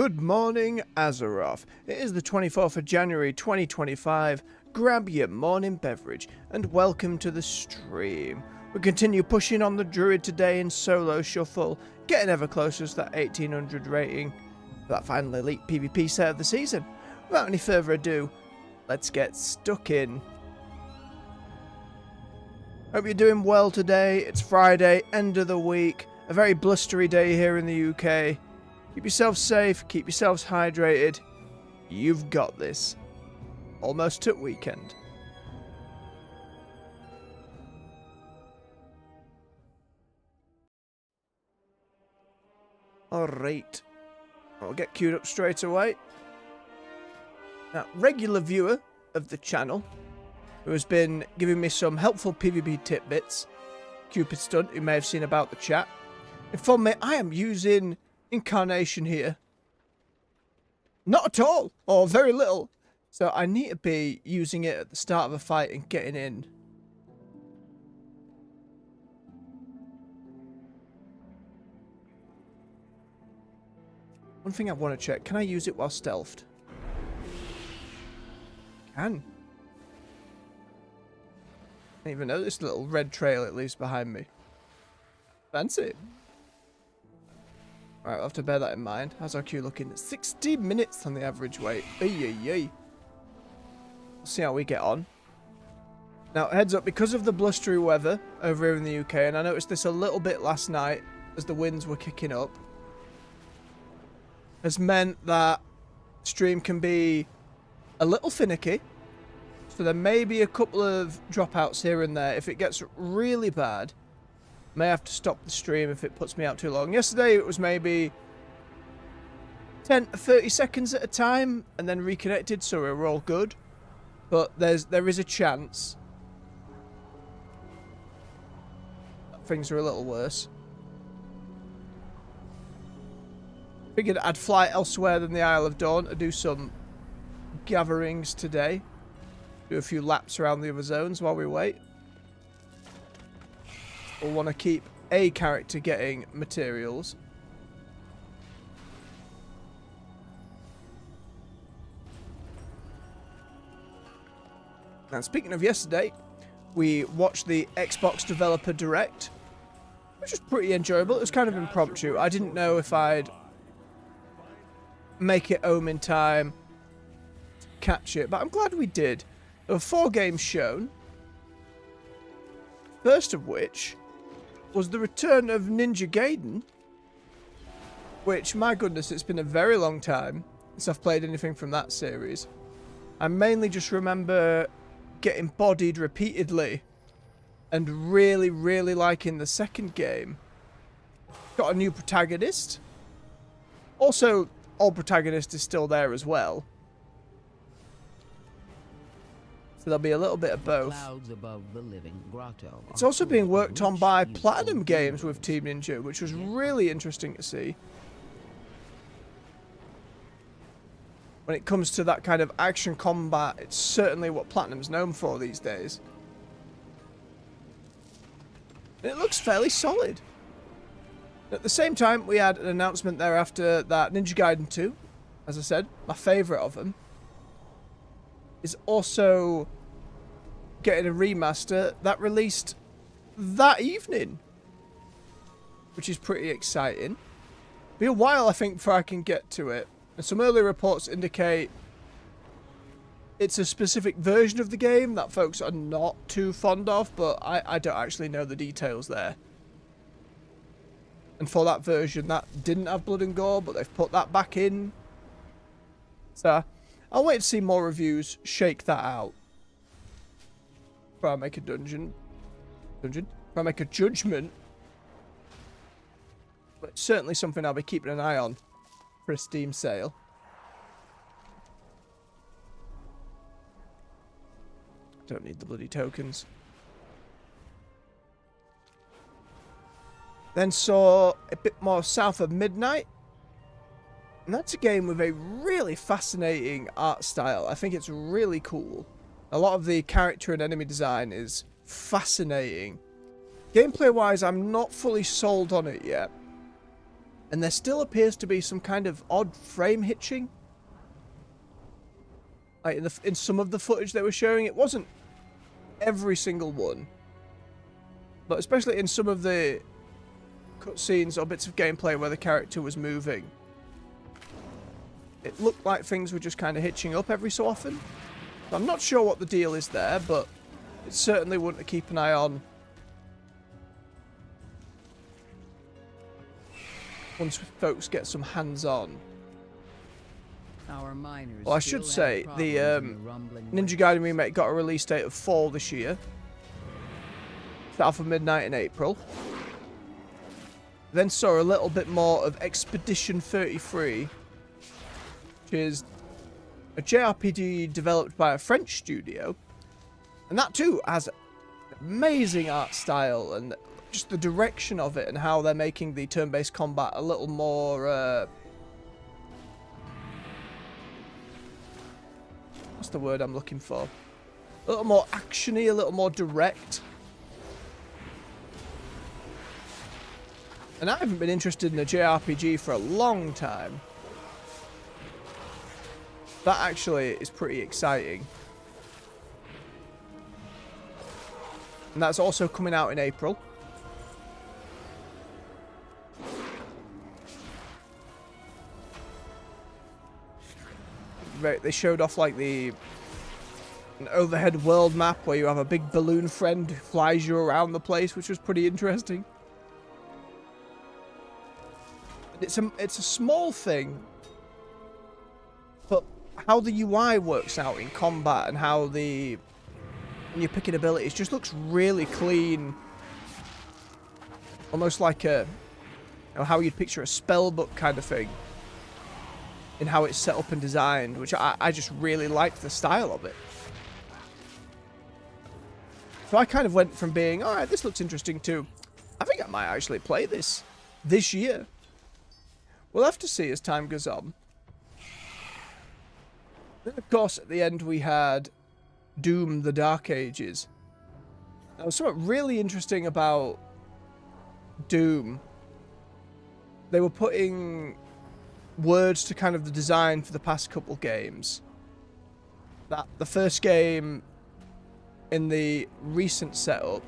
Good morning, Azeroth. It is the 24th of January 2025. Grab your morning beverage and welcome to the stream. We continue pushing on the Druid today in solo shuffle, getting ever closer to that 1800 rating for that final elite PvP set of the season. Without any further ado, let's get stuck in. Hope you're doing well today. It's Friday, end of the week, a very blustery day here in the UK. Keep yourselves safe, keep yourselves hydrated. You've got this. Almost at weekend. Alright. I'll get queued up straight away. Now, regular viewer of the channel, who has been giving me some helpful PvP tidbits, Cupid Stunt, who may have seen about the chat, informed me I am using Incarnation here. Not at all, or very little. So I need to be using it at the start of a fight and getting in. One thing I want to check, can I use it while stealthed? Can. I didn't even know this little red trail it leaves behind me. Fancy. Alright, I'll have to bear that in mind. How's our queue looking? 60 minutes on the average wait. We'll see how we get on. Now, heads up, because of the blustery weather over here in the UK, and I noticed this a little bit last night as the winds were kicking up, has meant that stream can be a little finicky. So there may be a couple of dropouts here and there. If it gets really bad, may have to stop the stream if it puts me out too long. Yesterday it was maybe 10 to 30 seconds at a time and then reconnected, so we were all good. But there is a chance that things are a little worse. Figured I'd fly elsewhere than the Isle of Dawn to do some gatherings today. Do a few laps around the other zones while we wait. We'll want to keep a character getting materials. Now, speaking of yesterday, we watched the Xbox Developer Direct, which was pretty enjoyable. It was kind of impromptu. I didn't know if I'd make it home in time to catch it, but I'm glad we did. There were 4 games shown. First of which was the return of Ninja Gaiden, which, my goodness, it's been a very long time since I've played anything from that series. I mainly just remember getting bodied repeatedly and really, really liking the second game. Got a new protagonist. Also, old protagonist is still there as well. So there'll be a little bit of both. Above the living grotto. It's also being worked on by Platinum Games with Team Ninja, which was really interesting to see. When it comes to that kind of action combat, it's certainly what Platinum's known for these days. And it looks fairly solid. At the same time, we had an announcement thereafter that Ninja Gaiden 2, as I said, my favourite of them, is also getting a remaster that released that evening, which is pretty exciting. Be a while, I think, before I can get to it. And some early reports indicate it's a specific version of the game that folks are not too fond of, but I don't actually know the details there. And for that version, that didn't have blood and gore, but they've put that back in. So I'll wait to see more reviews shake that out before I make a before I make a judgment. But it's certainly something I'll be keeping an eye on for a Steam sale. Don't need the bloody tokens. Then saw a bit more south of Midnight. And that's a game with a really fascinating art style. I think it's really cool. A lot of the character and enemy design is fascinating. Gameplay wise, I'm not fully sold on it yet. And there still appears to be some kind of odd frame hitching. Like in some of the footage they were showing, it wasn't every single one. But especially in some of the cutscenes or bits of gameplay where the character was moving, it looked like things were just kind of hitching up every so often. So I'm not sure what the deal is there, but it's certainly one to keep an eye on once folks get some hands-on. Our miners Well, I should say, the Ninja Gaiden remake got a release date of fall this year. Start for midnight in April. Then saw a little bit more of Expedition 33, which is a JRPG developed by a French studio. And that too has an amazing art style and just the direction of it and how they're making the turn-based combat a little more... what's the word I'm looking for? A little more actiony, a little more direct. And I haven't been interested in a JRPG for a long time. That actually is pretty exciting. And that's also coming out in April. They showed off like an overhead world map where you have a big balloon friend who flies you around the place, which was pretty interesting. It's a small thing, but how the UI works out in combat and how when you're picking abilities just looks really clean. Almost like how you'd picture a spell book kind of thing. In how it's set up and designed, which I just really liked the style of it. So I kind of went from being, alright, this looks interesting to, I think I might actually play this year. We'll have to see as time goes on. Then of course at the end we had Doom: The Dark Ages. Now something really interesting about Doom, they were putting words to kind of the design for the past couple games. That the first game in the recent setup,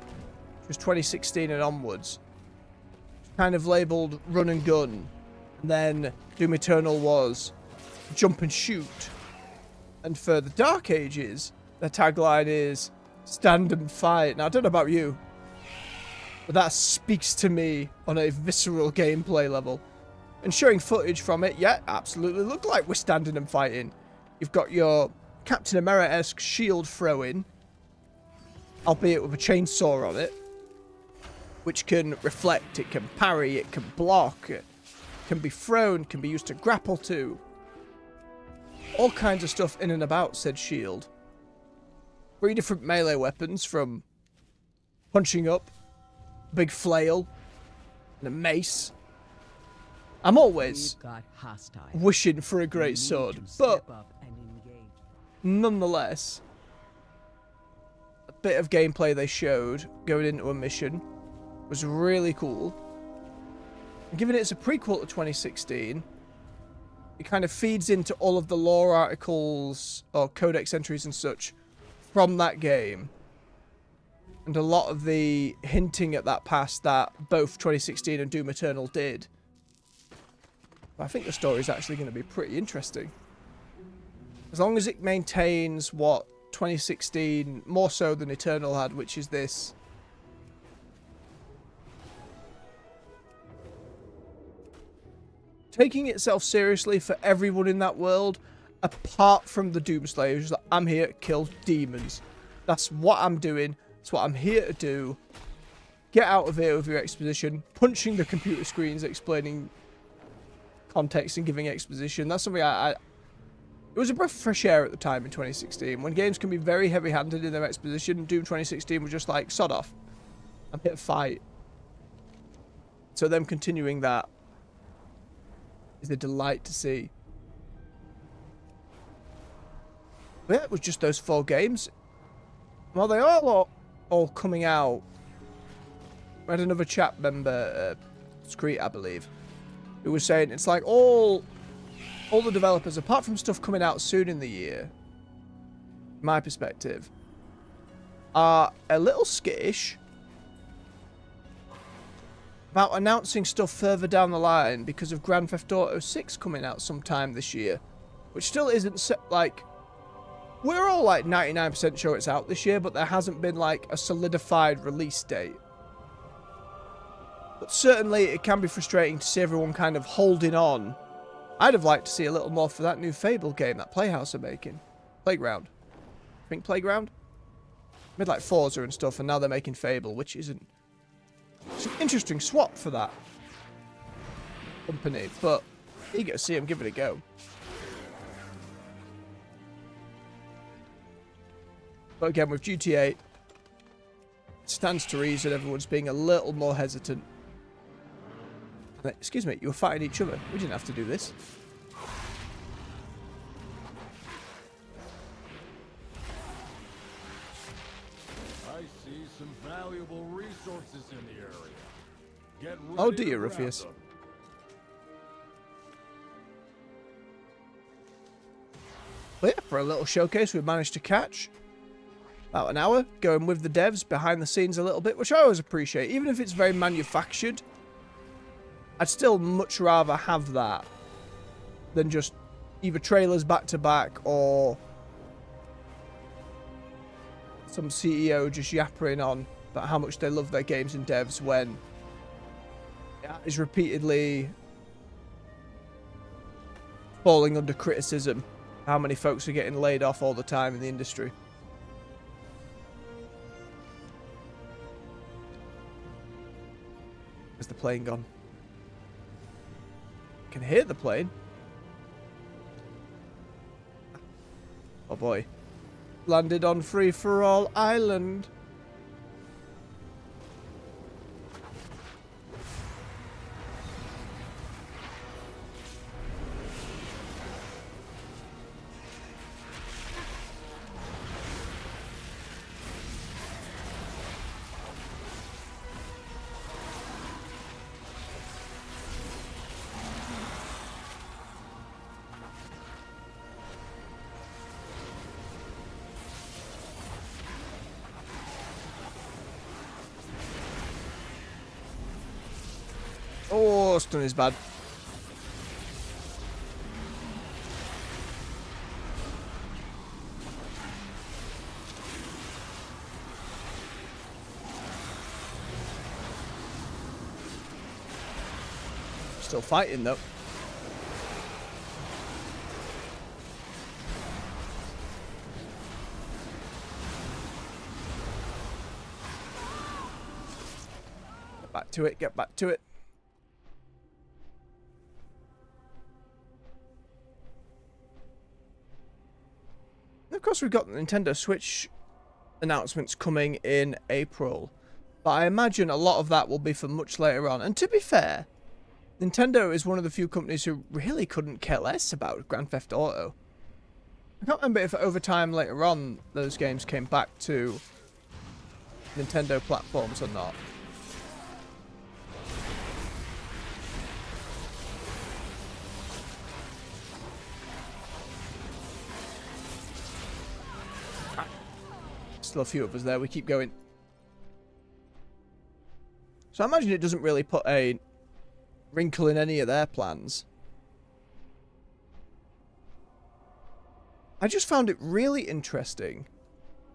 which was 2016 and onwards, kind of labelled run and gun, and then Doom Eternal was jump and shoot. And for the Dark Ages, the tagline is stand and fight. Now I don't know about you, but that speaks to me on a visceral gameplay level. And showing footage from it, yeah, absolutely looked like we're standing and fighting. You've got your Captain America-esque shield throwing, albeit with a chainsaw on it, which can reflect, it can parry, it can block, it can be thrown, can be used to grapple to. All kinds of stuff in and about said shield. 3 different melee weapons, from punching up, a big flail, and a mace. I'm always wishing for a great sword, but nonetheless, a bit of gameplay they showed going into a mission was really cool. And given it's a prequel to 2016, it kind of feeds into all of the lore articles or codex entries and such from that game. And a lot of the hinting at that past that both 2016 and Doom Eternal did. I think the story is actually going to be pretty interesting. As long as it maintains what 2016, more so than Eternal had, which is this taking itself seriously for everyone in that world, apart from the Doomslayers. Like, I'm here to kill demons. That's what I'm doing. That's what I'm here to do. Get out of here with your exposition. Punching the computer screens, explaining context and giving exposition. That's something it was a breath of fresh air at the time in 2016. When games can be very heavy-handed in their exposition, Doom 2016 was just like, sod off. I'm here to fight. So them continuing that is a delight to see. But yeah, it was just those 4 games. Well, they are all coming out. We had another chat member, Screet, I believe, who was saying it's like all the developers, apart from stuff coming out soon in the year, my perspective, are a little skittish about announcing stuff further down the line because of Grand Theft Auto 6 coming out sometime this year, which still isn't set, like, we're all like 99% sure it's out this year, but there hasn't been like a solidified release date. But certainly it can be frustrating to see everyone kind of holding on. I'd have liked to see a little more for that new Fable game that Playhouse are making. Playground. I think Playground? Made like Forza and stuff, and now they're making Fable, which isn't... It's an interesting swap for that company, but eager to see them give it a go. But again, with GTA, it stands to reason everyone's being a little more hesitant. Excuse me, you were fighting each other. We didn't have to do this. I see some valuable resources in the area. Get ready Oh dear, to grab Ruffius. them. But yeah, for a little showcase, we managed to catch about an hour, going with the devs behind the scenes a little bit, which I always appreciate. Even if it's very manufactured, I'd still much rather have that than just either trailers back to back or some CEO just yappering on about how much they love their games and devs when it is repeatedly falling under criticism. How many folks are getting laid off all the time in the industry. Where's the plane gone? I can hear the plane. Oh boy. Landed on Free For All Island. Oh, stun is bad. Still fighting though. Get back to it, get back to it. Of course, we've got the Nintendo Switch announcements coming in April, but I imagine a lot of that will be for much later on. And to be fair, Nintendo is one of the few companies who really couldn't care less about Grand Theft Auto. I can't remember if over time later on those games came back to Nintendo platforms or not. Still a few of us there, we keep going. So I imagine it doesn't really put a wrinkle in any of their plans. I just found it really interesting.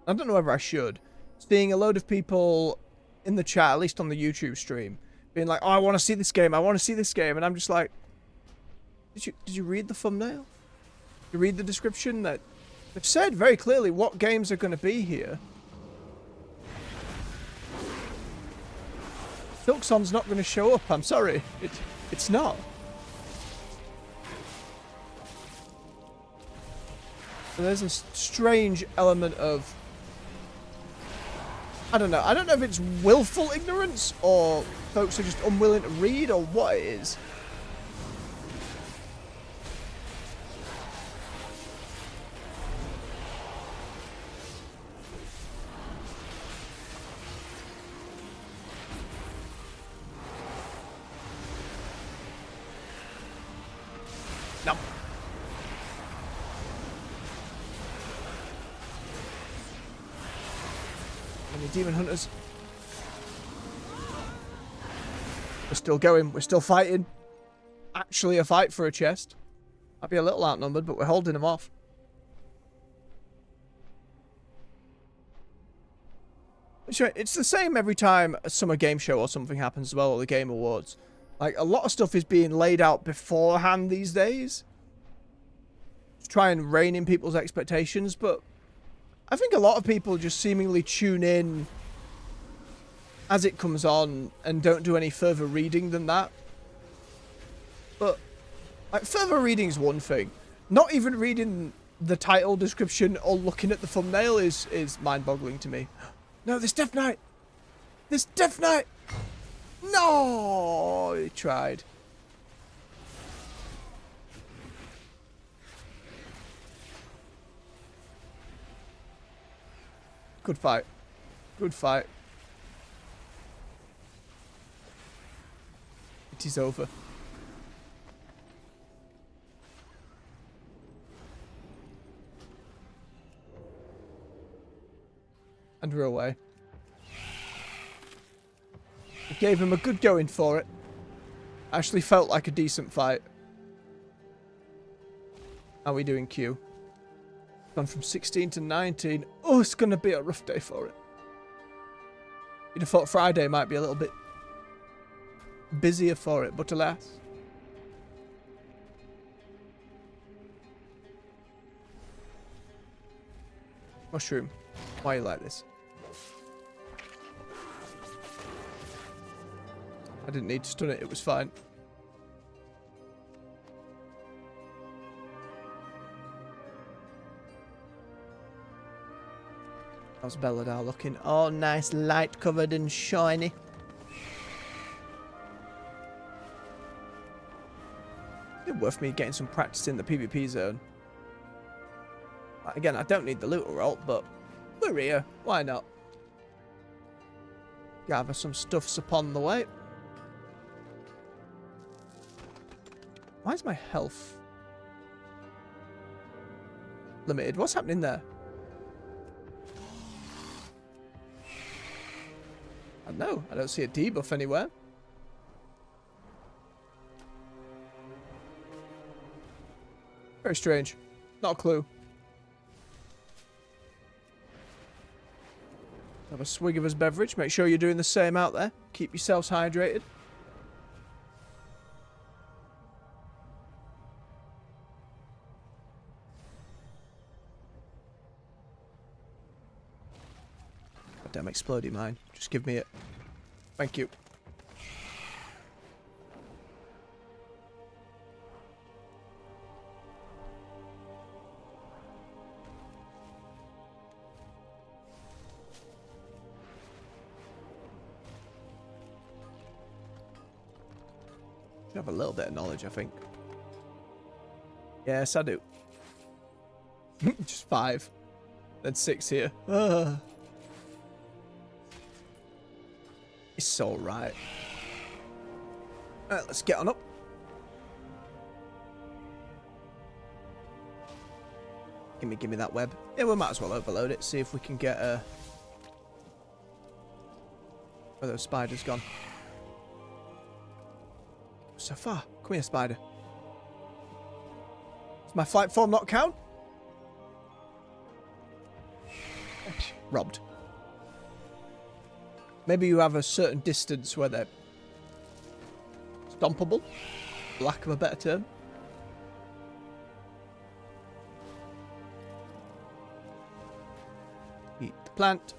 I don't know whether I should. Seeing a load of people in the chat, at least on the YouTube stream, being like, oh, I want to see this game, I want to see this game. And I'm just like, did you read the thumbnail? Did you read the description? That they've said very clearly what games are going to be here. Silkson's not going to show up, I'm sorry. It's not. So there's a strange element of... I don't know if it's willful ignorance or folks are just unwilling to read or what it is. No. Any demon hunters? We're still going. We're still fighting. Actually a fight for a chest. Might be a little outnumbered, but we're holding them off. It's the same every time a summer game show or something happens as well, or the Game Awards. Like, a lot of stuff is being laid out beforehand these days. To try and rein in people's expectations, but I think a lot of people just seemingly tune in as it comes on and don't do any further reading than that. But, like, further reading is one thing. Not even reading the title description or looking at the thumbnail is mind-boggling to me. No, this Death Knight! This Death Knight! No! He tried. Good fight. Good fight. It is over. And we're away. We gave him a good going for it. Actually felt like a decent fight. How are we doing, Q? Gone from 16 to 19. Oh, it's going to be a rough day for it. You'd have thought Friday might be a little bit busier for it, but alas. Mushroom, why are you like this? I didn't need to stun it, it was fine. How's Belladar looking? Oh, nice, light covered and shiny. It's worth me getting some practice in the PvP zone. Again, I don't need the loot roll, but we're here. Why not? Gather some stuffs upon the way. Why is my health limited? What's happening there? I don't know. I don't see a debuff anywhere. Very strange. Not a clue. Have a swig of his beverage. Make sure you're doing the same out there. Keep yourselves hydrated. Goddamn explodey mine. Just give me it. Thank you. Should have a little bit of knowledge, I think. Yes, I do. Just 5. Then 6 here. It's alright. Alright, let's get on up. Give me that web. Yeah, we might as well overload it. See if we can get where those spiders gone. So far. Come here, spider. Does my flight form not count? Robbed. Maybe you have a certain distance where they're stompable, for lack of a better term. Eat the plant.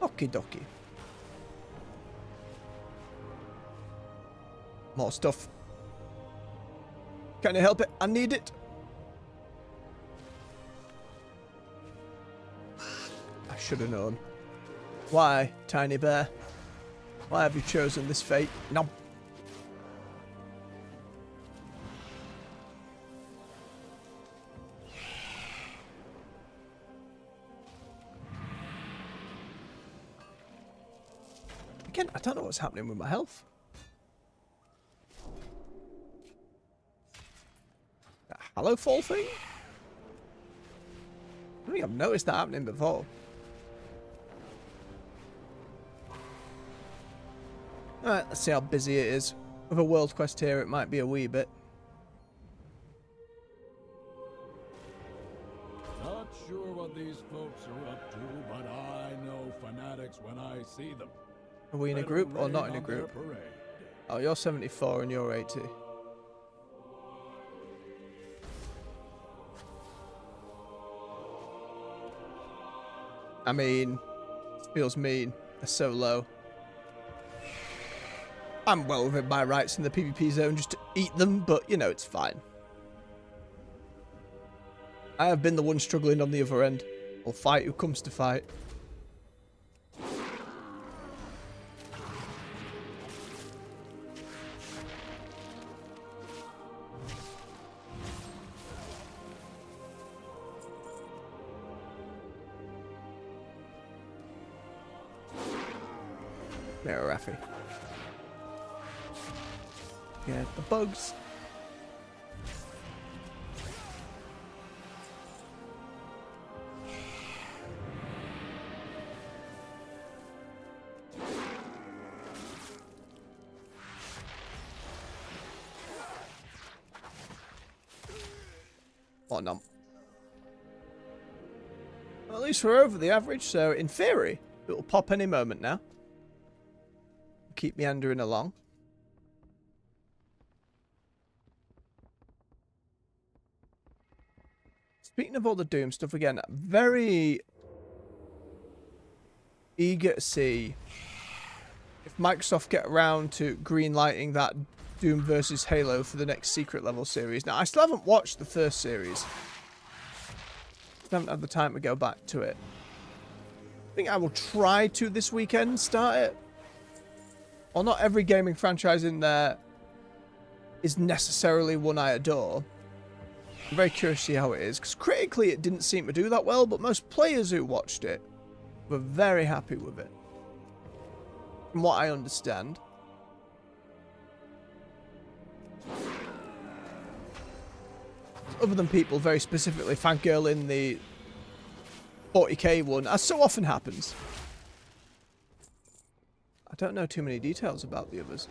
Okie dokie. More stuff. Can you help it? I need it. I should have known. Why, tiny bear? Why have you chosen this fate? No. Again, I don't know what's happening with my health. Hollow fall thing? I don't think I've noticed that happening before. Alright, let's see how busy it is. With a world quest here, it might be a wee bit. Not sure what these folks are up to, but I know fanatics when I see them. Are we in a group or not in a group? Oh, you're 74 and you're 80. I mean, it feels mean. They're so low. I'm well within my rights in the PvP zone just to eat them, but, you know, it's fine. I have been the one struggling on the other end. I'll fight who comes to fight. Mirror Raffy. Get the bugs. Or not. Well, at least we're over the average, so in theory, it will pop any moment now. Keep meandering along. Speaking of all the Doom stuff, again, very eager to see if Microsoft get around to greenlighting that Doom versus Halo for the next secret level series. Now, I still haven't watched the first series. I haven't had the time to go back to it. I think I will try to this weekend start it. Well, not every gaming franchise in there is necessarily one I adore. I'm very curious to see how it is, because critically it didn't seem to do that well, but most players who watched it were very happy with it. From what I understand. Other than people very specifically fangirling the 40k one, as so often happens. I don't know too many details about the others.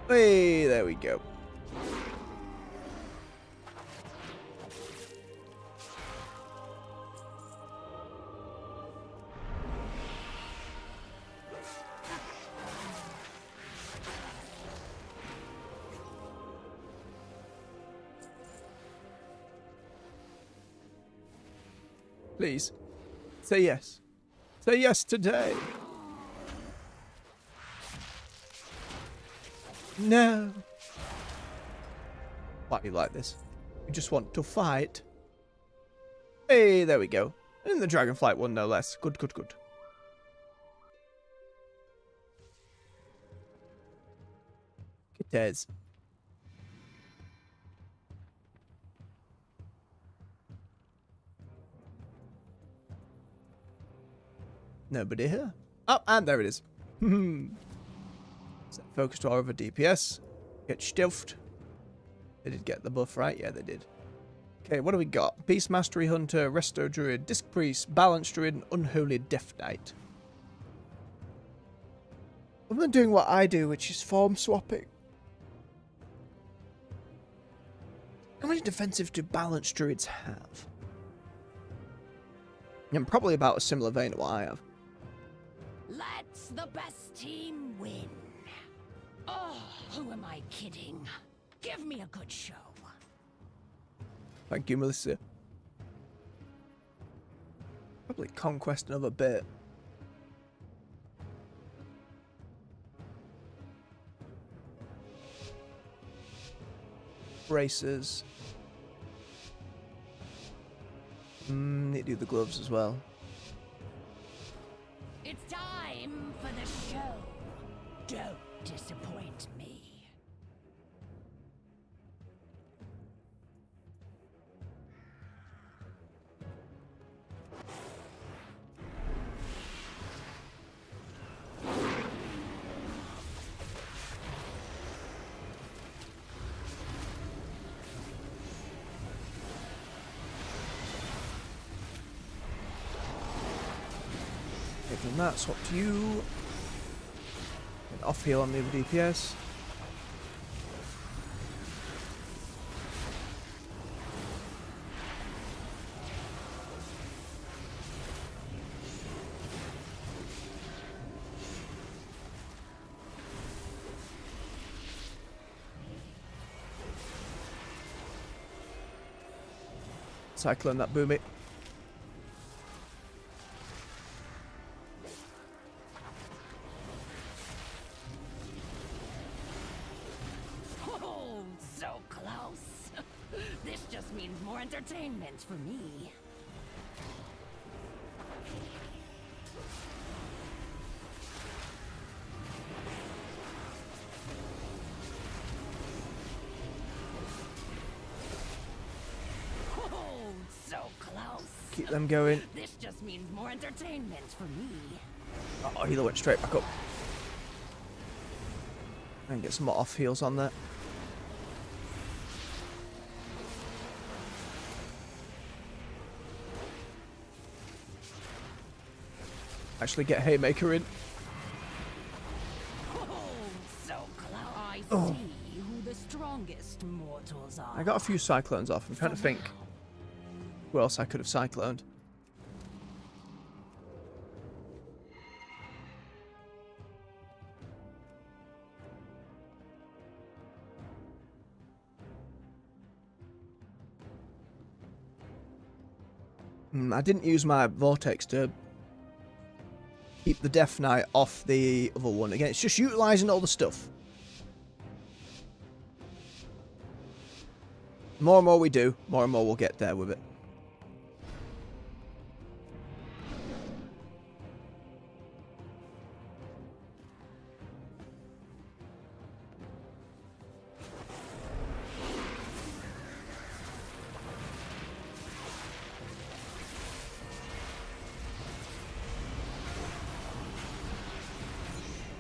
Hey, there we go. Please, say yes. Say yes today. No. Why do you like this? You just want to fight. Hey, there we go. In the Dragonflight one, no less. Good, good, good. Kittez. Nobody here. Oh, and there it is. Set focus to over DPS. Get stuffed. They did get the buff, right? Yeah, they did. Okay, what do we got? Beast Mastery Hunter, Resto Druid, Disc Priest, Balance Druid, and Unholy Death Knight. Other than doing what I do, which is form swapping. How many defensive do Balance Druids have? And probably about a similar vein to what I have. Let's the best team win. Oh, who am I kidding? Give me a good show. Thank you, Melissa. Probably conquest another bit. Braces. Need to do the gloves as well. It's time for the show. Don't disappoint me. Okay, done that. Swap to you. Get off heal on the other DPS. Cyclone that boomy. Oh, so close. This just means more entertainment for me. Oh, so close. Keep them going. This just means more entertainment for me. Oh, healer went straight back up. And get some more off heals on there. Actually get Haymaker in. Oh, so close. I see who the strongest mortals are. I got a few cyclones off. I'm trying to think who else I could have cycloned. I didn't use my vortex to keep the Death Knight off the other one. Again, it's just utilising all the stuff. More and more we do, more and more we'll get there with it.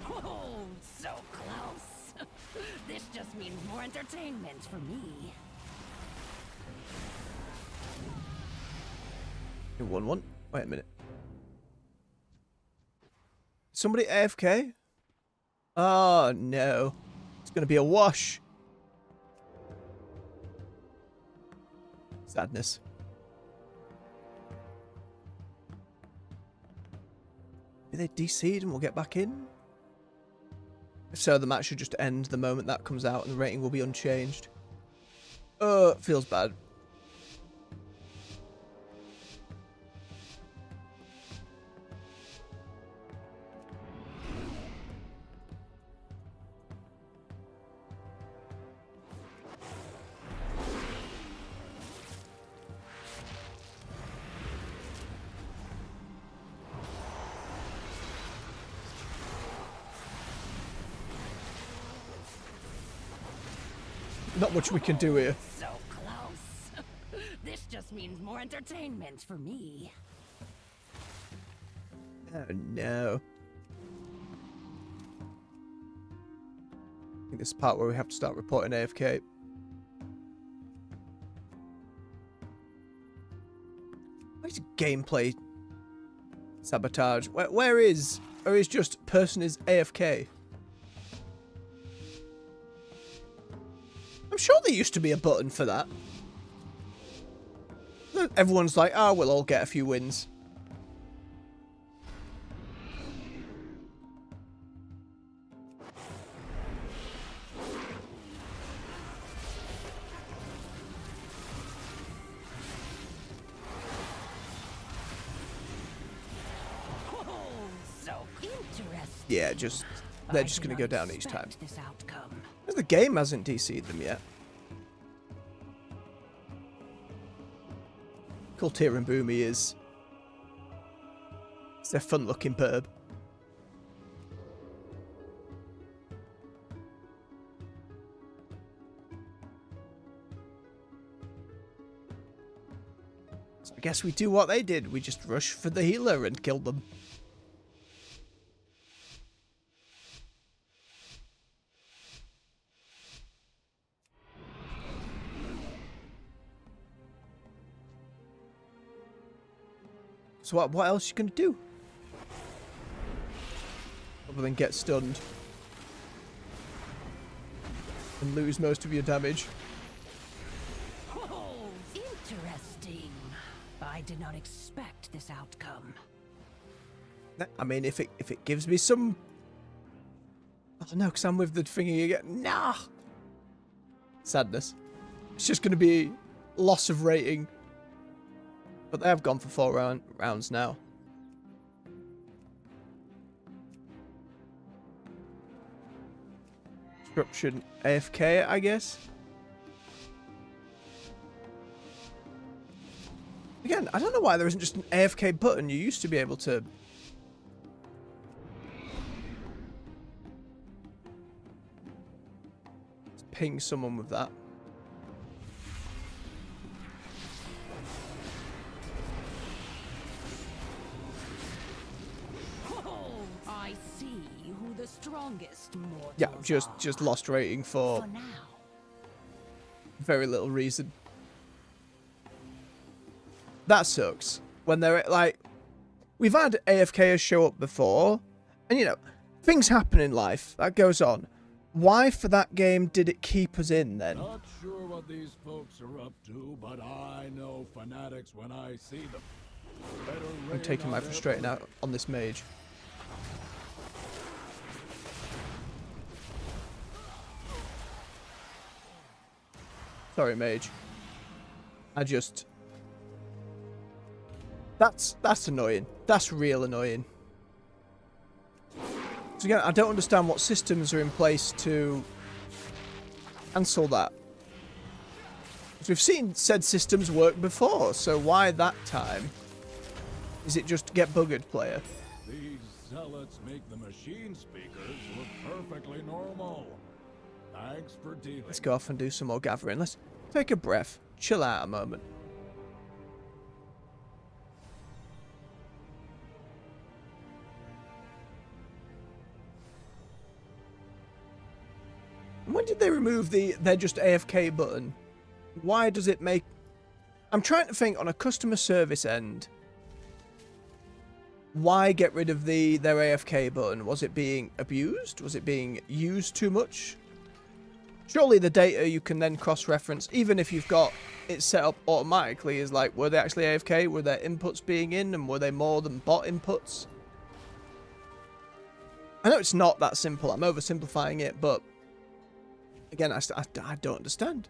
Oh, so close. This just means more entertainment for me. 1-1. Wait a minute. Somebody AFK? Oh no. It's gonna be a wash. Sadness. Maybe they DC'd and we'll get back in? If so, the match should just end the moment that comes out and the rating will be unchanged. It feels bad. Not much we can do here. So close. This just means more entertainment for me. Oh no. I think this is the part where we have to start reporting AFK. Where's gameplay sabotage? Where is... Or is just person is AFK? I'm sure there used to be a button for that. Everyone's like, oh, we'll all get a few wins. Oh, so interesting. Yeah, just... They're just going to go down each time. This outcome. The game hasn't DC'd them yet. Kultir and Boomy is... It's their fun-looking perb. So I guess we do what they did. We just rush for the healer and kill them. So what else are you going to do? other than get stunned and lose most of your damage. Oh, interesting. I did not expect this outcome. I mean, if it gives me some, I don't know, because I'm with the thingy again. Nah. Sadness. It's just going to be loss of rating. But they have gone for 4 rounds now. Disruption AFK, I guess. Again, I don't know why there isn't just an AFK button. You used to be able to... ping someone with that. Oh, I see who the strongest mortals Yeah, are. just lost rating for For now. very little reason. That sucks. When they're like, we've had AFKers show up before, and you know, things happen in life. That goes on. Why for that game did it keep us in then? Not sure what these folks are up to, but I know fanatics when I see them. Better I'm rain taking my on their frustrating out on this mage. Sorry, mage. I just... That's annoying. That's real annoying. So again, I don't understand what systems are in place to cancel that. 'Cause we've seen said systems work before, so why that time? Is it just get buggered, player? These zealots make the machine speakers look perfectly normal. Thanks for dealing. Let's go off and do some more gathering. Let's take a breath. Chill out a moment. When did they remove the they're just AFK button? Why does it make... I'm trying to think on a customer service end. Why get rid of their AFK button? Was it being abused? Was it being used too much? Surely the data you can then cross-reference, even if you've got it set up automatically, is like, were they actually AFK? Were their inputs being in? And were they more than bot inputs? I know it's not that simple. I'm oversimplifying it, but... Again, I don't understand.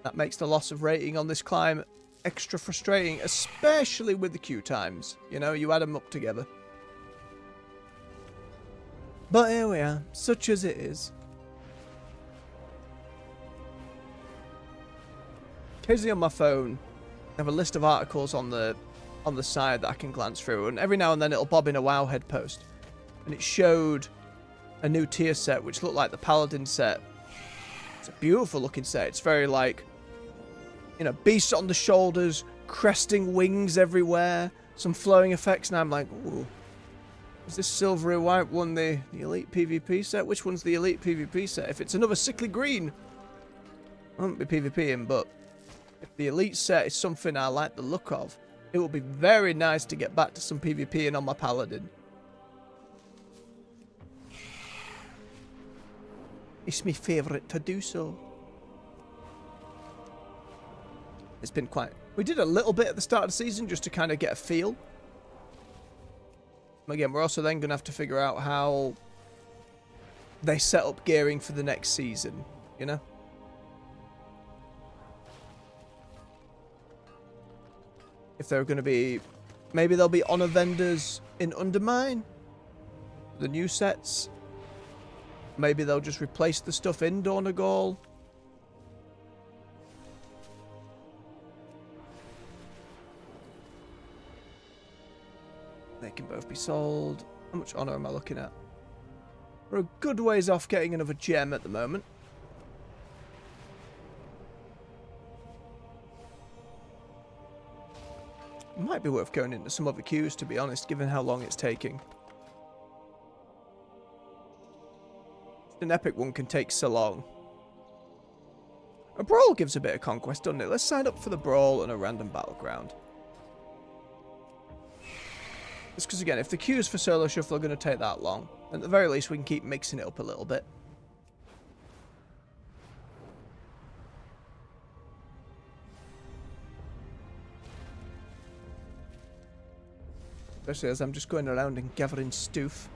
That makes the loss of rating on this climb extra frustrating, especially with the queue times. You know, you add them up together. But here we are, such as it is. Occasionally on my phone, I have a list of articles on the side that I can glance through, and every now and then it'll bob in a WoW post, and it showed a new tier set which looked like the Paladin set. It's a beautiful looking set. It's very like, you know, beasts on the shoulders, cresting wings everywhere, some flowing effects, and I'm like, ooh. Is this silvery white one the elite PvP set? Which one's the elite PvP set? If it's another sickly green, I won't be PvPing, but if the elite set is something I like the look of, it will be very nice to get back to some PvPing on my Paladin. It's my favourite to do so. It's been quite... We did a little bit at the start of the season just to kind of get a feel. Again, we're also then going to have to figure out how they set up gearing for the next season, you know? If there are going to be... Maybe there'll be honor vendors in Undermine. The new sets. Maybe they'll just replace the stuff in Dornagol. They can both be sold. How much honor am I looking at? We're a good ways off getting another gem at the moment. It might be worth going into some other queues, to be honest, given how long it's taking. An epic one can take so long. A brawl gives a bit of conquest, doesn't it? Let's sign up for the brawl and a random battleground. It's because, again, if the queues for Solo Shuffle are going to take that long, at the very least we can keep mixing it up a little bit. Especially as I'm just going around and gathering stuff.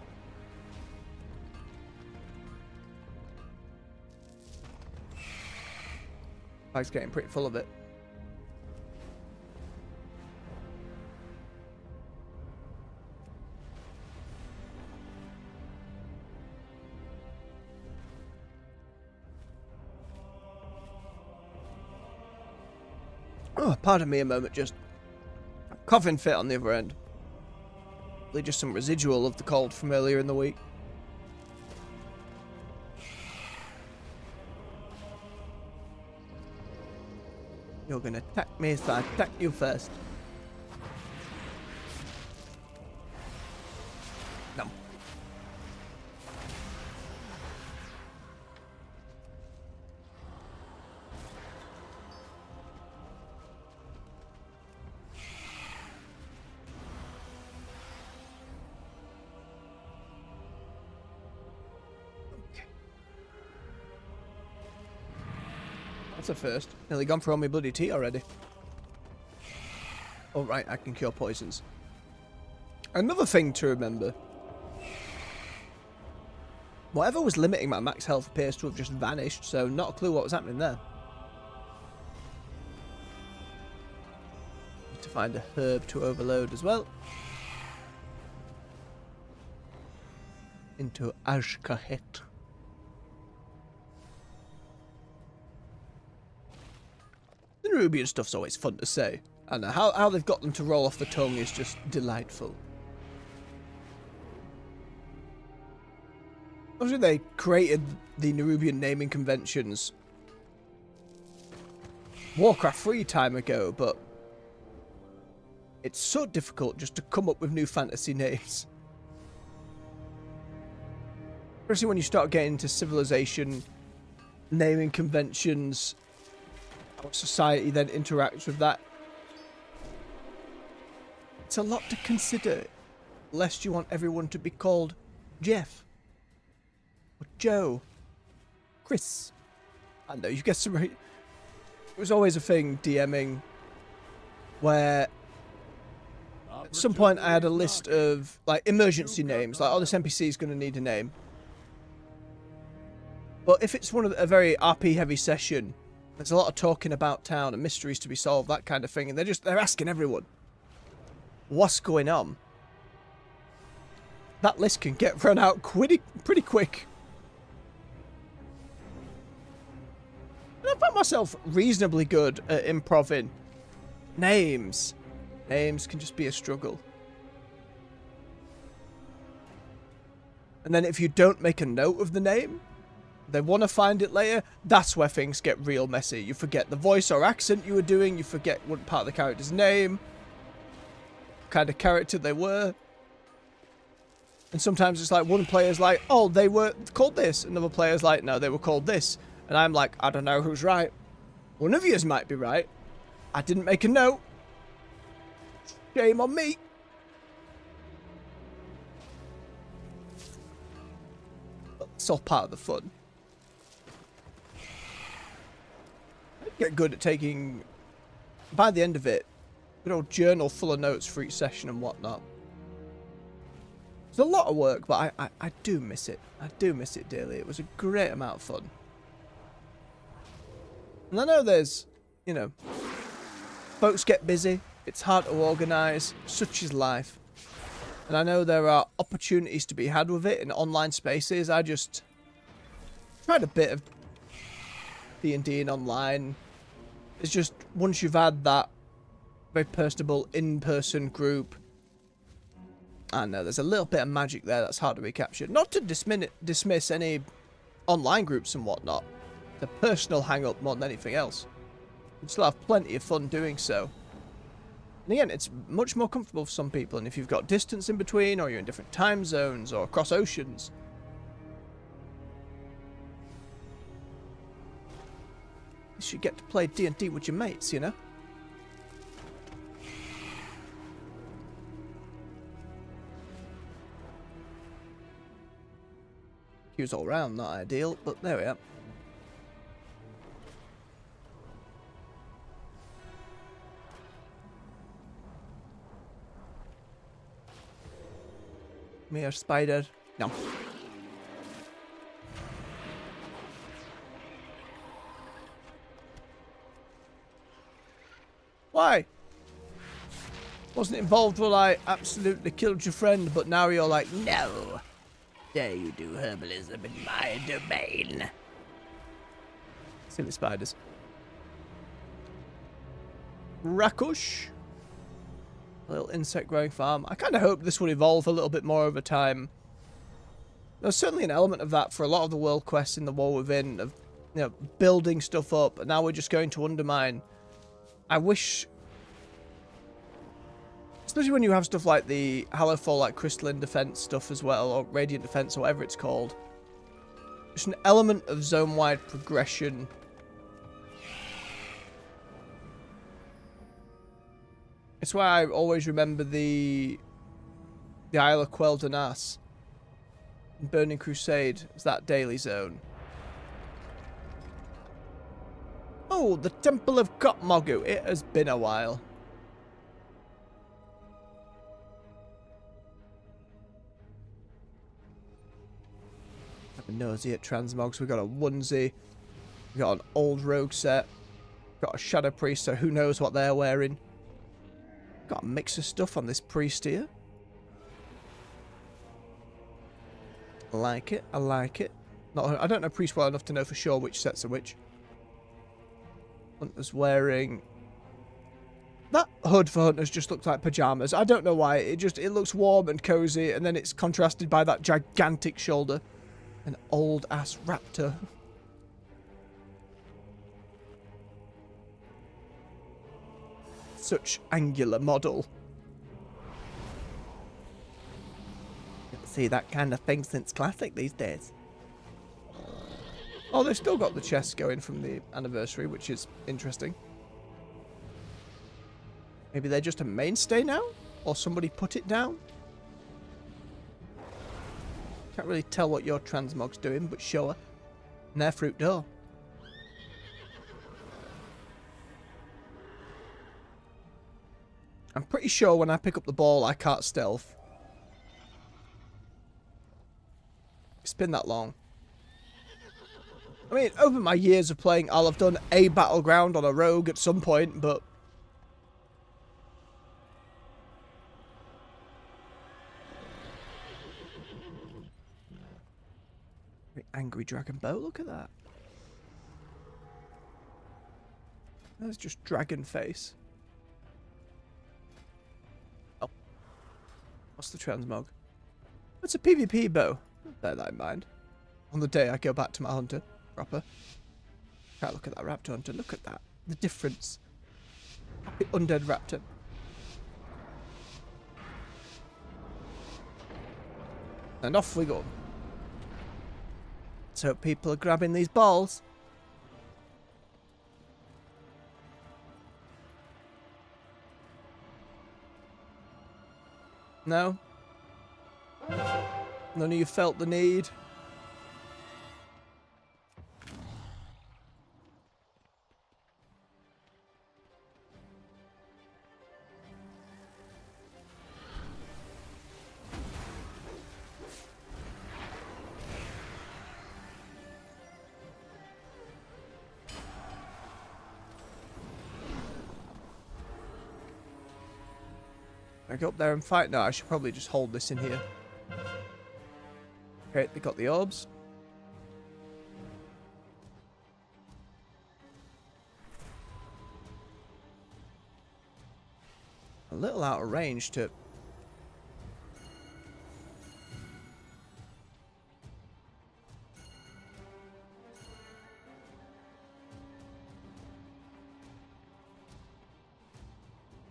Bag's getting pretty full of it. Oh, pardon me a moment, just coughing fit on the other end. Just some residual of the cold from earlier in the week. You're gonna attack me, so I attack you first. No. That's a first. Nearly gone for all my bloody tea already. Oh, right, I can cure poisons. Another thing to remember. Whatever was limiting my max health appears to have just vanished, so not a clue what was happening there. Need to find a herb to overload as well. Into Ashkahet. The Nerubian stuff's always fun to say. And how they've got them to roll off the tongue is just delightful. Obviously they created the Nerubian naming conventions Warcraft 3 time ago, but it's so difficult just to come up with new fantasy names. Especially when you start getting into civilization, naming conventions, how society then interacts with that. It's a lot to consider, lest you want everyone to be called Jeff, or Joe, Chris. I know, you get some... It was always a thing, DMing, where at some point I had a list of, like, emergency names, like, oh, this NPC is going to need a name. But if it's a very RP-heavy session, there's a lot of talking about town and mysteries to be solved, that kind of thing, and they're asking everyone, what's going on? That list can get run out pretty quick. And I found myself reasonably good at improving names. Names can just be a struggle. And then if you don't make a note of the name, they want to find it later, that's where things get real messy. You forget the voice or accent you were doing, you forget what part of the character's name, kind of character they were. And sometimes it's like one player's like, oh, they were called this. Another player's like, no, they were called this. And I'm like, I don't know who's right. One of yous might be right. I didn't make a note. Shame on me. But it's all part of the fun. I get good at taking, by the end of it, a good old journal full of notes for each session and whatnot. It's a lot of work, but I do miss it. I do miss it dearly. It was a great amount of fun. And I know there's, you know, folks get busy. It's hard to organise. Such is life. And I know there are opportunities to be had with it in online spaces. I just tried a bit of D&D and online. It's just, once you've had that very personable in-person group, I know there's a little bit of magic there that's hard to recapture. Not to dismiss any online groups and whatnot. It's a personal hang-up more than anything else. You still have plenty of fun doing so. And again, it's much more comfortable for some people, and if you've got distance in between, or you're in different time zones, or across oceans, you should get to play D&D with your mates, you know? Use all round, not ideal, but there we are. Mere spider. No. Why? Wasn't involved while I absolutely killed your friend, but now you're like, no. Dare you do herbalism in my domain? Silly spiders. Rakush. A little insect growing farm. I kind of hope this would evolve a little bit more over time. There's certainly an element of that for a lot of the world quests in the War Within, of, you know, building stuff up, and now we're just going to undermine. I wish, especially when you have stuff like the Hallowfall, like Crystalline Defense stuff as well, or Radiant Defense, or whatever it's called. Just an element of zone-wide progression. It's why I always remember the Isle of Quel'Danas in Burning Crusade as that daily zone. Oh, the Temple of Kotmogu. It has been a while. Have a nosy at transmogs. We got a onesie. We got an old rogue set. Got a shadow priest, so who knows what they're wearing. Got a mix of stuff on this priest here. I like it. I like it. I don't know priest well enough to know for sure which sets are which. Hunter's wearing... That hood for Hunters just looks like pajamas. I don't know why. It looks warm and cozy, and then it's contrasted by that gigantic shoulder. An old-ass raptor. Such angular model. Don't see that kind of thing since Classic these days. Oh, they've still got the chest going from the anniversary, which is interesting. Maybe they're just a mainstay now? Or somebody put it down? Can't really tell what your transmog's doing, but sure. And their fruit door. I'm pretty sure when I pick up the ball, I can't stealth. It's been that long. I mean, over my years of playing, I'll have done a battleground on a rogue at some point, but... Very angry dragon bow, look at that. That's just dragon face. Oh. What's the transmog? It's a PvP bow. Bear that in mind. On the day I go back to my hunter. Proper. Right, look at that raptor hunter. Look at that. The difference. Happy undead raptor. And off we go. Let's hope people are grabbing these balls. No? None of you felt the need? I go up there and fight? No, I should probably just hold this in here. Okay, they got the orbs. A little out of range to...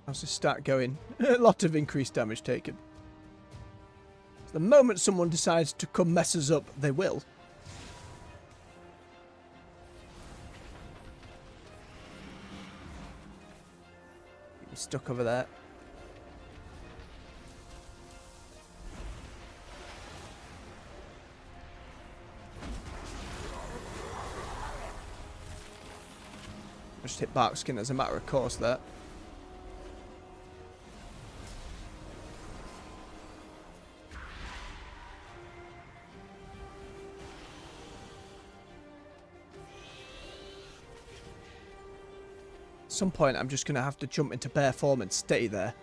How's this stat going? A lot of increased damage taken. The moment someone decides to come mess us up, they will. Get me stuck over there. hit Barkskin as a matter of course there. At some point, I'm just going to have to jump into bear form and stay there.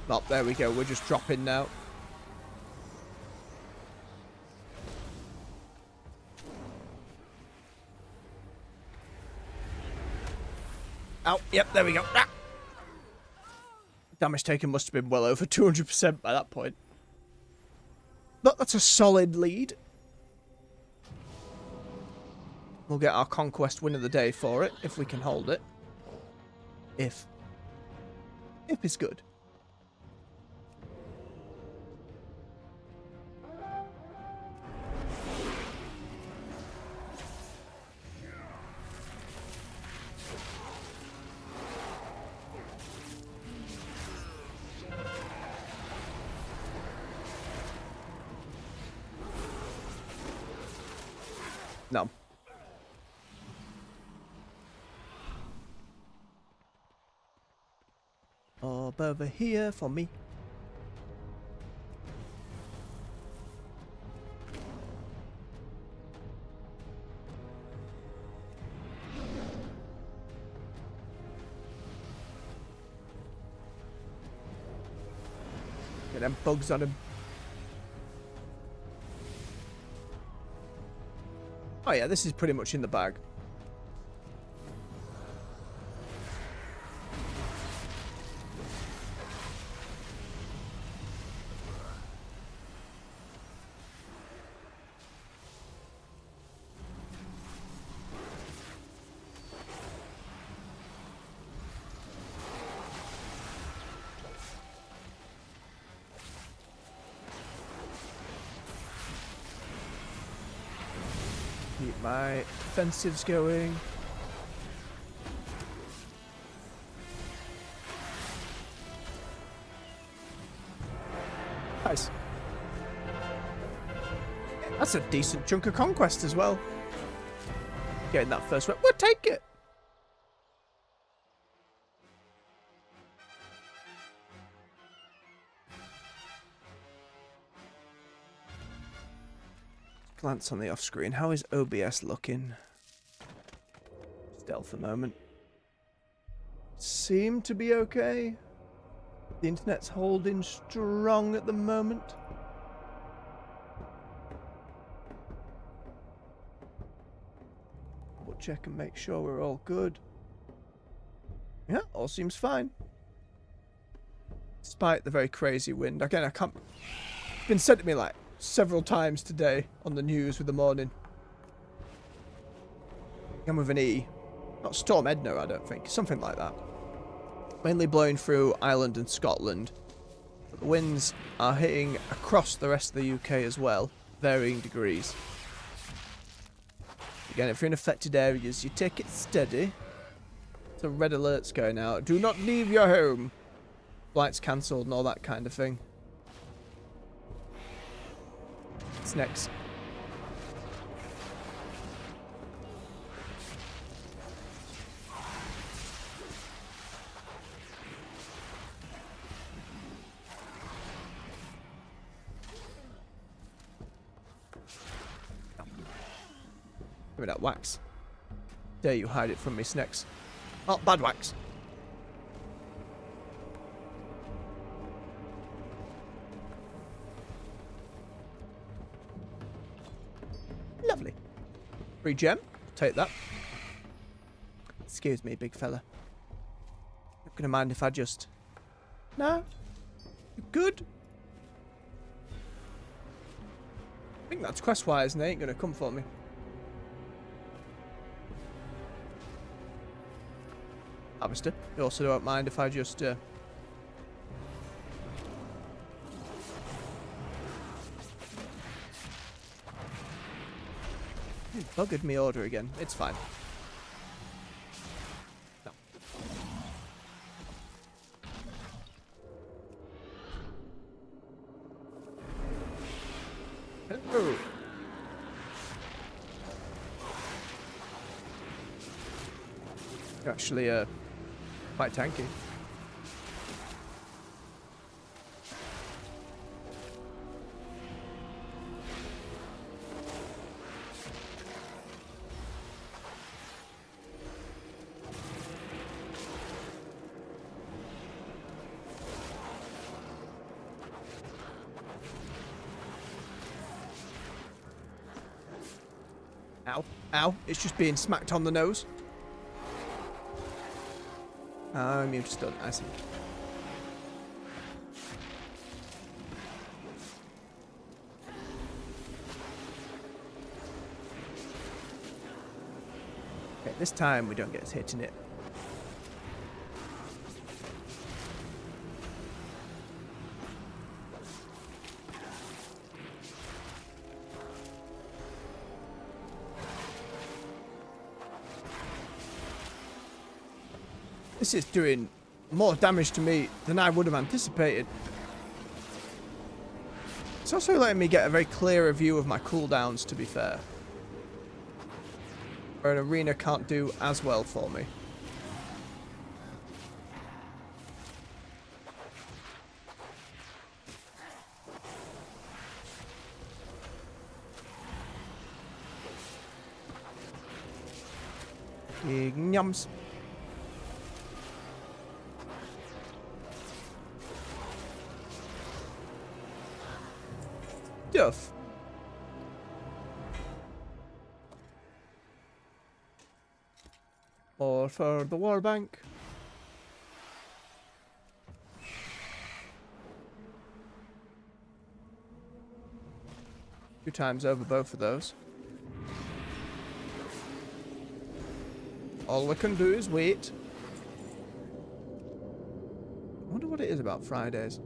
Oh, there we go. We're just dropping now. Oh, yep, there we go. Ah! Damage taken must have been well over 200% by that point. But that's a solid lead. We'll get our conquest win of the day for it, if we can hold it. If is good. No. Orb over here for me. Get them bugs on him. Oh yeah, this is pretty much in the bag. Keep my defensives going. Nice. That's a decent chunk of conquest as well. Getting that first rep. We'll take it. Glance on the off screen. How is OBS looking? Stealth a moment. Seem to be okay. The internet's holding strong at the moment. We'll check and make sure we're all good. Yeah, all seems fine. Despite the very crazy wind. Again, I can't... It's been said to me like several times today on the news with the morning. And with an E. Not Storm Edna, I don't think. Something like that. Mainly blowing through Ireland and Scotland. But the winds are hitting across the rest of the UK as well. Varying degrees. Again, if you're in affected areas, you take it steady. So red alerts going out. Do not leave your home. Flights cancelled and all that kind of thing. What's next? Give me that wax. Dare you hide it from me, Snacks. Oh, bad wax. Lovely. Free gem. Take that. Excuse me, big fella. Not gonna mind if I just... No? You good? I think that's quest-wise and they ain't gonna come for me. Harvester. You also don't mind if I just... Buggered me order again. It's fine. No. Hello. You're actually quite tanky. Ow. Ow. It's just being smacked on the nose. I'm immune to stun. I see. Okay, this time we don't get hit in it. This is doing more damage to me than I would have anticipated. It's also letting me get a very clearer view of my cooldowns, to be fair. Where an arena can't do as well for me. Big nyums. Stuff. Or for the war bank. 2 times over both of those. All we can do is wait. I wonder what it is about Fridays.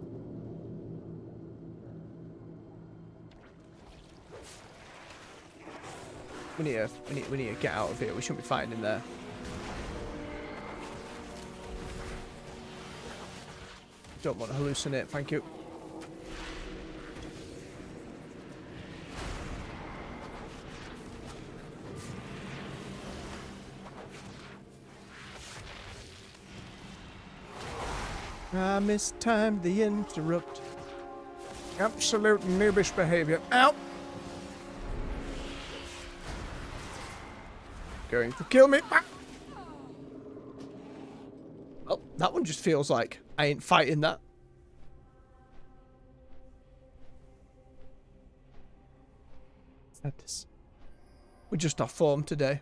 We need to get out of here. We shouldn't be fighting in there. Don't want to hallucinate, thank you. I mistimed the interrupt. Absolute noobish behavior. Ow! Going to kill me. Ah! Well, that one just feels like I ain't fighting that. We're just off form today.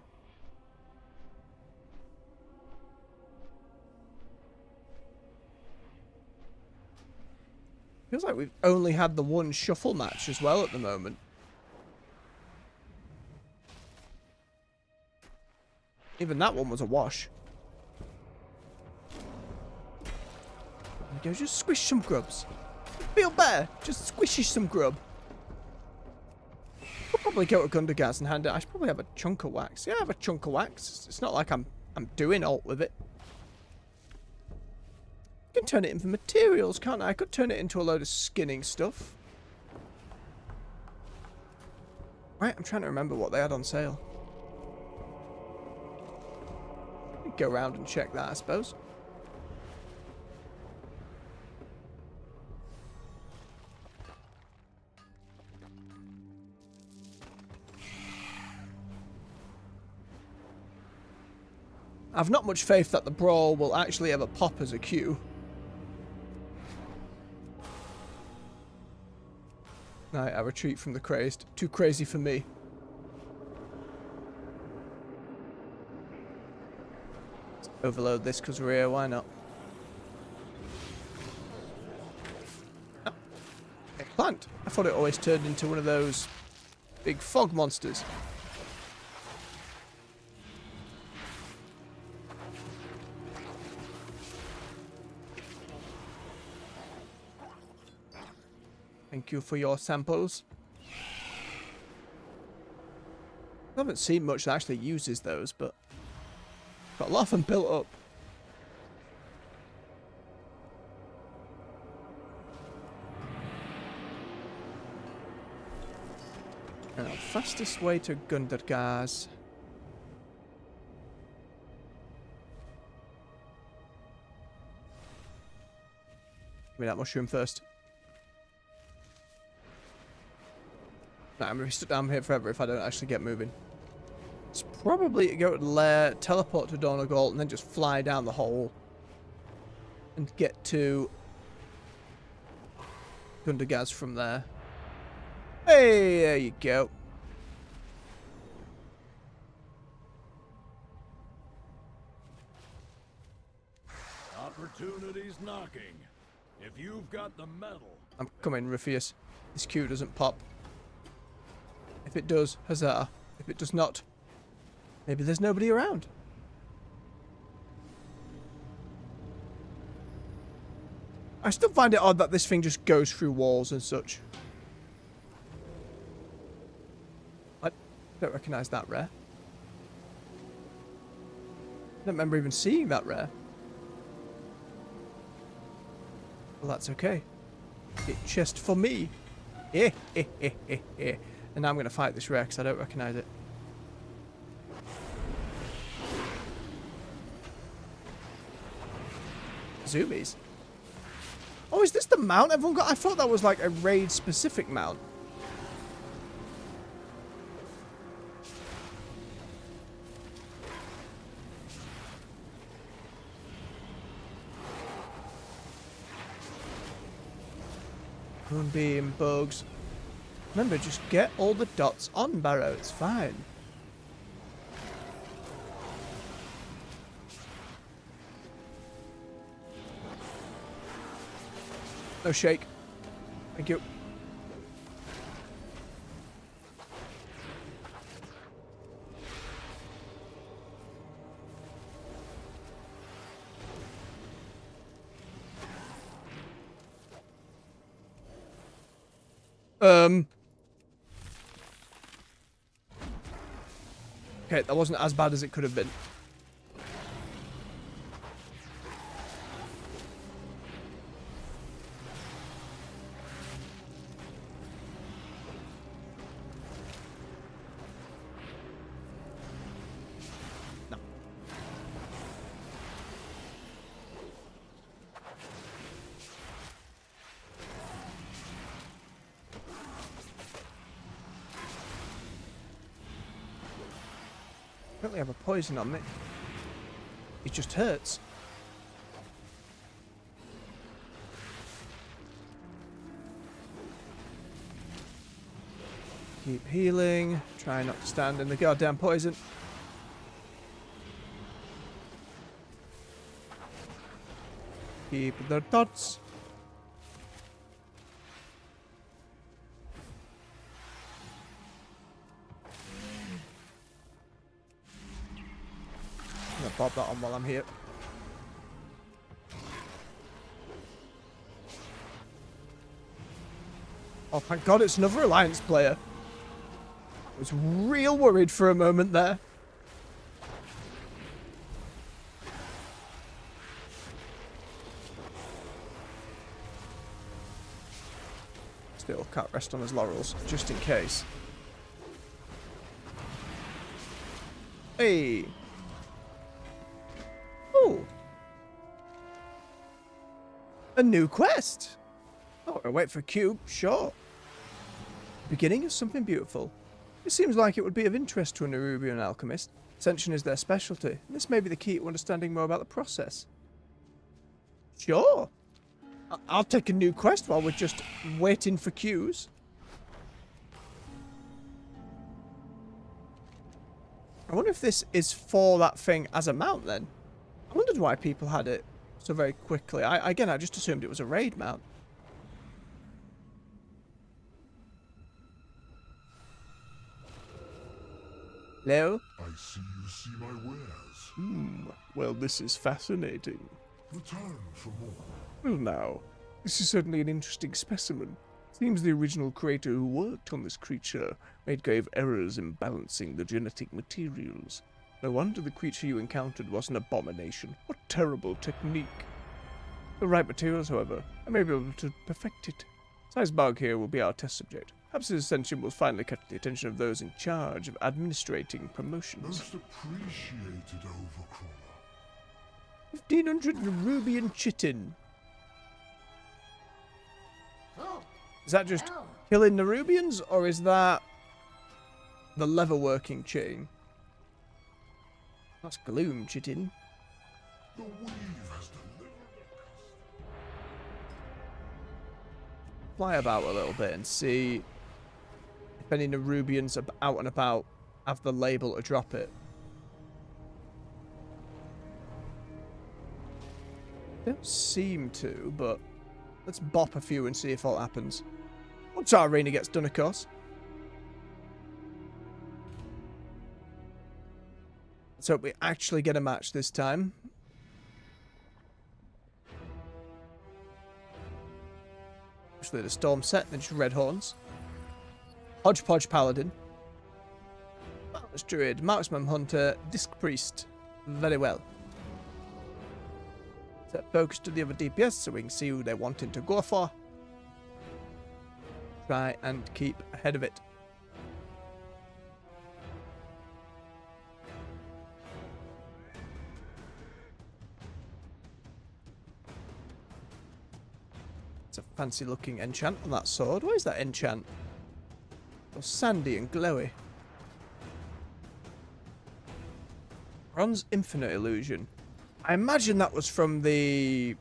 Feels like we've only had the one shuffle match as well at the moment. Even that one was a wash. There we go, just squish some grubs. Feel better, just squishy some grub. I'll probably go to Gundergaz and hand it. I should probably have a chunk of wax. Yeah, I have a chunk of wax. It's not like I'm doing alt with it. I can turn it into materials, can't I? I could turn it into a load of skinning stuff. Right, I'm trying to remember what they had on sale. Go around and check that, I suppose. I've not much faith that the brawl will actually ever pop as a queue. Right, I retreat from the crazed. Too crazy for me. Let's overload this because we're here, why not? Oh. Plant. I thought it always turned into one of those big fog monsters. Thank you for your samples. I haven't seen much that actually uses those, but got a lot of them built up. Now, fastest way to Gundergaz. Give me that mushroom first. Nah, I'm going to be stuck down here forever if I don't actually get moving. It's probably to go to the lair, teleport to Donegal, and then just fly down the hole. And get to Gundergaz from there. Hey, there you go. Opportunity's knocking. If you've got the metal. I'm coming, Ruffius. This Q doesn't pop. If it does, huzzah. If it does not, maybe there's nobody around. I still find it odd that this thing just goes through walls and such. I don't recognise that rare. I don't remember even seeing that rare. Well, that's okay. It's just for me. And now I'm going to fight this rare because I don't recognise it. Zoomies. Oh, is this the mount everyone got? I thought that was like a raid-specific mount. Moonbeam, bugs. Remember, just get all the dots on Barrow. It's fine. No shake. Thank you. Okay, that wasn't as bad as it could have been. No. I don't really have a poison on me. It just hurts. Keep healing. Try not to stand in the goddamn poison. Keep the dots. I'm gonna pop that on while I'm here. Oh, thank God it's another Alliance player. I was real worried for a moment there. Still can't rest on his laurels, just in case. Hey! Oh! A new quest! Oh, I wait for a cube, sure. Beginning of something beautiful. It seems like it would be of interest to a Nerubian alchemist. Ascension is their specialty. This may be the key to understanding more about the process. Sure! I'll take a new quest while we're just waiting for queues. I wonder if this is for that thing as a mount then. I wondered why people had it so very quickly. Again, I just assumed it was a raid mount. Hello? I see my wares. Well, this is fascinating. Return for more. Well now, this is certainly an interesting specimen. Seems the original creator who worked on this creature made grave errors in balancing the genetic materials. No wonder the creature you encountered was an abomination. What terrible technique. The right materials, however, I may be able to perfect it. Sizebarg here will be our test subject. Perhaps his ascension will finally catch the attention of those in charge of administrating promotions. Most appreciated, Overcrawler. 1500 Nerubian chitin. Is that just killing Nerubians, or is that the lever working chain? That's gloom chitin. The weave has delivered a Fly about a little bit and see if any Nerubians out and about have the label to drop it. Don't seem to, but let's bop a few and see if all happens. Once our arena gets done, of course. Let's hope we actually get a match this time. Actually, the storm set, then just red horns. Hodgepodge paladin. Balance druid, marksman hunter, disc priest. Very well. Set focus to the other DPS so we can see who they're wanting to go for. Try and keep ahead of it. It's a fancy looking enchant on that sword. What is that enchant? Oh, sandy and glowy. Bronze Infinite Illusion. I imagine that was from the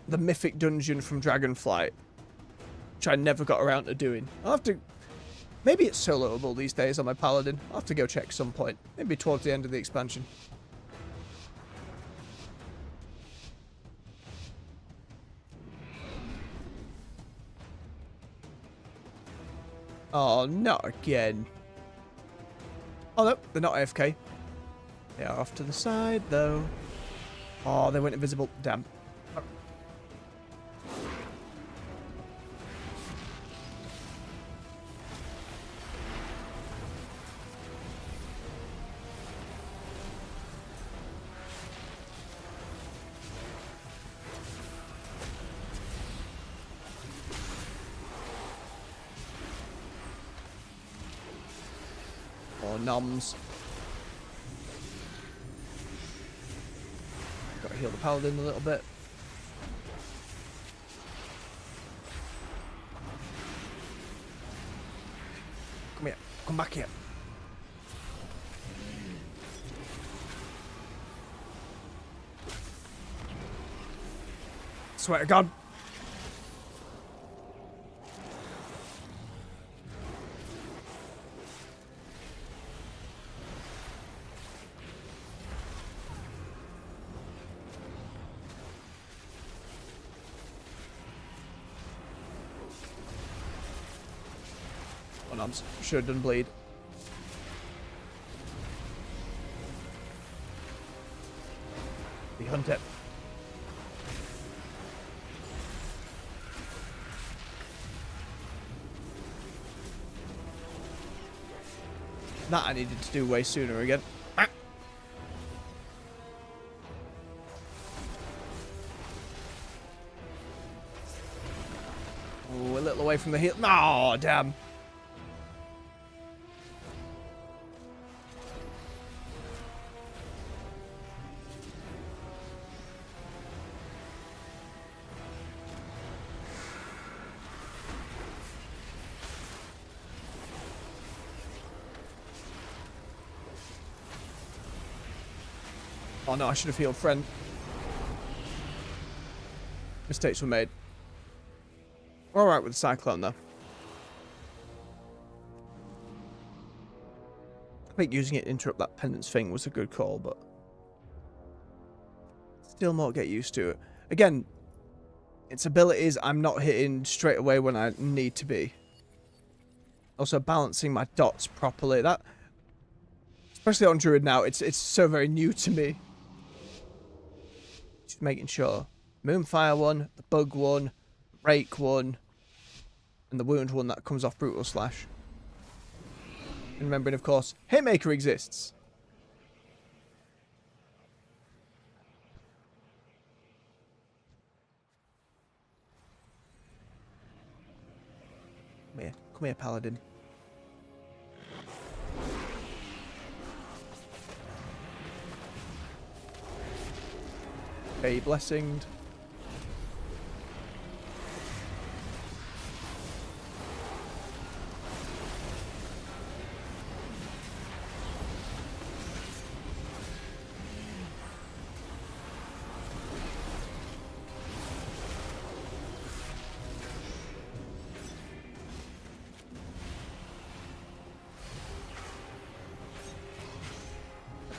mythic dungeon from Dragonflight, which I never got around to doing. I'll have to... Maybe it's soloable these days on my paladin. I'll have to go check some point. Maybe towards the end of the expansion. Oh, not again. Oh, no, they're not AFK. They are off to the side, though. Oh, they went invisible. Damn. Oh, noms. Gotta heal the paladin a little bit. Come here. Come back here. Swear to God. Should have done bleed. We hunt it. That I needed to do way sooner again. Ah. Oh, a little away from the heal. No, damn. Oh no, I should have healed friend. Mistakes were made. We're alright with the Cyclone though. I think using it to interrupt that pendants thing was a good call, but still not get used to it. Again, its abilities I'm not hitting straight away when I need to be. Also balancing my dots properly. That, especially on Druid now, it's so very new to me. Just making sure. Moonfire one, the bug one, break one, and the wound one that comes off Brutal Slash. And remembering, of course, Haymaker exists. Come here, Paladin. Okay, blessinged.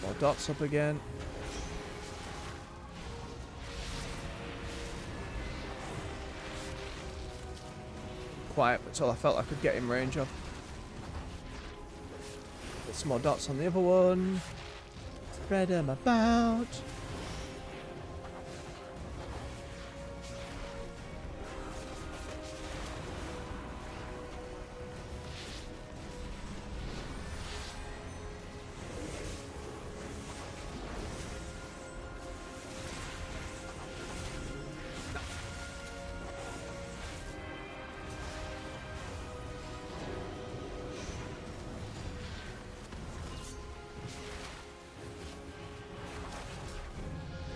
More dots up again. Quiet, but it's all I felt I could get in range of. Get some more dots on the other one. Spread them about.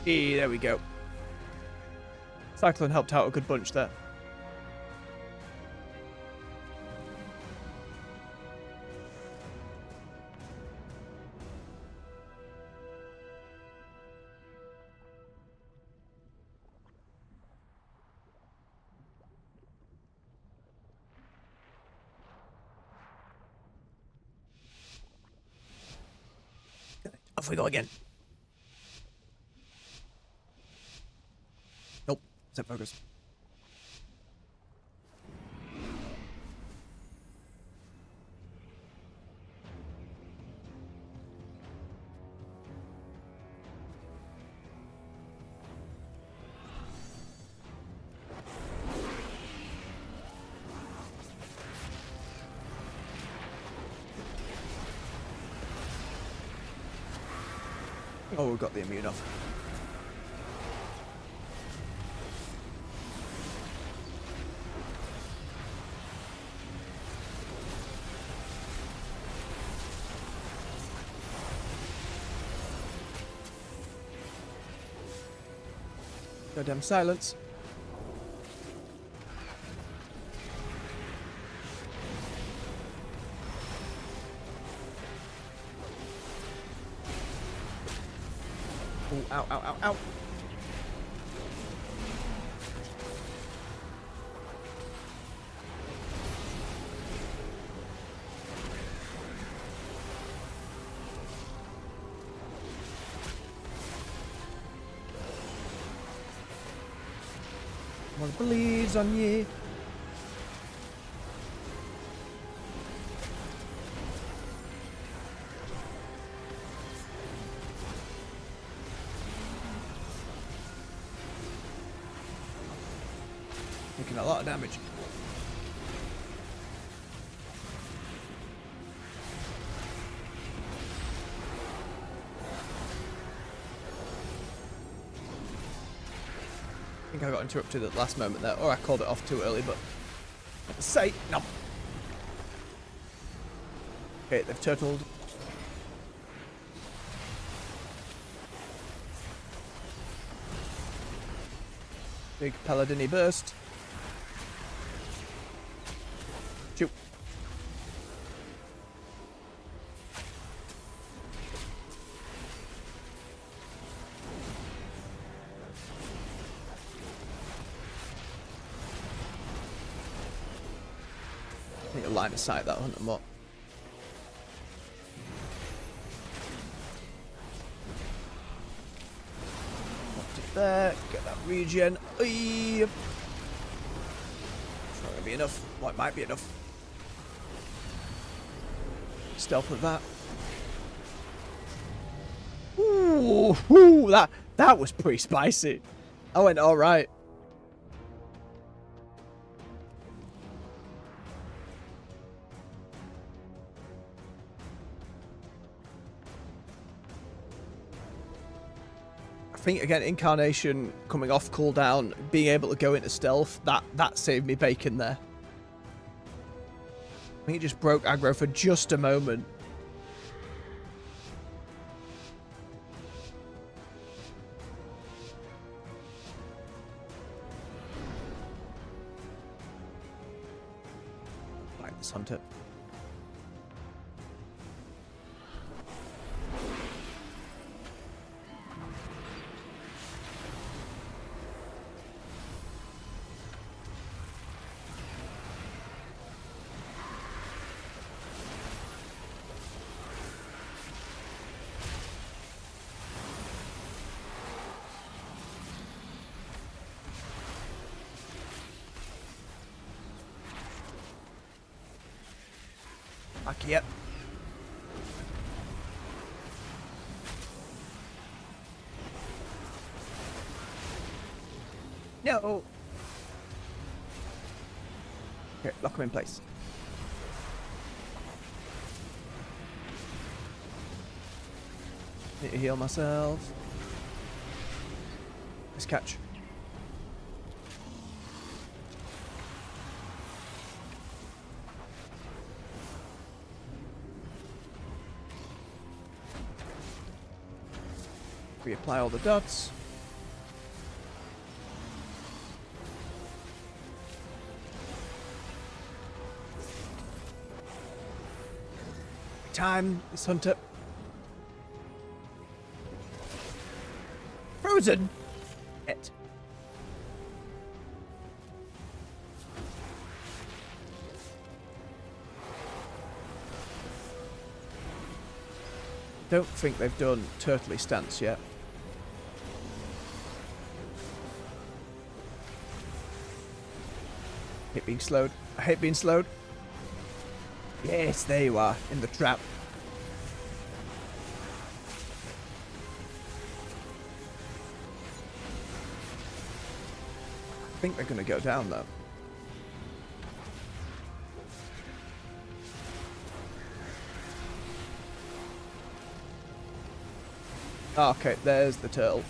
There we go. Cyclone helped out a good bunch there. Off we go again. Nope, set focus. Oh, we got the immune off. Goddamn silence. Oh, ow, ow, ow, ow. One believes on ye. Taking a lot of damage. I think I got interrupted at the last moment there, or I called it off too early, but say no. Okay, they've turtled. Big paladin-y burst. Shoot. I need a line of sight that hunt them up. Put it there, get that regen. It's not gonna be enough. Well, it might be enough. Stealth with that. Ooh, that was pretty spicy. I went all right. think again, Incarnation coming off cooldown, being able to go into stealth, that saved me bacon there. I think it just broke aggro for just a moment. Like this hunter. Back yet. No. Okay, lock him in place. Need to heal myself. Nice catch. Reapply all the dots. Time this hunter. Frozen. It. Don't think they've done turtley stance yet. Hate being slowed. I hate being slowed. Yes, there you are, in the trap. I think they're going to go down, though. Okay, there's the turtle.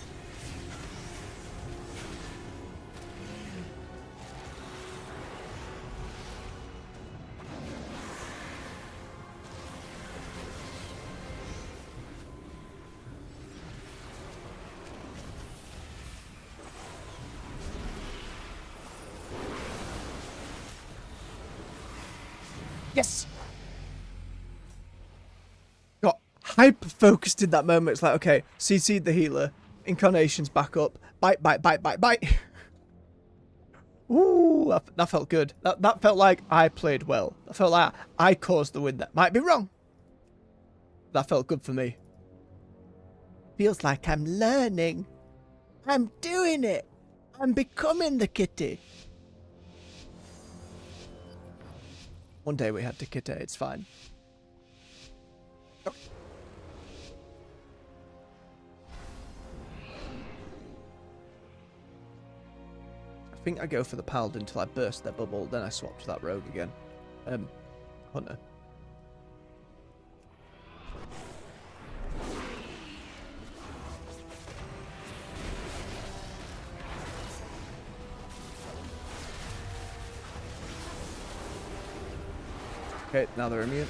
Yes! Got hyper-focused in that moment. It's like, okay, CC'd the healer. Incarnation's back up. Bite, bite, bite, bite, bite. Ooh, that felt good. That felt like I played well. That felt like I caused the win. That might be wrong. That felt good for me. Feels like I'm learning. I'm doing it. I'm becoming the kitty. One day we had to kit it, it's fine. Okay. I think I go for the paladin until I burst their bubble, then I swap to that rogue again. Hunter. Okay, now they're immune.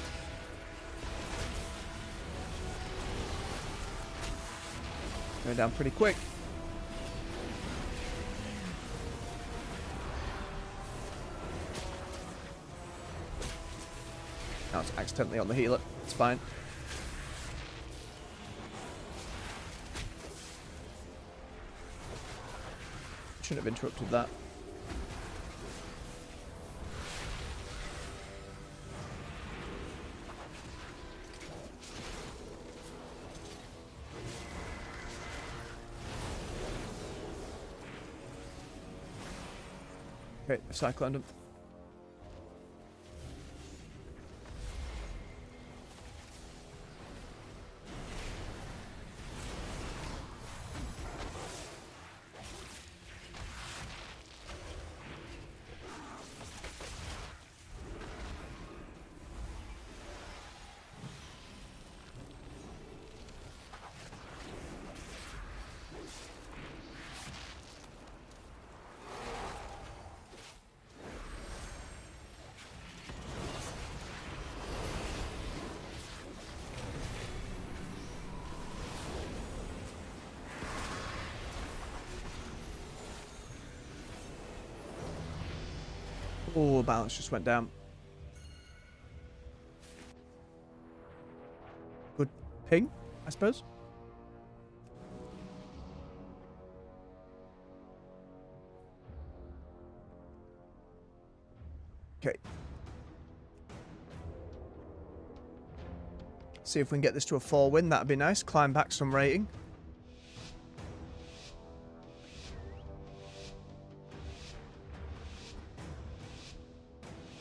Going down pretty quick. Now it's accidentally on the healer. It's fine. Shouldn't have interrupted that. Okay, I've cycloned him. Oh, balance just went down. Good ping, I suppose. Okay. See if we can get this to a 4 win. That'd be nice. Climb back some rating.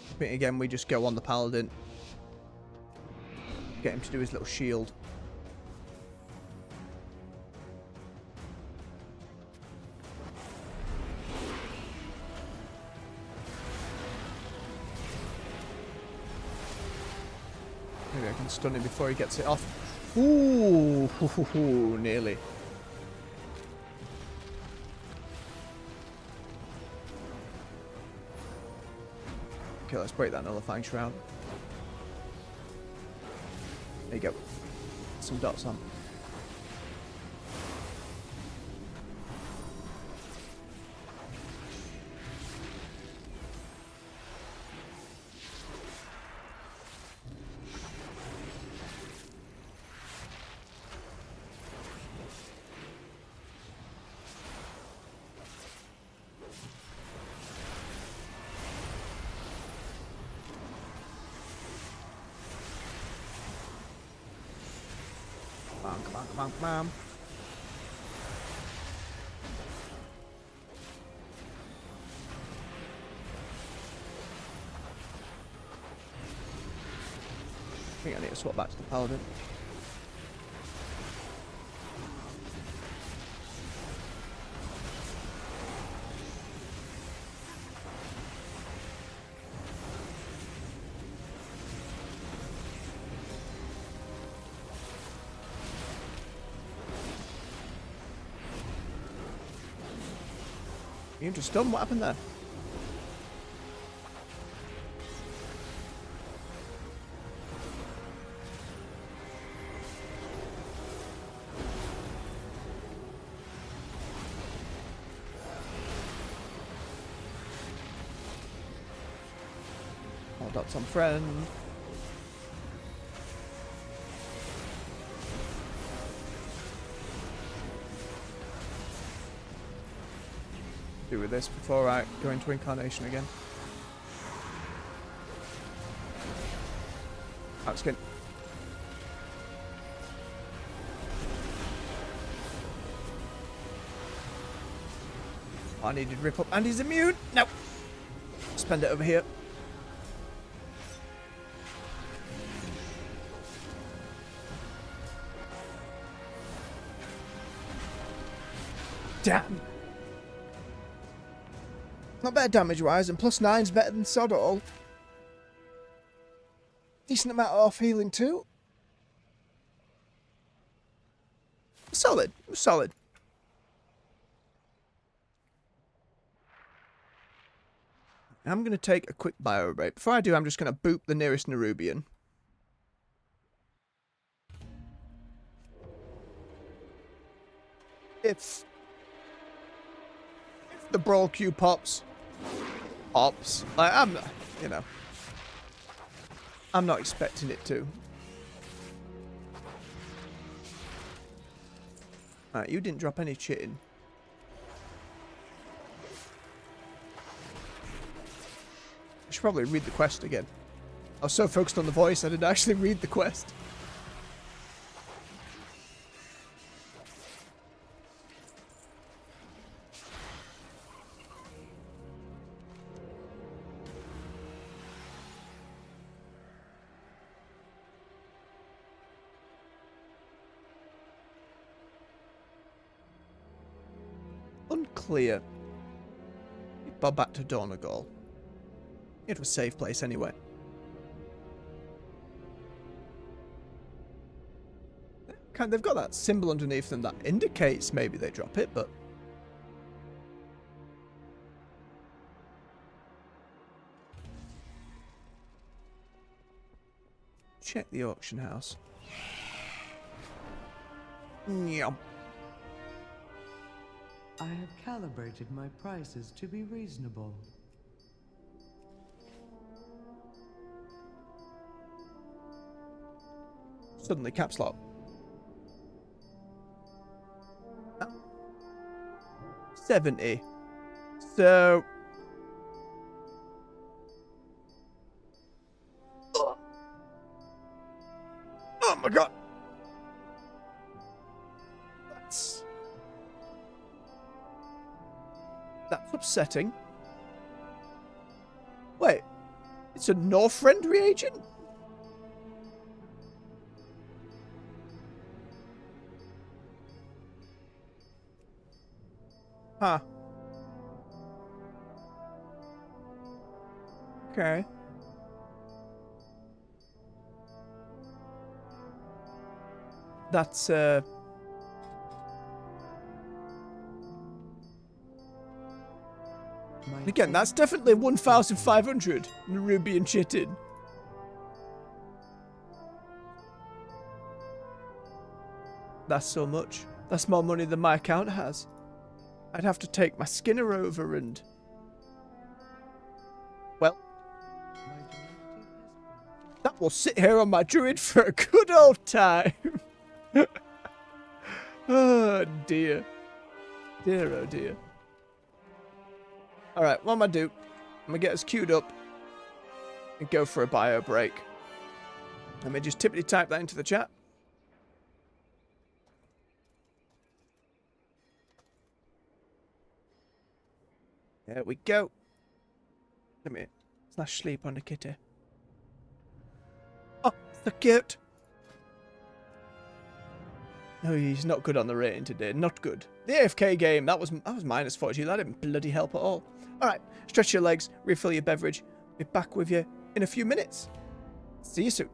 I think again we just go on the paladin. Get him to do his little shield. Maybe I can stun him before he gets it off. Ooh, nearly. Okay, let's break that nullifying shroud. There you go. Some dots on. Come on. I think I need to swap back to the paladin. You just done? What happened there? Oh, that's on friend. With this before I go into incarnation again. Outskin. I needed rip up and he's immune. No. Spend it over here. Damn. Not bad damage-wise, and +9's better than sod all. Decent amount of off healing too. Solid. Solid. I'm going to take a quick bio break. Before I do, I'm just going to boop the nearest Nerubian. If the brawl queue pops, like, I'm not, you know, I'm not expecting it to. Alright, you didn't drop any chitin. I should probably read the quest again. I was so focused on the voice, I didn't actually read the quest. Unclear. Bob back to Donegal. It was a safe place anyway. They've got that symbol underneath them that indicates maybe they drop it, but check the auction house. Yum. I have calibrated my prices to be reasonable. Suddenly caps lock. 70. So... Oh my god! That's upsetting. Wait, it's a Northrend reagent? Huh. Okay. That's, again, that's definitely 1,500 Nerubian chitin. That's so much. That's more money than my account has. I'd have to take my Skinner over and... Well... That will sit here on my Druid for a good old time. Oh, dear. Dear, oh, dear. Alright, what am I do? I'm going to get us queued up and go for a bio break. Let me just typically type that into the chat. There we go. Let me slash sleep on the kitty. Oh, so cute. No, he's not good on the rating today. Not good. The AFK game, that was minus 40. That didn't bloody help at all. Alright, stretch your legs, refill your beverage. Be back with you in a few minutes. See you soon.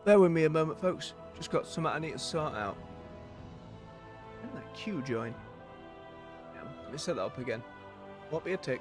Bear with me a moment, folks. Just got something I need to sort out. And that queue join. Yeah, let me set that up again. Won't be a tick.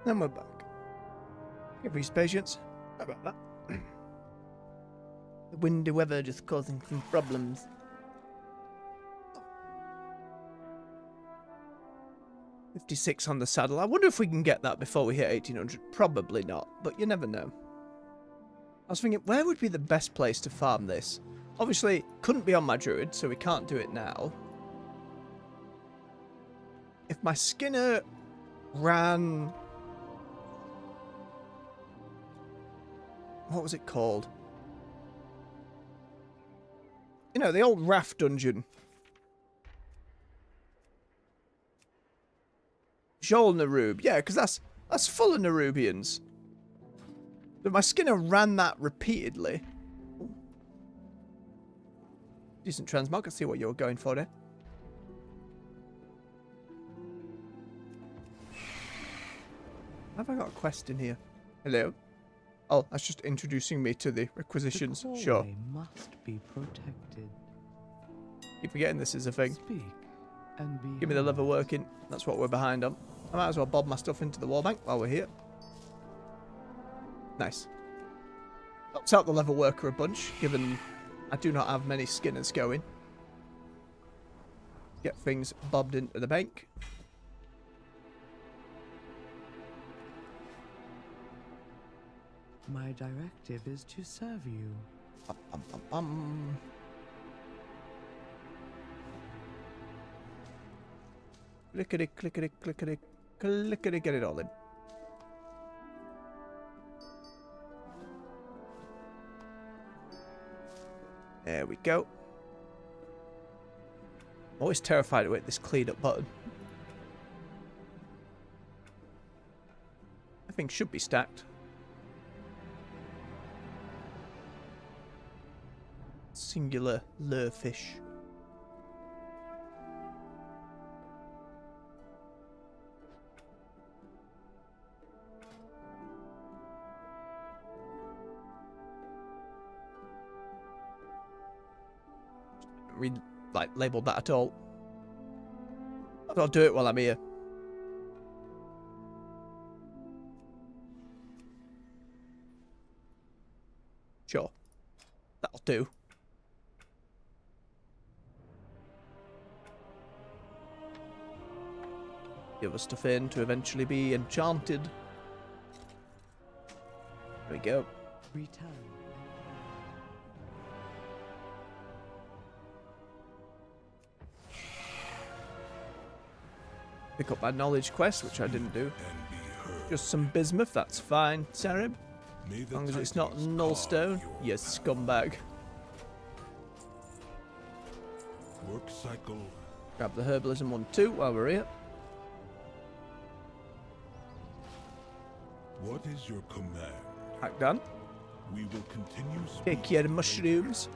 And we're back. Give me patience. How about that? The windy weather just causing some problems. $56 on the saddle. I wonder if we can get that before we hit 1800. Probably not, but you never know. I was thinking, where would be the best place to farm this? Obviously, couldn't be on my druid, so we can't do it now. If my Skinner ran... What was it called? You know, the old raft dungeon. Jol Narub. Yeah, because that's full of Narubians. But my Skinner ran that repeatedly. Ooh. Decent transmog. I see what you're going for there. Have I got a quest in here? Hello? Oh, that's just introducing me to the requisitions. The Sure. hallway must be protected. Keep forgetting this is a thing. Speak and be Give me the heard. lever working. That's what we're behind on. I might as well bob my stuff into the wall bank while we're here. Nice. Helps out the level worker a bunch, given I do not have many Skinners going. Get things bobbed into the bank. My directive is to serve you. Bum, bum, bum, bum. Clickety, clickety, clickety, clickety, get it all in. There we go. I'm always terrified to hit this clean up button. Everything should be stacked. Singular lure fish. Labeled that at all. I'll do it while I'm here. Sure. That'll do. The other stuff in to eventually be enchanted. we go. Return. Pick up my knowledge quest, which I didn't do. And be heard. Just some bismuth, that's fine, Sarib. May As the long as it's not Titans nullstone. carve You your scumbag. work cycle. Grab the herbalism one too while we're here. What is your command? Hack done. We will continue Take speaking your mushrooms.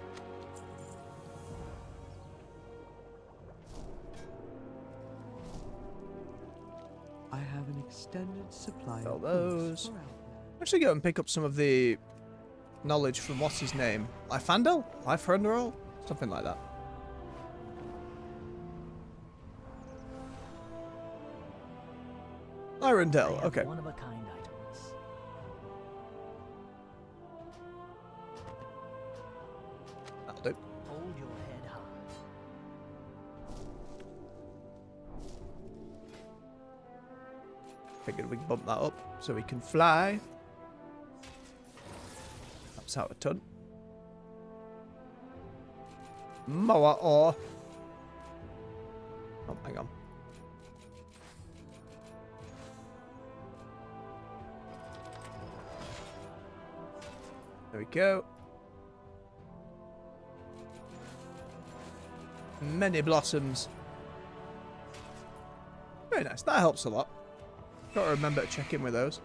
I have an extended supply Sell of those. goods for outlet. Actually go and pick up some of the knowledge from what's his name? Lyfandel? Lyfandel? Something like that. Lyrandel, okay. One of a kind items. That'll do. Hold your head high. Figured we can bump that up so we can fly. That's out a ton. Moa ore. Oh, hang on. There we go. Many blossoms. Very nice. That helps a lot. Got to remember to check in with those.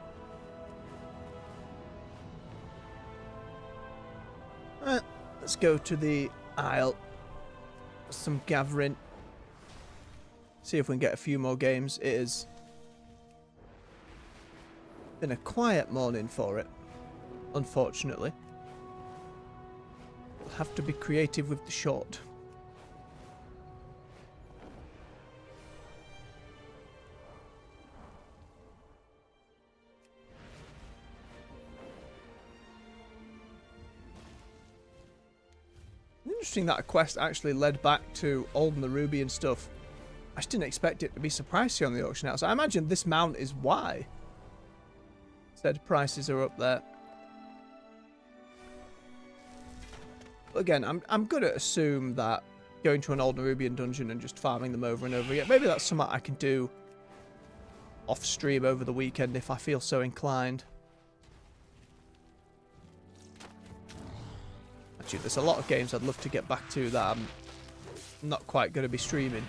Let's go to the Isle. Some gathering. See if we can get a few more games. It has been a quiet morning for it, unfortunately. We'll have to be creative with the short. Interesting that a quest actually led back to Old and the Ruby and stuff. I just didn't expect it to be so pricey on the auction house. I imagine this mount is why. Said prices are up there. But again, I'm going to assume that going to an Old Nerubian dungeon and just farming them over and over again. Maybe that's something I can do off stream over the weekend if I feel so inclined. Actually, there's a lot of games I'd love to get back to that I'm not quite going to be streaming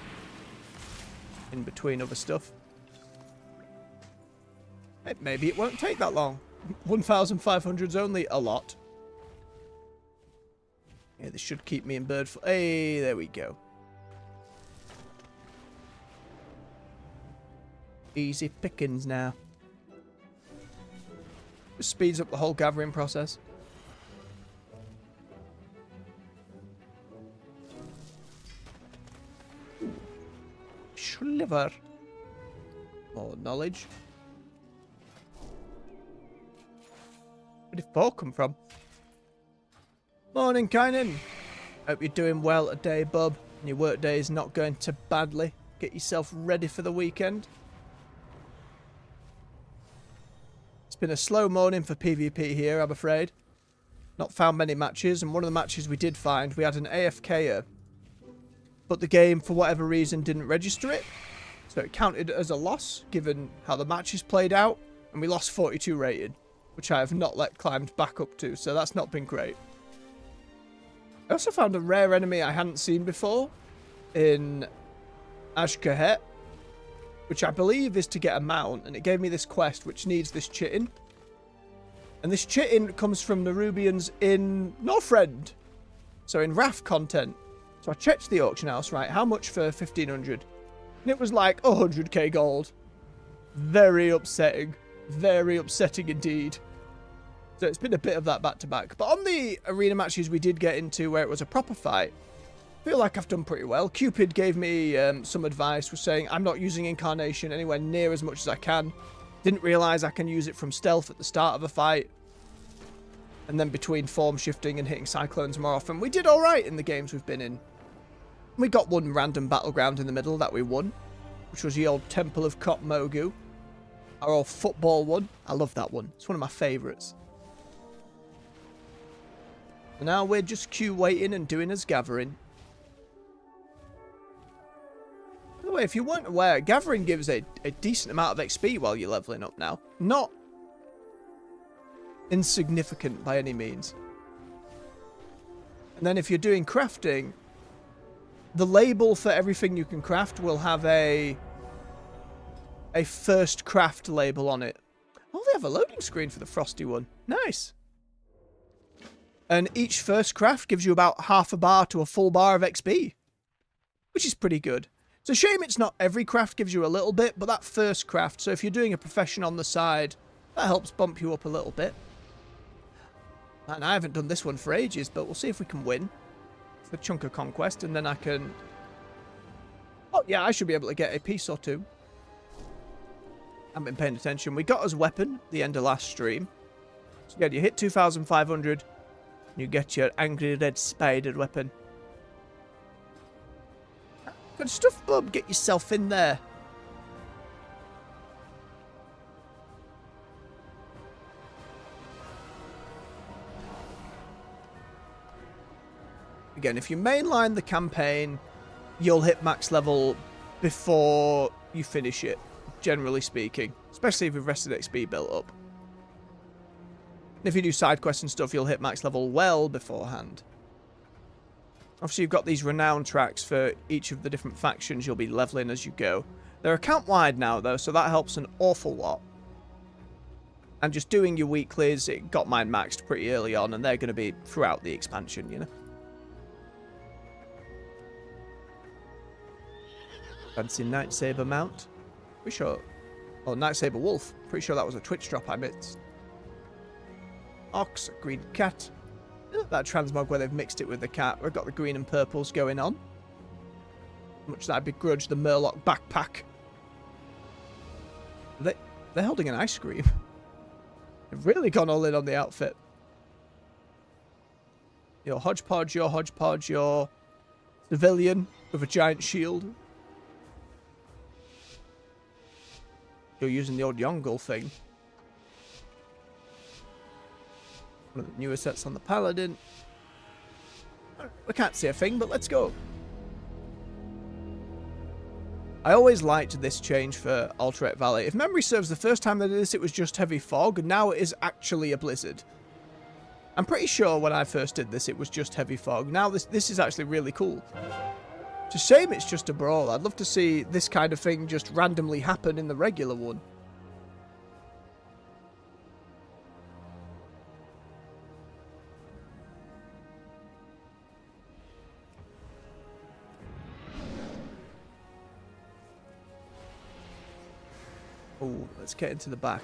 in between other stuff. Maybe it won't take that long. 1,500's only a lot. Yeah, this should keep me in bird flight. Hey, there we go. Easy pickings now. Just speeds up the whole gathering process. Sliver. More knowledge. Where did 4 come from? Morning, Kynan. Hope you're doing well today, bub. And your work day is not going too badly. Get yourself ready for the weekend. It's been a slow morning for PvP here, I'm afraid. Not found many matches, and one of the matches we did find, we had an AFKer. But the game, for whatever reason, didn't register it. So it counted as a loss, given how the matches played out. And we lost 42 rated, which I have not let climbed back up to. So that's not been great. I also found a rare enemy I hadn't seen before in Ashkahet, which I believe is to get a mount. And it gave me this quest, which needs this chitin. And this chitin comes from Nerubians in Northrend. So in Wrath content. So I checked the auction house, right, how much for 1,500? And it was like 100k gold. Very upsetting. Very upsetting indeed. So it's been a bit of that back-to-back. But on the arena matches we did get into where it was a proper fight, I feel like I've done pretty well. Cupid gave me some advice, was saying I'm not using Incarnation anywhere near as much as I can. Didn't realise I can use it from stealth at the start of a fight. And then between form shifting and hitting cyclones more often. We did alright in the games we've been in. We got one random battleground in the middle that we won, which was the old Temple of Kot Mogu. Our old football one. I love that one. It's one of my favourites. And now we're just queue waiting and doing as gathering. By the way, if you weren't aware, gathering gives a decent amount of XP while you're leveling up now. Not insignificant by any means. And then if you're doing crafting, the label for everything you can craft will have a first craft label on it. Oh, they have a loading screen for the frosty one. Nice. And each first craft gives you about half a bar to a full bar of XP, which is pretty good. It's a shame it's not every craft gives you a little bit, but that first craft, so if you're doing a profession on the side, that helps bump you up a little bit. And I haven't done this one for ages, but we'll see if we can win. It's the chunk of conquest, and then I can... Oh, yeah, I should be able to get a piece or two. I haven't been paying attention. We got us weapon the end of last stream. So, yeah, you hit 2,500, you get your angry red spider weapon. Good stuff, bub. Get yourself in there. Again, if you mainline the campaign, you'll hit max level before you finish it, generally speaking. Especially if you've rested XP built up. And if you do side quests and stuff, you'll hit max level well beforehand. Obviously, you've got these renown tracks for each of the different factions you'll be leveling as you go. They're account-wide now, though, so that helps an awful lot. And just doing your weeklies, it got mine maxed pretty early on, and they're going to be throughout the expansion, you know. Fancy Night Saber mount. Pretty sure... Oh, Night Saber wolf. Pretty sure that was a Twitch drop I missed. Ox, green cat. That transmog where they've mixed it with the cat. We've got the green and purples going on. Much as I begrudge the Murloc backpack. They're holding an ice cream. They've really gone all in on the outfit. Your hodgepodge, your civilian with a giant shield. You're using the old Yongle thing. One of the newer sets on the Paladin. I can't see a thing, but let's go. I always liked this change for Altered Valley. If memory serves, the first time they did this, it was just heavy fog. Now it is actually a blizzard. I'm pretty sure when I first did this, it was just heavy fog. Now this is actually really cool. It's a shame it's just a brawl. I'd love to see this kind of thing just randomly happen in the regular one. Oh, let's get into the back.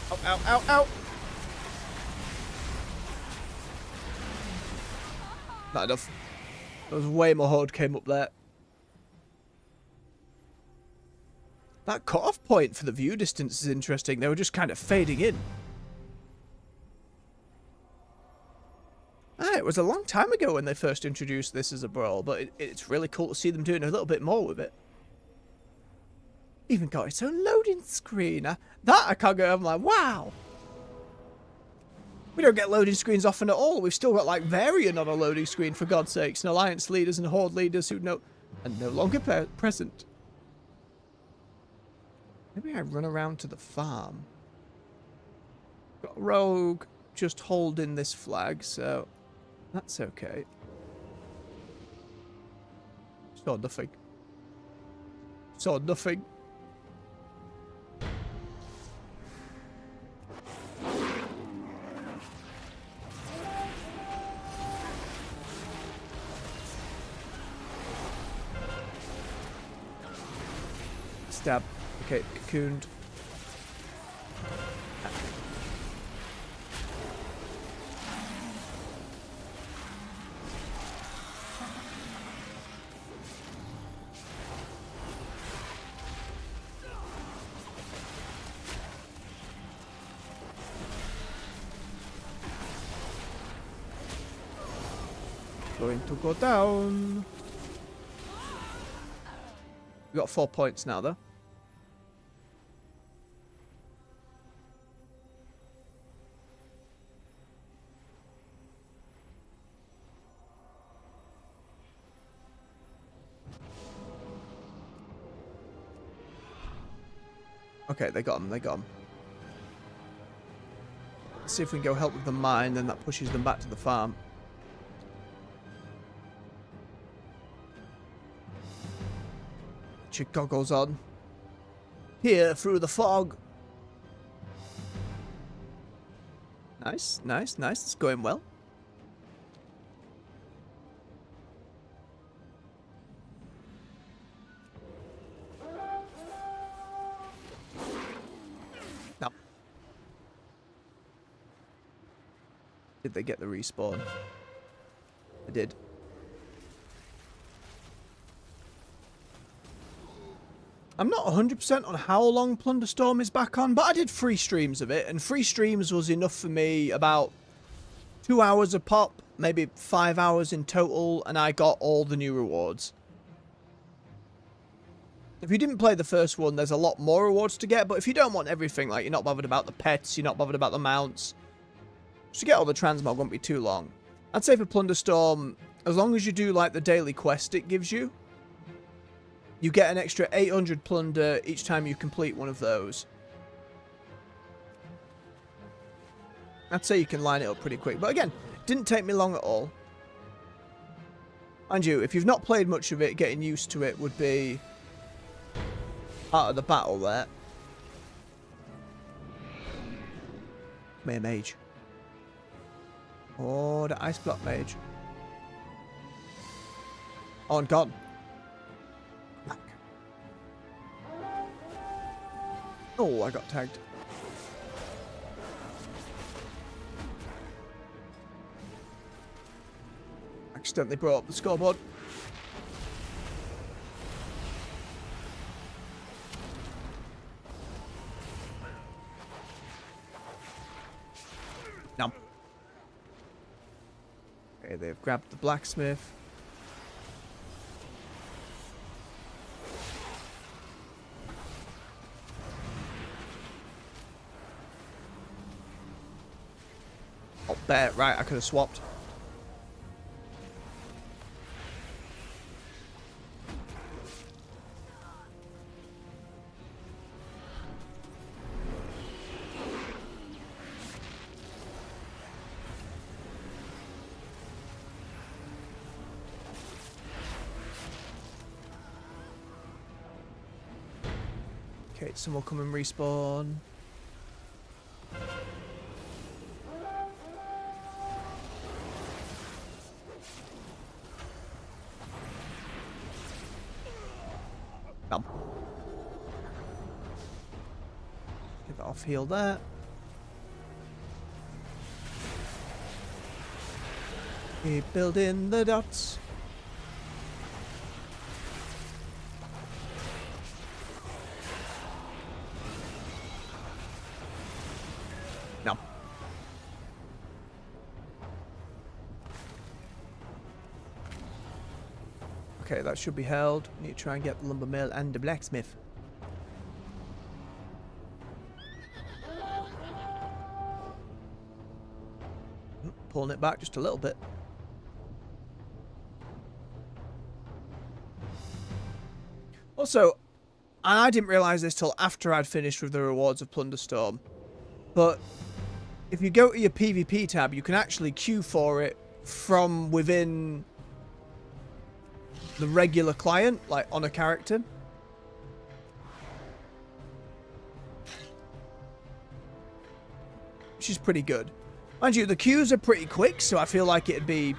Ow, ow, ow, ow! Not enough. There was way more horde came up there. That cut-off point for the view distance is interesting. They were just kind of fading in. Ah, it was a long time ago when they first introduced this as a brawl, but it's really cool to see them doing a little bit more with it. Even got its own loading screen. That I can't go. I'm like, wow. We don't get loading screens often at all. We've still got, like, Varian on a loading screen, for God's sakes, and Alliance leaders and Horde leaders who are no longer present. Maybe I run around to the farm. Got a rogue just holding this flag, so that's okay. Saw nothing. Saw nothing. Stab. Okay, cocooned. Going to go down. We got 4 points now, though. Okay, they got him, they got him. Let's see if we can go help with the mine, then that pushes them back to the farm. Put your goggles on. Here, through the fog. Nice, nice, nice. It's going well. No. Did they get the respawn? They did. I'm not 100% on how long Plunderstorm is back on, but I did 3 streams of it, and 3 streams was enough for me, about 2 hours a pop, maybe 5 hours in total, and I got all the new rewards. If you didn't play the first one, there's a lot more rewards to get, but if you don't want everything, like you're not bothered about the pets, you're not bothered about the mounts, just to get all the transmog won't be too long. I'd say for Plunderstorm, as long as you do like the daily quest it gives you, you get an extra 800 plunder each time you complete one of those. I'd say you can line it up pretty quick. But again, didn't take me long at all. Mind you, if you've not played much of it, getting used to it would be part of the battle there. Come here, mage. Oh, the ice block mage. Oh, and gone. Oh, I got tagged. Accidentally brought up the scoreboard. No. Okay, they've grabbed the blacksmith. Oh, there. Right, I could have swapped. Okay, someone come and respawn. Bam. Get that off heal there. Keep building the dots. No. Okay, that should be held. We need to try and get the lumber mill and the blacksmith. Pulling it back just a little bit. Also, and I didn't realise this till after I'd finished with the rewards of Plunderstorm, but if you go to your PvP tab, you can actually queue for it from within the regular client, like on a character. Which is pretty good. Mind you, the queues are pretty quick, so I feel like it'd be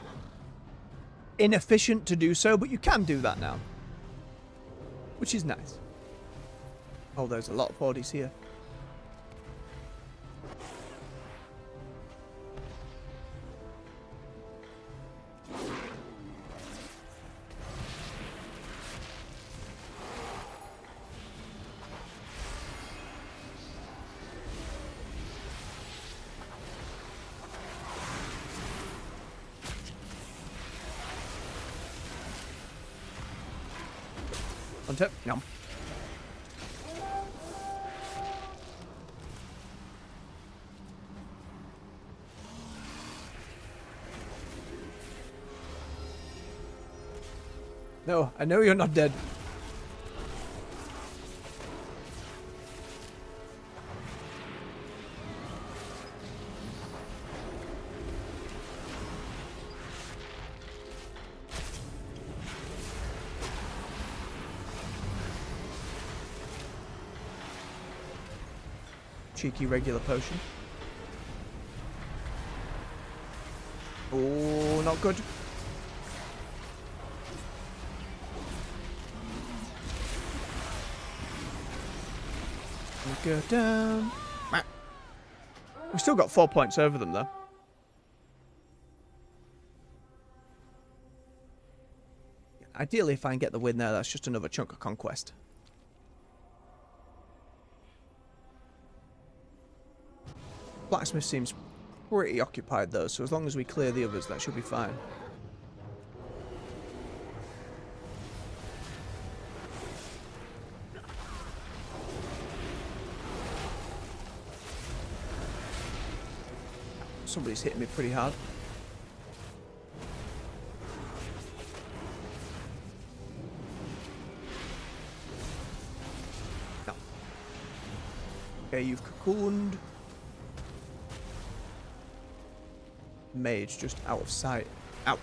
inefficient to do so, but you can do that now. Which is nice. Oh, there's a lot of bodies here. Hunter. Nom. No, I know you're not dead. Cheeky regular potion. Oh, not good. Go down. We still got 4 points over them, though. Ideally, if I can get the win there, that's just another chunk of conquest. Blacksmith seems pretty occupied, though, so as long as we clear the others, that should be fine. Somebody's hitting me pretty hard. No. Okay, you've cocooned. Mage just out of sight. Out.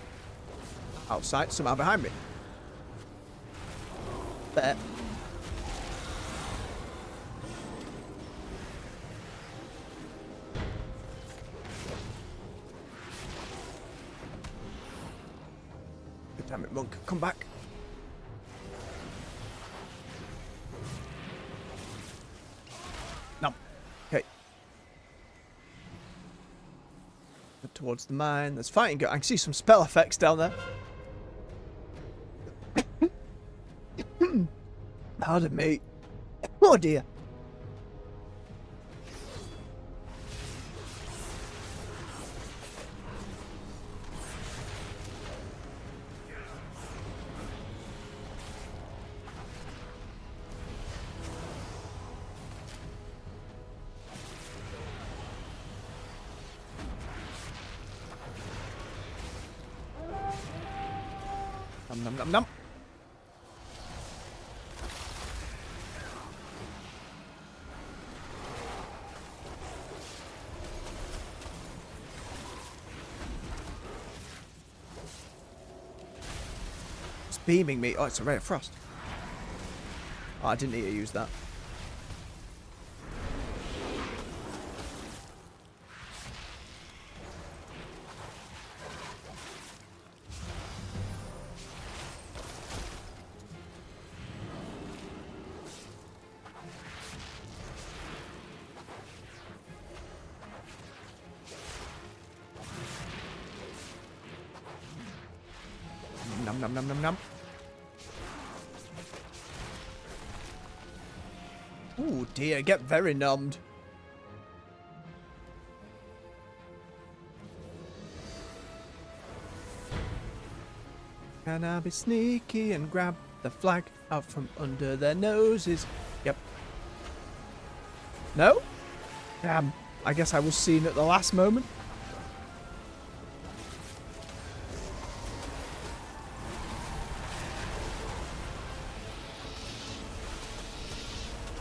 Out of sight, somehow behind me. There. Damn it, monk. Come back. No. Okay. Head towards the mine. There's fighting going. I can see some spell effects down there. Pardon me. Oh dear. Nom nom nom. It's beaming me. Oh, it's a ray of frost. Oh, I didn't need to use that. Nom nom nom nom nom. Oh dear, get very numbed. Can I be sneaky and grab the flag out from under their noses? Yep. No? Damn. I guess I was seen at the last moment.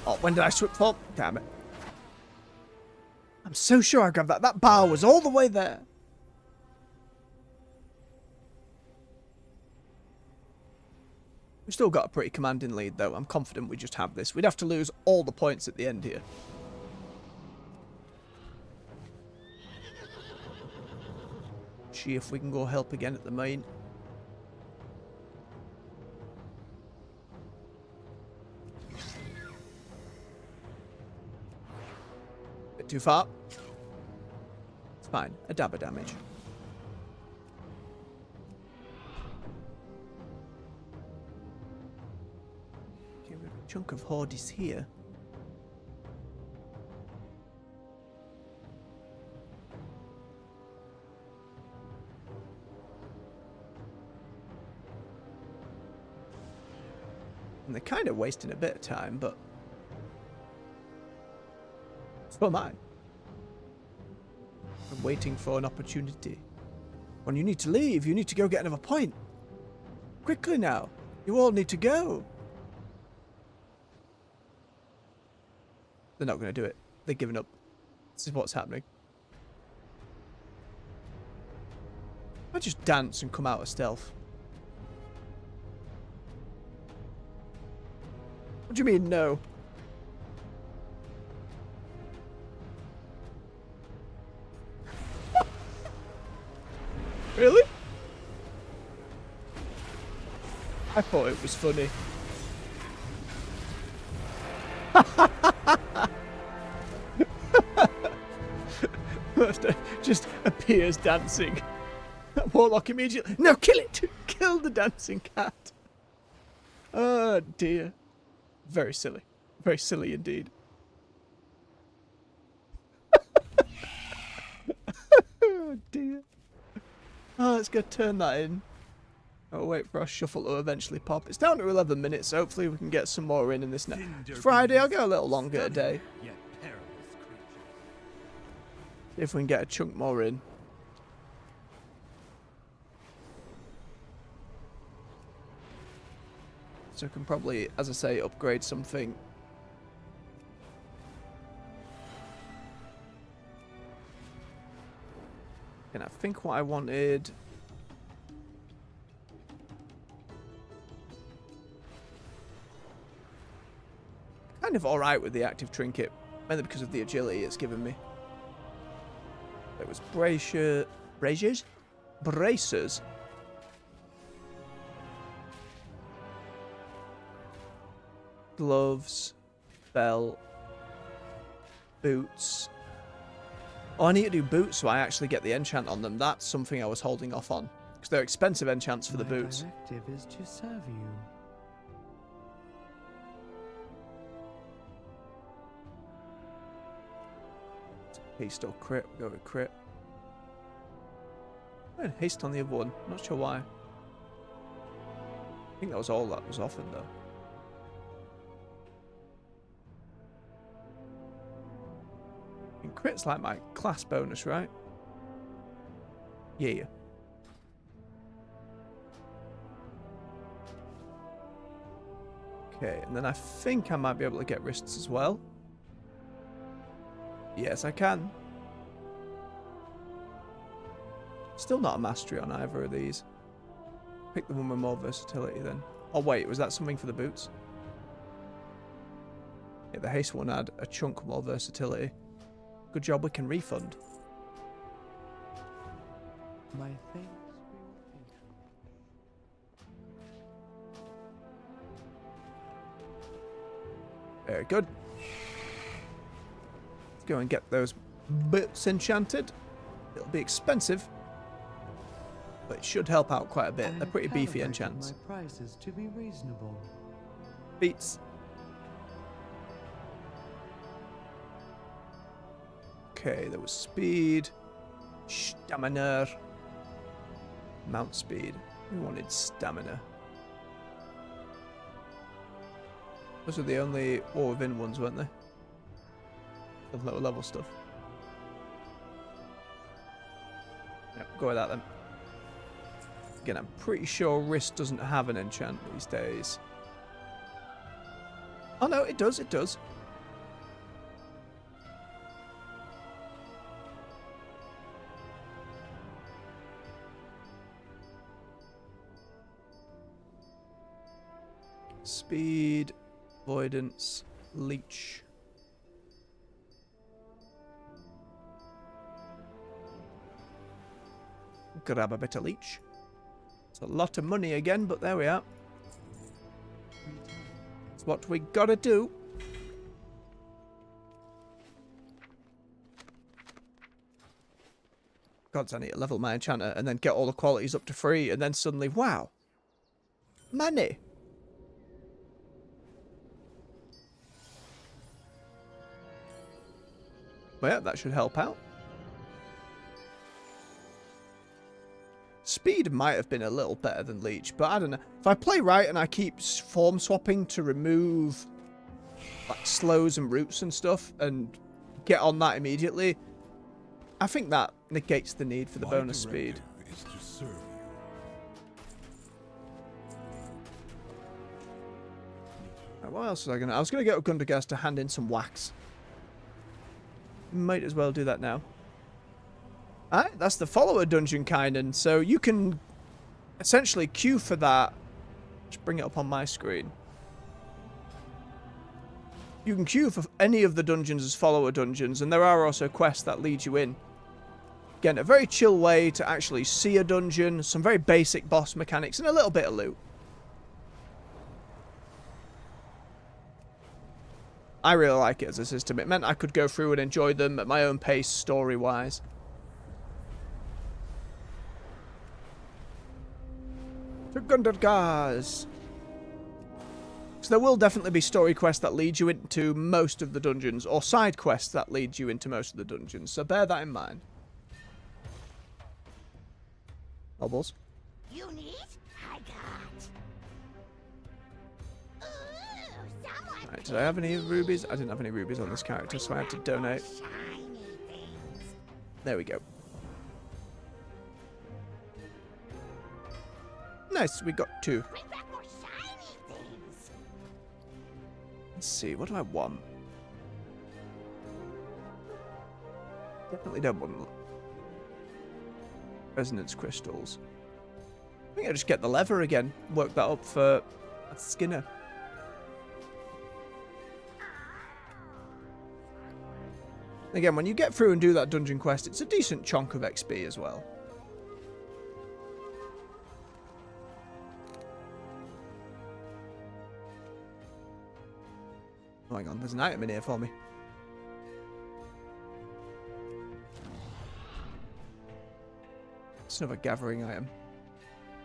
Oh, when did I swip fall? Damn it. I'm so sure I grabbed that. That bar was all the way there. We've still got a pretty commanding lead, though. I'm confident we just have this. We'd have to lose all the points at the end here. See if we can go help again at the main. Bit too far. It's fine. A dab of damage. Okay, we have a chunk of Hordes here. And they're kind of wasting a bit of time, but so am I. I'm waiting for an opportunity. When you need to leave, you need to go get another point. Quickly now. You all need to go. They're not going to do it. They're giving up. This is what's happening. I just dance and come out of stealth. What do you mean, no? Really? I thought it was funny. Just appears dancing. Warlock immediately. No, kill it! Kill the dancing cat. Oh dear. Very silly. Very silly indeed. Oh dear. Oh, let's go turn that in. Oh, wait for our shuffle to eventually pop. It's down to 11 minutes, so hopefully we can get some more in this now. It's Friday, I'll go a little longer today. See if we can get a chunk more in. So I can probably, as I say, upgrade something. And I think what I wanted... kind of alright with the active trinket. Mainly because of the agility it's given me. There was bracers? Bracers? Gloves, belt, boots. Oh, I need to do boots so I actually get the enchant on them. That's something I was holding off on. Because they're expensive enchants for the boots. My directive is to serve you. Haste or crit? We'll go with crit. I had haste on the other one. Not sure why. I think that was all that was offered though. And crit's like my class bonus, right? Yeah. Okay, and then I think I might be able to get wrists as well. Yes, I can. Still not a mastery on either of these. Pick the one with more versatility then. Oh wait, was that something for the boots? Yeah, the haste one had a chunk more versatility. Good job we can refund. My thanks for your patience. Very good. Let's go and get those boots enchanted. It'll be expensive, but it should help out quite a bit. They're pretty beefy enchants. My prices to be reasonable. Beats. Okay, there was speed, stamina, mount speed. We wanted stamina. Those were the only war within ones, weren't they? The lower level stuff. Yep, go with that then. Again, I'm pretty sure wrist doesn't have an enchant these days. Oh no, it does, it does. Speed, avoidance, leech. Grab a bit of leech. It's a lot of money again, but there we are. It's what we gotta do. Gods, I need to level my enchanter and then get all the qualities up to 3 and then suddenly, wow. Money. Well, yeah, that should help out. Speed might have been a little better than Leech, but I don't know. If I play right and I keep form swapping to remove like slows and roots and stuff and get on that immediately, I think that negates the need for the bonus speed. Is to serve you. Right, what else was I gonna? I was gonna get Gundergast to hand in some wax. Might as well do that now. Alright, that's the follower dungeon kind, and so you can essentially queue for that. Just bring it up on my screen. You can queue for any of the dungeons as follower dungeons, and there are also quests that lead you in. Again, a very chill way to actually see a dungeon, some very basic boss mechanics, and a little bit of loot. I really like it as a system. It meant I could go through and enjoy them at my own pace, story-wise. To Gundergast! So there will definitely be story quests that lead you into most of the dungeons, or side quests that lead you into most of the dungeons, so bear that in mind. Bubbles. You need? I got. Ooh, someone Right, did I have any rubies? I didn't have any rubies on this character, so I had to donate. shiny things. There we go. Nice, we got 2. Bring back more shiny things. Let's see, what do I want? Definitely don't want resonance crystals. I think I'll just get the lever again. Work that up for Skinner. Again, when you get through and do that dungeon quest, it's a decent chunk of XP as well. Oh, hang on, there's an item in here for me. It's another gathering item.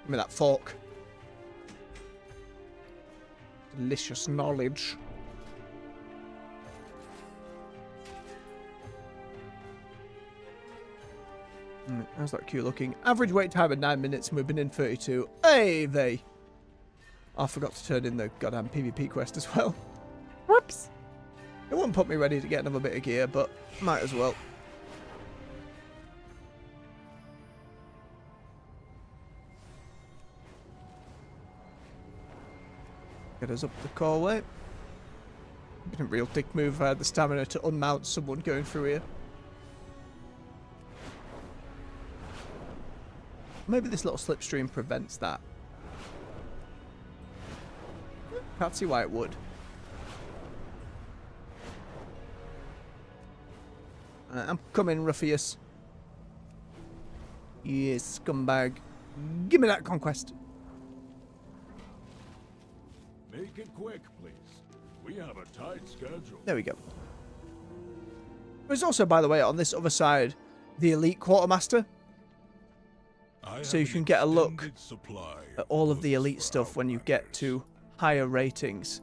Give me that fork. Delicious knowledge. How's that queue looking? Average wait time of 9 minutes and we've been in 32. Hey, they. I forgot to turn in the goddamn PvP quest as well. Whoops. It wouldn't put me ready to get another bit of gear, but might as well. Get us up the causeway. Been a real dick move if I had the stamina to unmount someone going through here. Maybe this little slipstream prevents that. Can't see why it would. I'm coming, Ruffius. Yes, scumbag. Give me that conquest. Make it quick, please. We have a tight schedule. There we go. There's also, by the way, on this other side, the elite quartermaster. So you can get a look at all of the elite stuff when you get to higher ratings,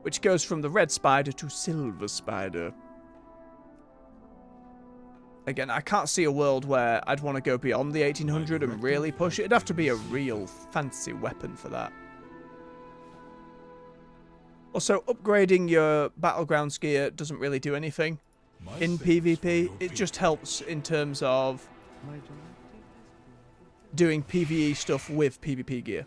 which goes from the red spider to silver spider. Again, I can't see a world where I'd want to go beyond the 1800 and really push it. It'd have to be a real fancy weapon for that. Also, upgrading your battlegrounds gear doesn't really do anything in PvP. It just helps in terms of My directive doing PvE stuff with PvP gear.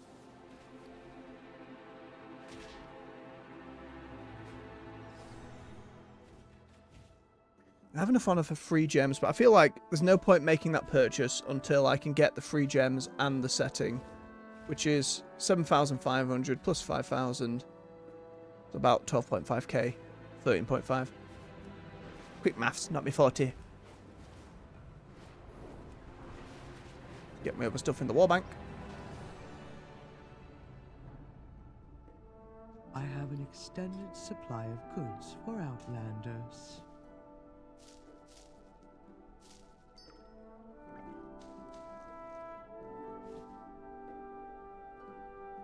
I have enough honor for free gems, but I feel like there's no point making that purchase until I can get the free gems and the setting, which is 7,500 plus 5,000. It's about 12.5k, 13.5. Quick maths, not me forte. Get my other stuff in the war bank. I have an extended supply of goods for Outlanders.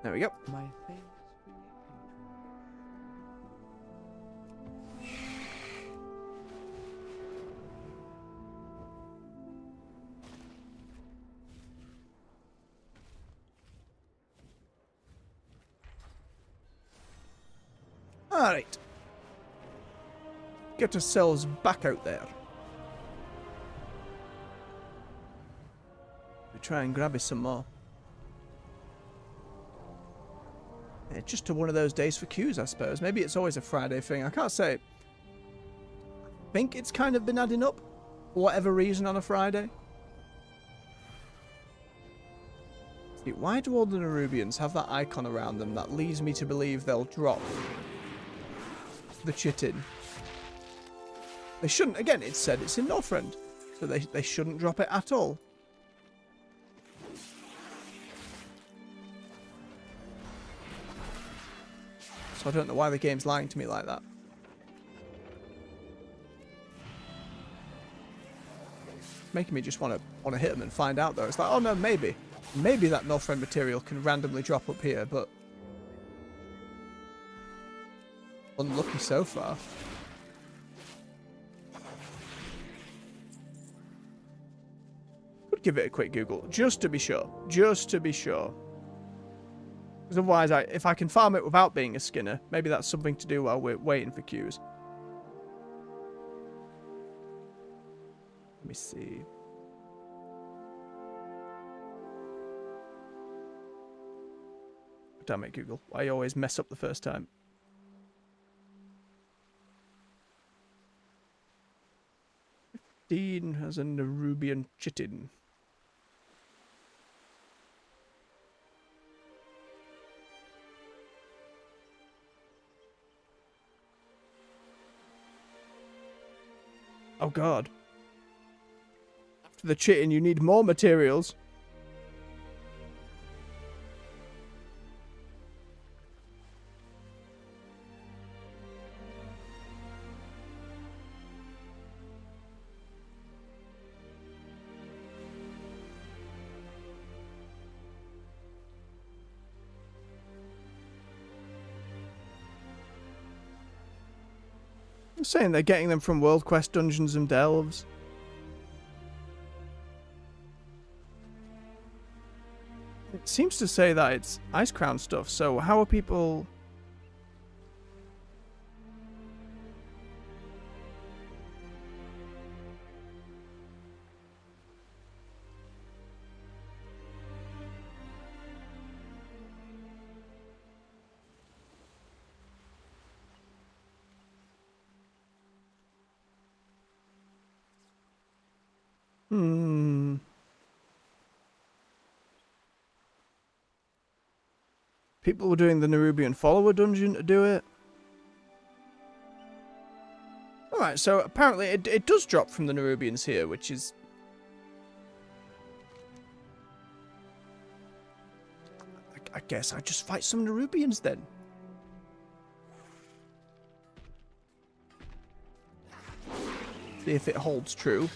There we go. My thanks for your patronage. Alright. Get ourselves back out there. We try and grab us some more. It's just one of those days for queues, I suppose. Maybe it's always a Friday thing. I can't say. I think it's kind of been adding up for whatever reason on a Friday. See, why do all the Nerubians have that icon around them that leads me to believe they'll drop the chitin? They shouldn't. Again, it said it's in Northrend, so they shouldn't drop it at all. So I don't know why the game's lying to me like that. It's making me just want to hit them and find out though. It's like, oh no, maybe that Northrend material can randomly drop up here, but unlucky so far. Could give it a quick Google just to be sure. Just to be sure. Because otherwise, if I can farm it without being a skinner, maybe that's something to do while we're waiting for queues. Let me see. Damn it, Google. Why you always mess up the first time? Dean has a Nerubian chitin. Oh god. After the chitin, you need more materials. I'm saying they're getting them from World Quest Dungeons and Delves. It seems to say that it's Ice Crown stuff, so how are people... People were doing the Nerubian follower dungeon to do it. Alright, so apparently it does drop from the Nerubians here, which is... I guess I just fight some Nerubians then. See if it holds true.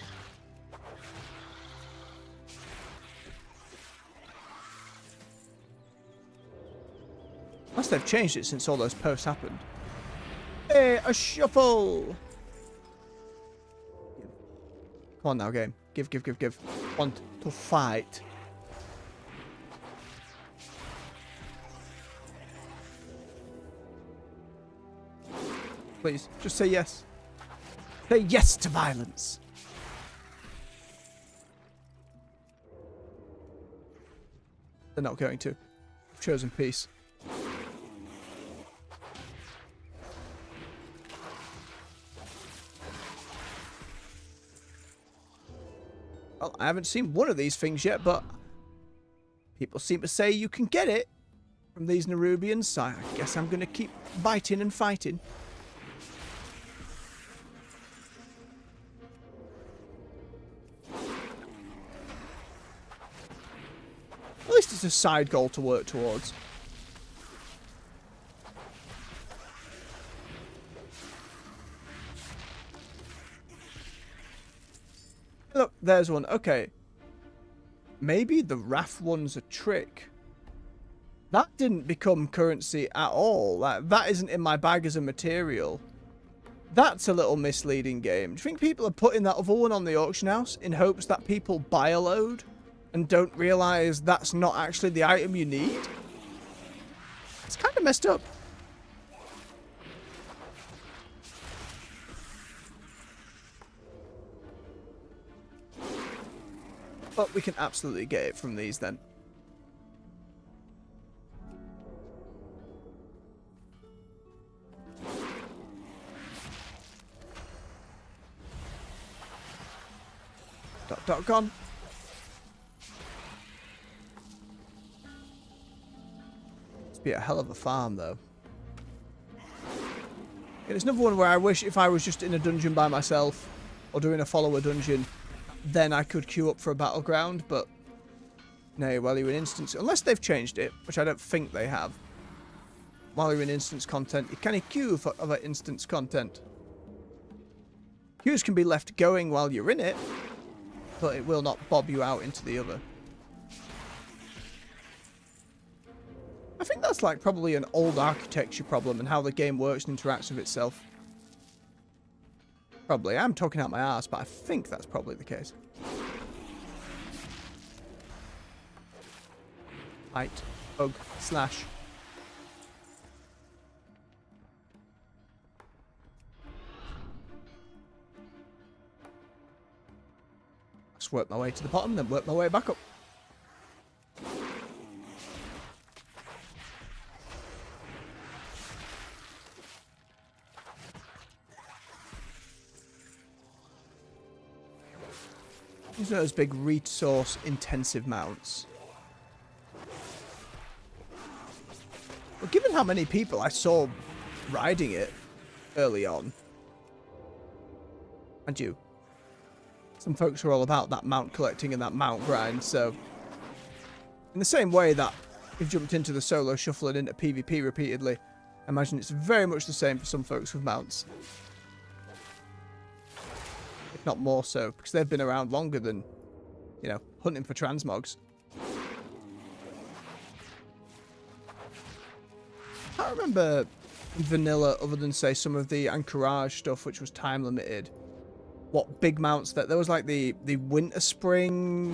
Unless they've changed it since all those posts happened. Hey, a shuffle! Come on now, game. Give. Want to fight. Please, just say yes. Say yes to violence. They're not going to. I've chosen peace. Well, I haven't seen one of these things yet, but people seem to say you can get it from these Nerubians, so I guess I'm going to keep biting and fighting. At least it's a side goal to work towards. Look, there's one. Okay. Maybe the Wrath one's a trick. That didn't become currency at all. That isn't in my bag as a material. That's a little misleading game. Do you think people are putting that other one on the auction house in hopes that people buy a load and don't realise that's not actually the item you need? It's kind of messed up. But we can absolutely get it from these then. Dot gone. Must be a hell of a farm though. And it's another one where I wish if I was just in a dungeon by myself or doing a follower dungeon, then I could queue up for a battleground, but no, while you're in instance, unless they've changed it, which I don't think they have, while you're in instance content, you can't queue for other instance content. Queues can be left going while you're in it, but it will not bob you out into the other. I think that's like probably an old architecture problem and how the game works and interacts with itself. Probably. I'm talking out my ass, but I think that's probably the case. Fight. Bug. Slash. Just work my way to the bottom, then work my way back up. These are those big resource intensive mounts. Well, given how many people I saw riding it early on, and you, some folks are all about that mount collecting and that mount grind, so in the same way that you've jumped into the solo shuffle and into PvP repeatedly, I imagine it's very much the same for some folks with mounts. If not more so, because they've been around longer than, you know, hunting for transmogs. I can't remember in vanilla, other than, say, some of the Anchorage stuff, which was time limited, what big mounts that... There was, like, the Winter Spring...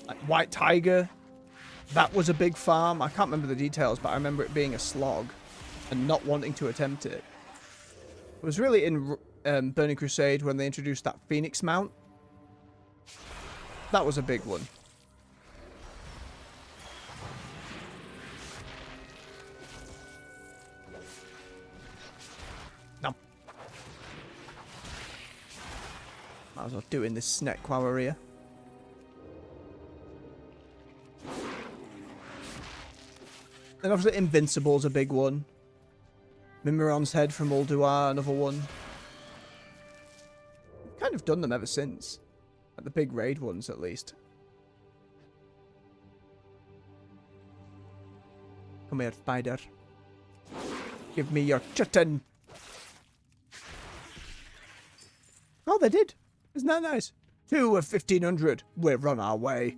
like, White Tiger. That was a big farm. I can't remember the details, but I remember it being a slog and not wanting to attempt it. It was really in... Burning Crusade when they introduced that Phoenix mount. That was a big one. No. Might as well do in this snack while we're here. And obviously Invincible's a big one. Mimiron's Head from Ulduar, another one. Kind of done them ever since. Like the big raid ones, at least. Come here, spider. Give me your chitin. Oh, they did. Isn't that nice? 2 of 1,500. We're on our way.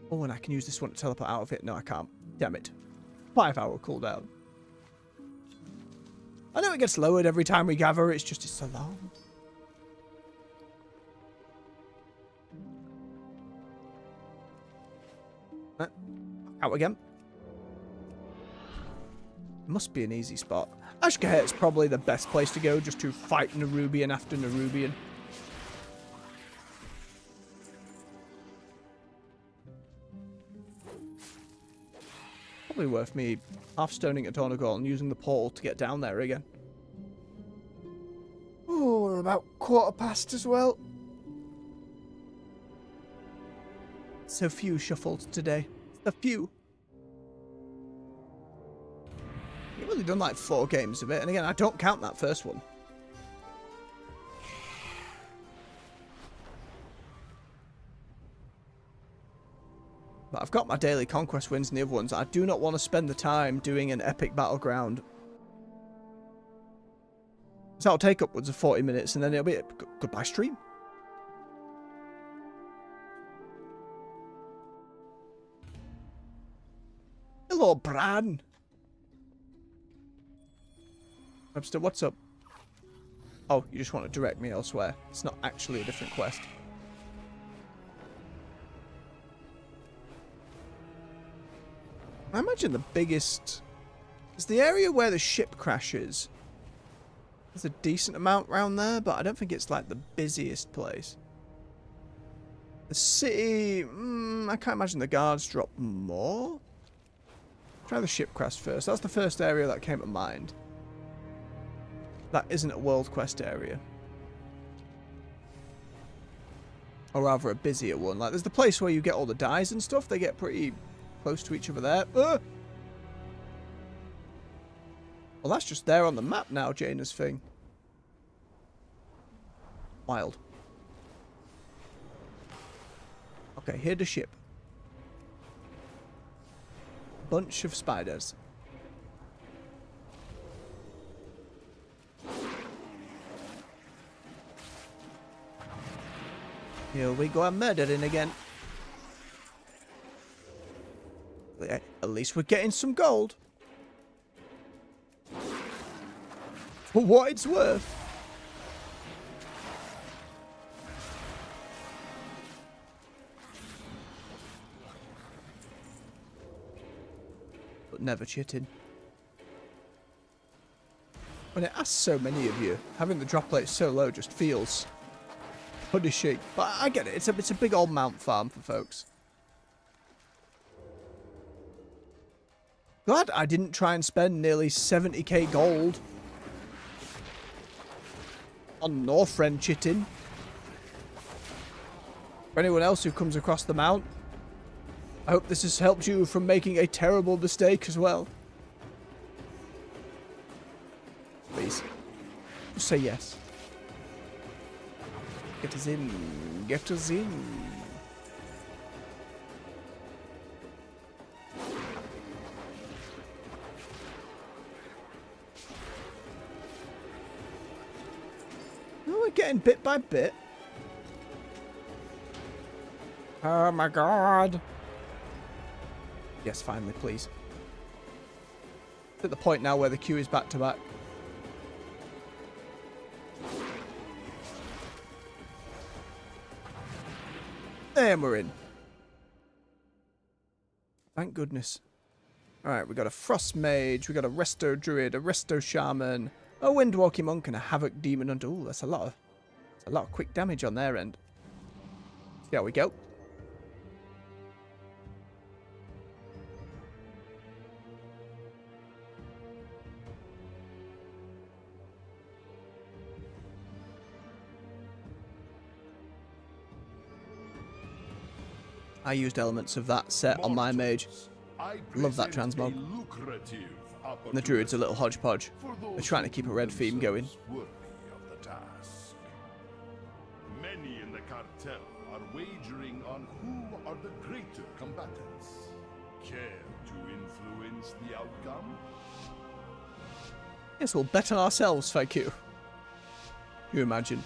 Oh, and I can use this one to teleport out of it. No, I can't. Damn it. 5-hour cooldown. I know it gets lowered every time we gather. It's just it's so long. Out again. Must be an easy spot. Ashkahet's probably the best place to go just to fight Nerubian after Nerubian. Probably worth me half-stoning at Tornagol and using the portal to get down there again. Oh, we're about 1/4 as well. So few shuffled today. A few. You've only done like 4 games of it, and again, I don't count that first one. But I've got my daily conquest wins in the other ones. I do not want to spend the time doing an epic battleground. So that'll take upwards of 40 minutes, and then it'll be a goodbye stream. Hello, Bran. Webster, what's up? Oh, you just want to direct me elsewhere. It's not actually a different quest. I imagine the biggest... is the area where the ship crashes. There's a decent amount around there, but I don't think it's like the busiest place. The city... I can't imagine the guards drop more. Try the ship quest first. That's the first area that came to mind. That isn't a world quest area. Or rather a busier one. Like, there's the place where you get all the dyes and stuff. They get pretty close to each other there. Well, that's just there on the map now, Jaina's thing. Wild. Okay, here the ship. Bunch of spiders. Here we go, I'm murdering again. At least we're getting some gold. For what it's worth. But never chitting. When it asks so many of you, having the drop rate so low just feels punishing. But I get it. It's a big old mount farm for folks. Glad I didn't try and spend nearly 70k gold on Northrend chitting. For anyone else who comes across the mount, I hope this has helped you from making a terrible mistake as well. Please. Just say yes. Get us in. Get us in. Oh, we're getting bit by bit. Oh my god. Yes, finally, please. At the point now where the queue is back to back. And we're in. Thank goodness. Alright, we got a Frost Mage, we got a Resto Druid, a Resto Shaman, a Windwalking Monk, and a Havoc Demon Hunter. Ooh, that's a lot of quick damage on their end. See how we go. I used elements of that set on my mage. Love that transmog. And the druid's a little hodgepodge. They're trying to keep a red theme going. Many in the cartel are wagering on who are the greater combatants. Care to influence the outcome? Yes, we'll bet on ourselves, thank you. Can you imagine?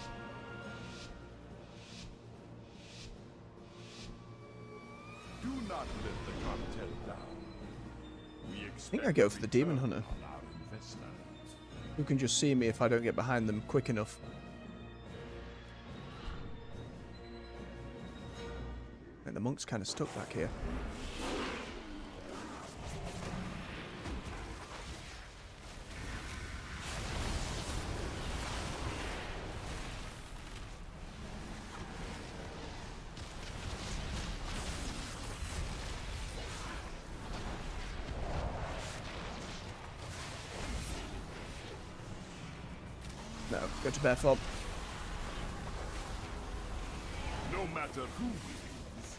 Do not let the cartel down. We I think I go for the Demon Hunter. Who can just see me if I don't get behind them quick enough. And the monk's kind of stuck back here. No, go to bear fob. No matter who wins.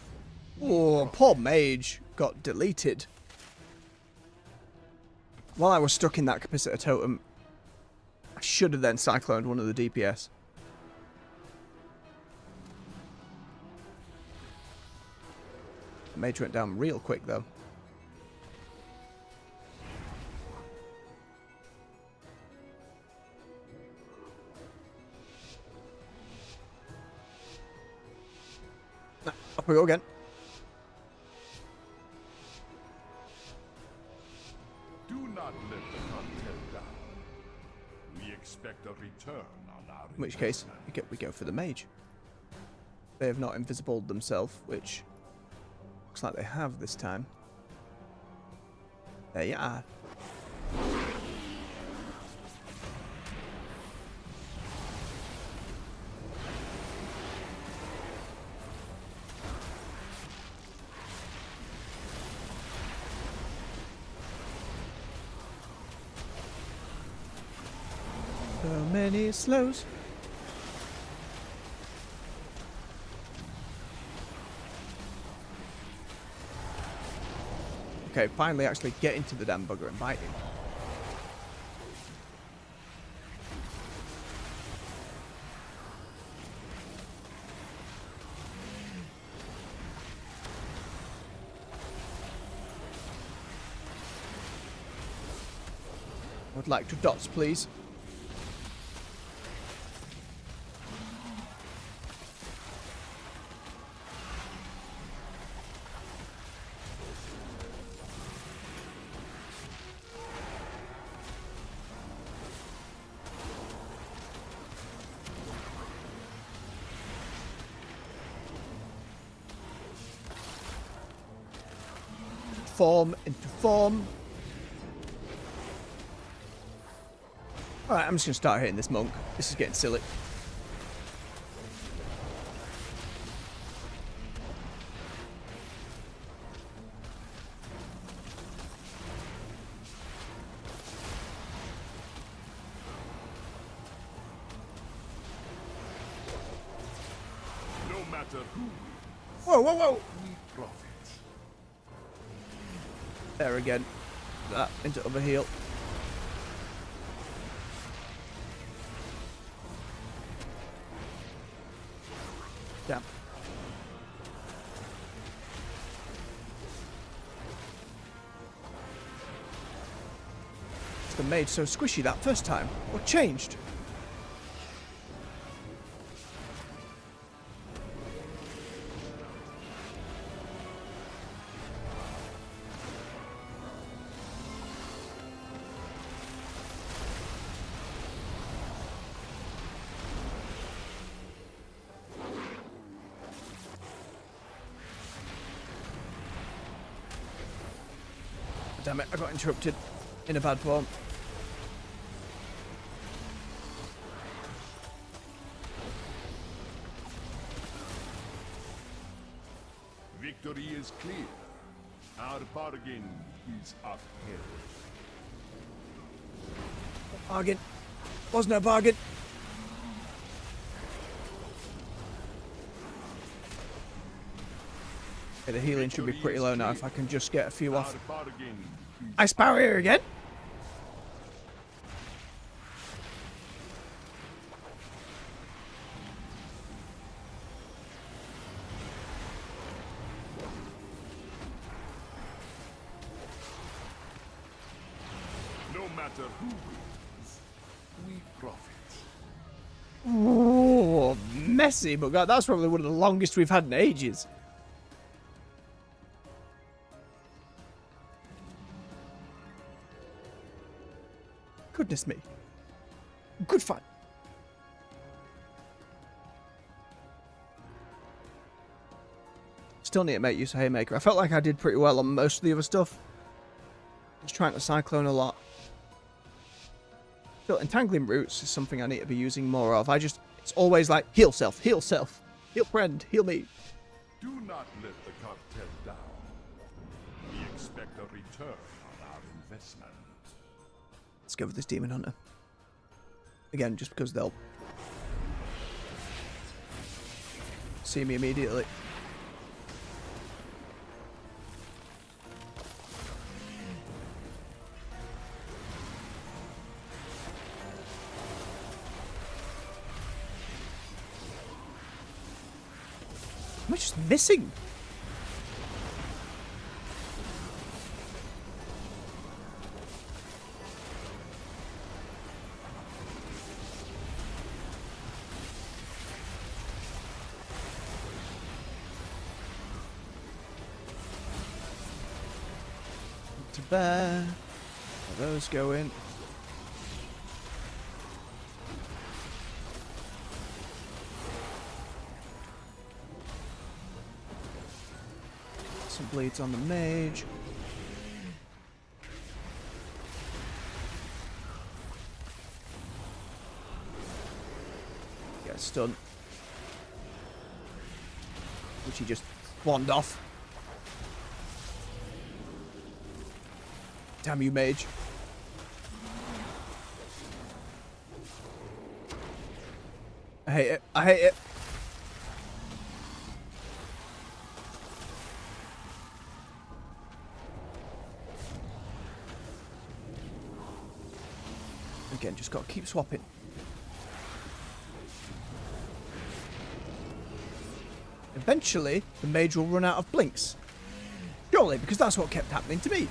Oh, poor mage got deleted. While I was stuck in that capacitor totem, I should have then cycloned one of the DPS. The mage went down real quick though. Up we go again. Do not let the cartel down. We expect a return on our In which case, we go for the mage. They have not invisibled themselves, which looks like they have this time. There you are. many slows. Okay, finally actually get into the damn bugger and bite him. I would like 2 dots, please. Form into form. Alright, I'm just going to start hitting this monk. This is getting silly. No matter who Whoa, whoa, whoa! we profit. There again. That into other heel. Damn. It's been made so squishy that first time. What changed? Damn it, I got interrupted in a bad form. Victory is clear. Our bargain is upheld. Bargain. Was no bargain. Okay, the healing should be pretty low now if I can just get a few off. Our bargain is Ice barrier again. no matter who wins, we profit. Oh, messy, but God, that's probably one of the longest we've had in ages. Goodness me. Good fun. Still need to make use of Haymaker. I felt like I did pretty well on most of the other stuff. Just trying to Cyclone a lot. Still, Entangling Roots is something I need to be using more of. It's always like, heal self, heal friend, heal me. Do not let the cartel down. We expect a return on our investment. Let's go with this Demon Hunter. Again, just because they'll see me immediately. Am I just missing? To bear. Where those go in. Some bleeds on the mage. Get a stun. Which he just wand off. Damn you, mage. I hate it. I hate it. Again, just got to keep swapping. Eventually, the mage will run out of blinks. Surely, because that's what kept happening to me.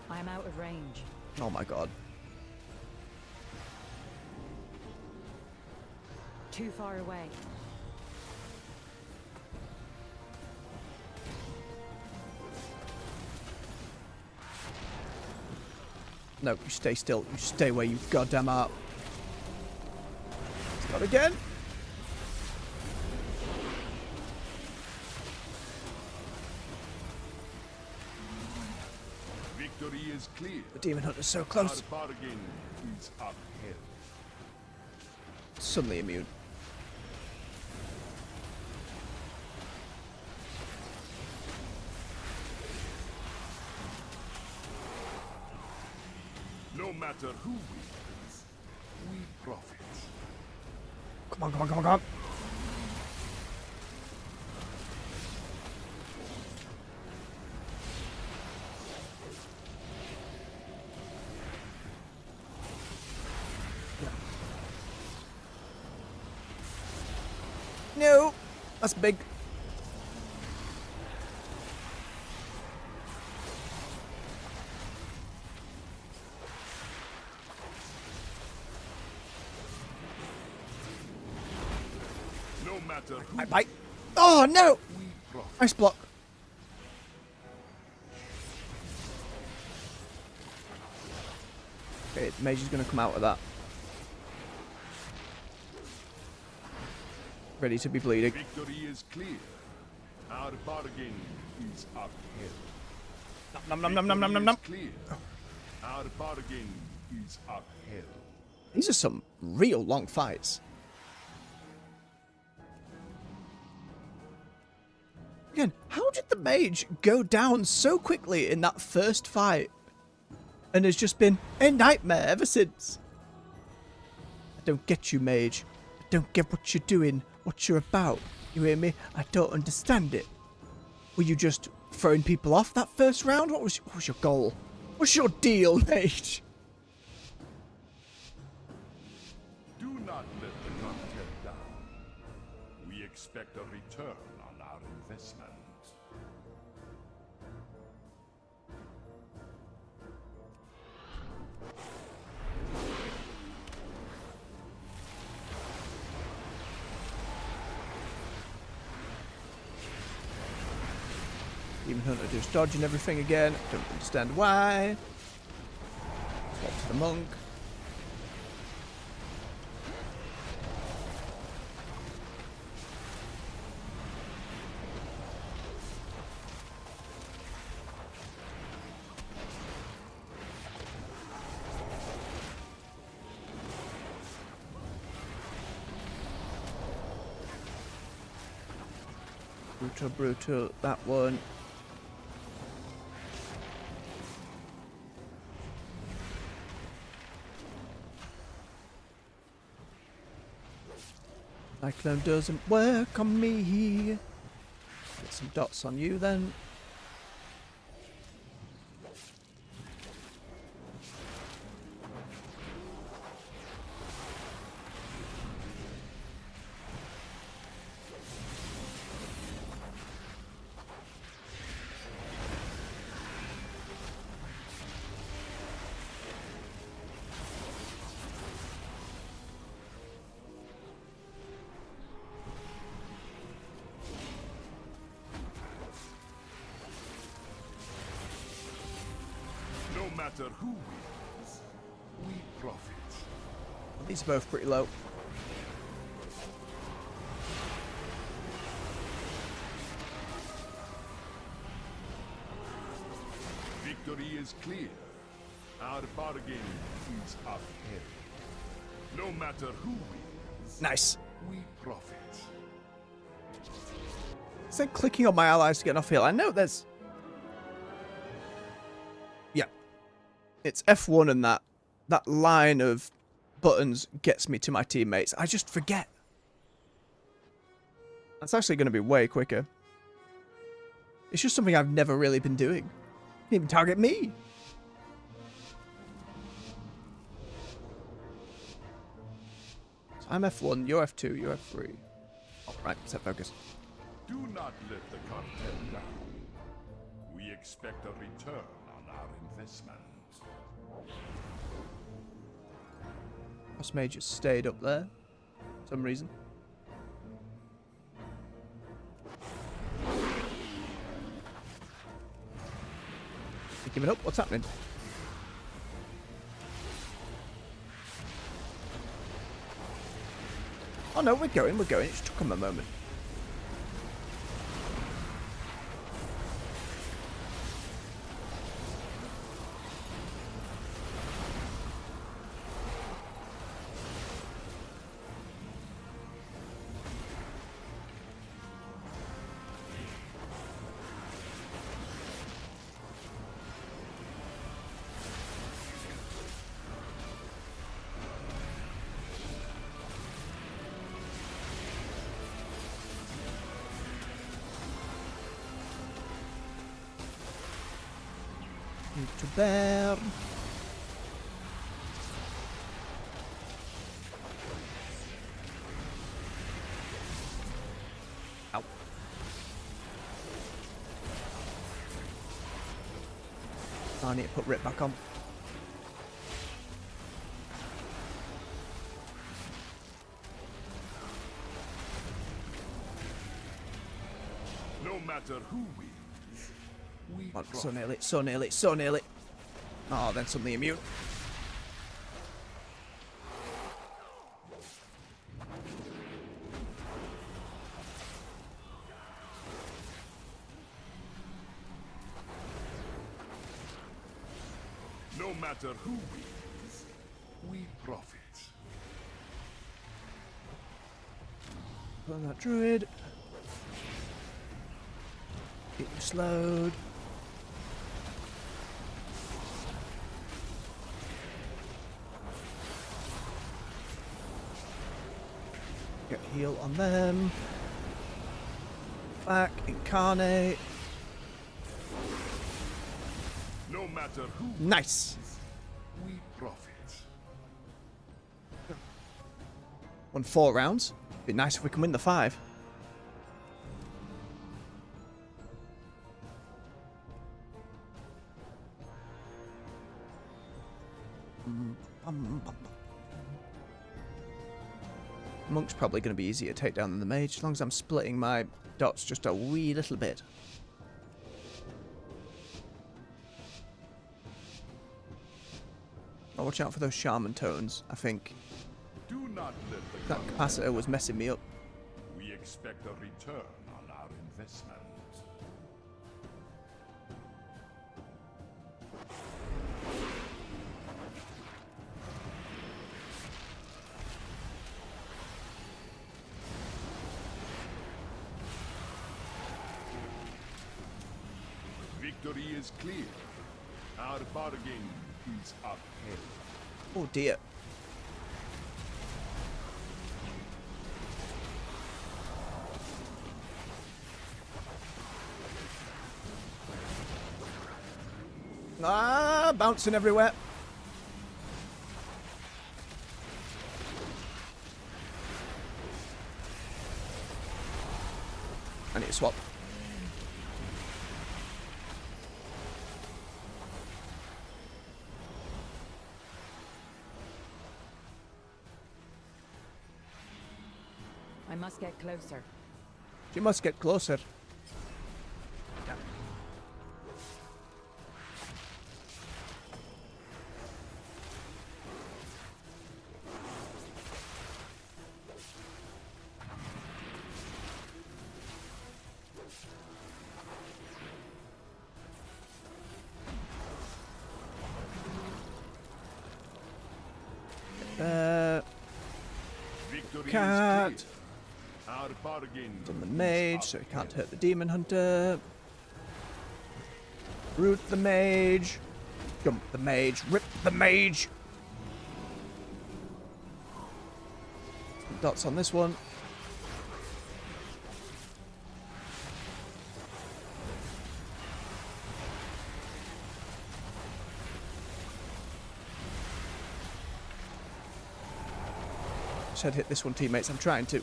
I'm out of range. Oh my god. Too far away. No, you stay still. You stay where you goddamn are. Start again. Victory is clear. The demon hunter's so Our close. bargain is upheld. Suddenly immune. No matter who wins, we profit. Come on, come on, come on, come on. No, that's big. No matter who I bite. Oh no! we profit. Nice block. Okay, the mage is going to come out of that. Ready to be bleeding. Victory is clear. Our bargain is upheld. Nom nom nom nom nom nom nom. Victory is clear. Our bargain is upheld. These are some real long fights. Again, how did the mage go down so quickly in that first fight? And has just been a nightmare ever since. I don't get you, mage. I don't get what you're doing, what you're about. You hear me? I don't understand it. Were you just throwing people off that first round? What was your goal? What's your deal, mage? Do not let the cartel down. We expect a return on our investment. Demon Hunter just dodging everything again. Don't understand why. Swap to the monk. Brutal, brutal, that one. Cyclone doesn't work on me. Get some dots on you then. No matter who wins, we profit. These are both pretty low. Victory is clear. Our bargain is upheld. No matter who wins, Nice. we profit. It's like clicking on my allies to get off heal. I know there's... It's F1 and that line of buttons gets me to my teammates. I just forget. That's actually going to be way quicker. It's just something I've never really been doing. Can't even target me. So I'm F1, you're F2, you're F3. Oh, right, set focus. Do not let the cartel down. We expect a return on our investment. Boss Mage just stayed up there. For some reason. Give it up. What's happening? Oh no, we're going. It just took him a moment. To bear. Ow. I need to put Rip back on. No matter who wins, we Oh, so profit. nearly, so nearly, so nearly. Oh, then suddenly immune. No matter who wins, we profit. Put on that Druid. Get you slowed. Get a heal on them. Back, incarnate. No matter who Nice. we profit. Won 4 rounds. Be nice if we can win the 5. Monk's probably going to be easier to take down than the mage, as long as I'm splitting my dots just a wee little bit. I'll watch out for those shaman tones. I think Do not let the that capacitor was messing me up. We expect a return on our investment. Victory is clear. Our bargain is upheld. Oh dear. Ah, bouncing everywhere. I need to swap. I must get closer. You must get closer. Victory Cat. is clear. Our bargain Done the is mage, so he upheld. can't hurt the demon hunter. Root the mage. Jump the mage. Rip the mage. Dots on this one. Said hit this one, teammates. I'm trying to.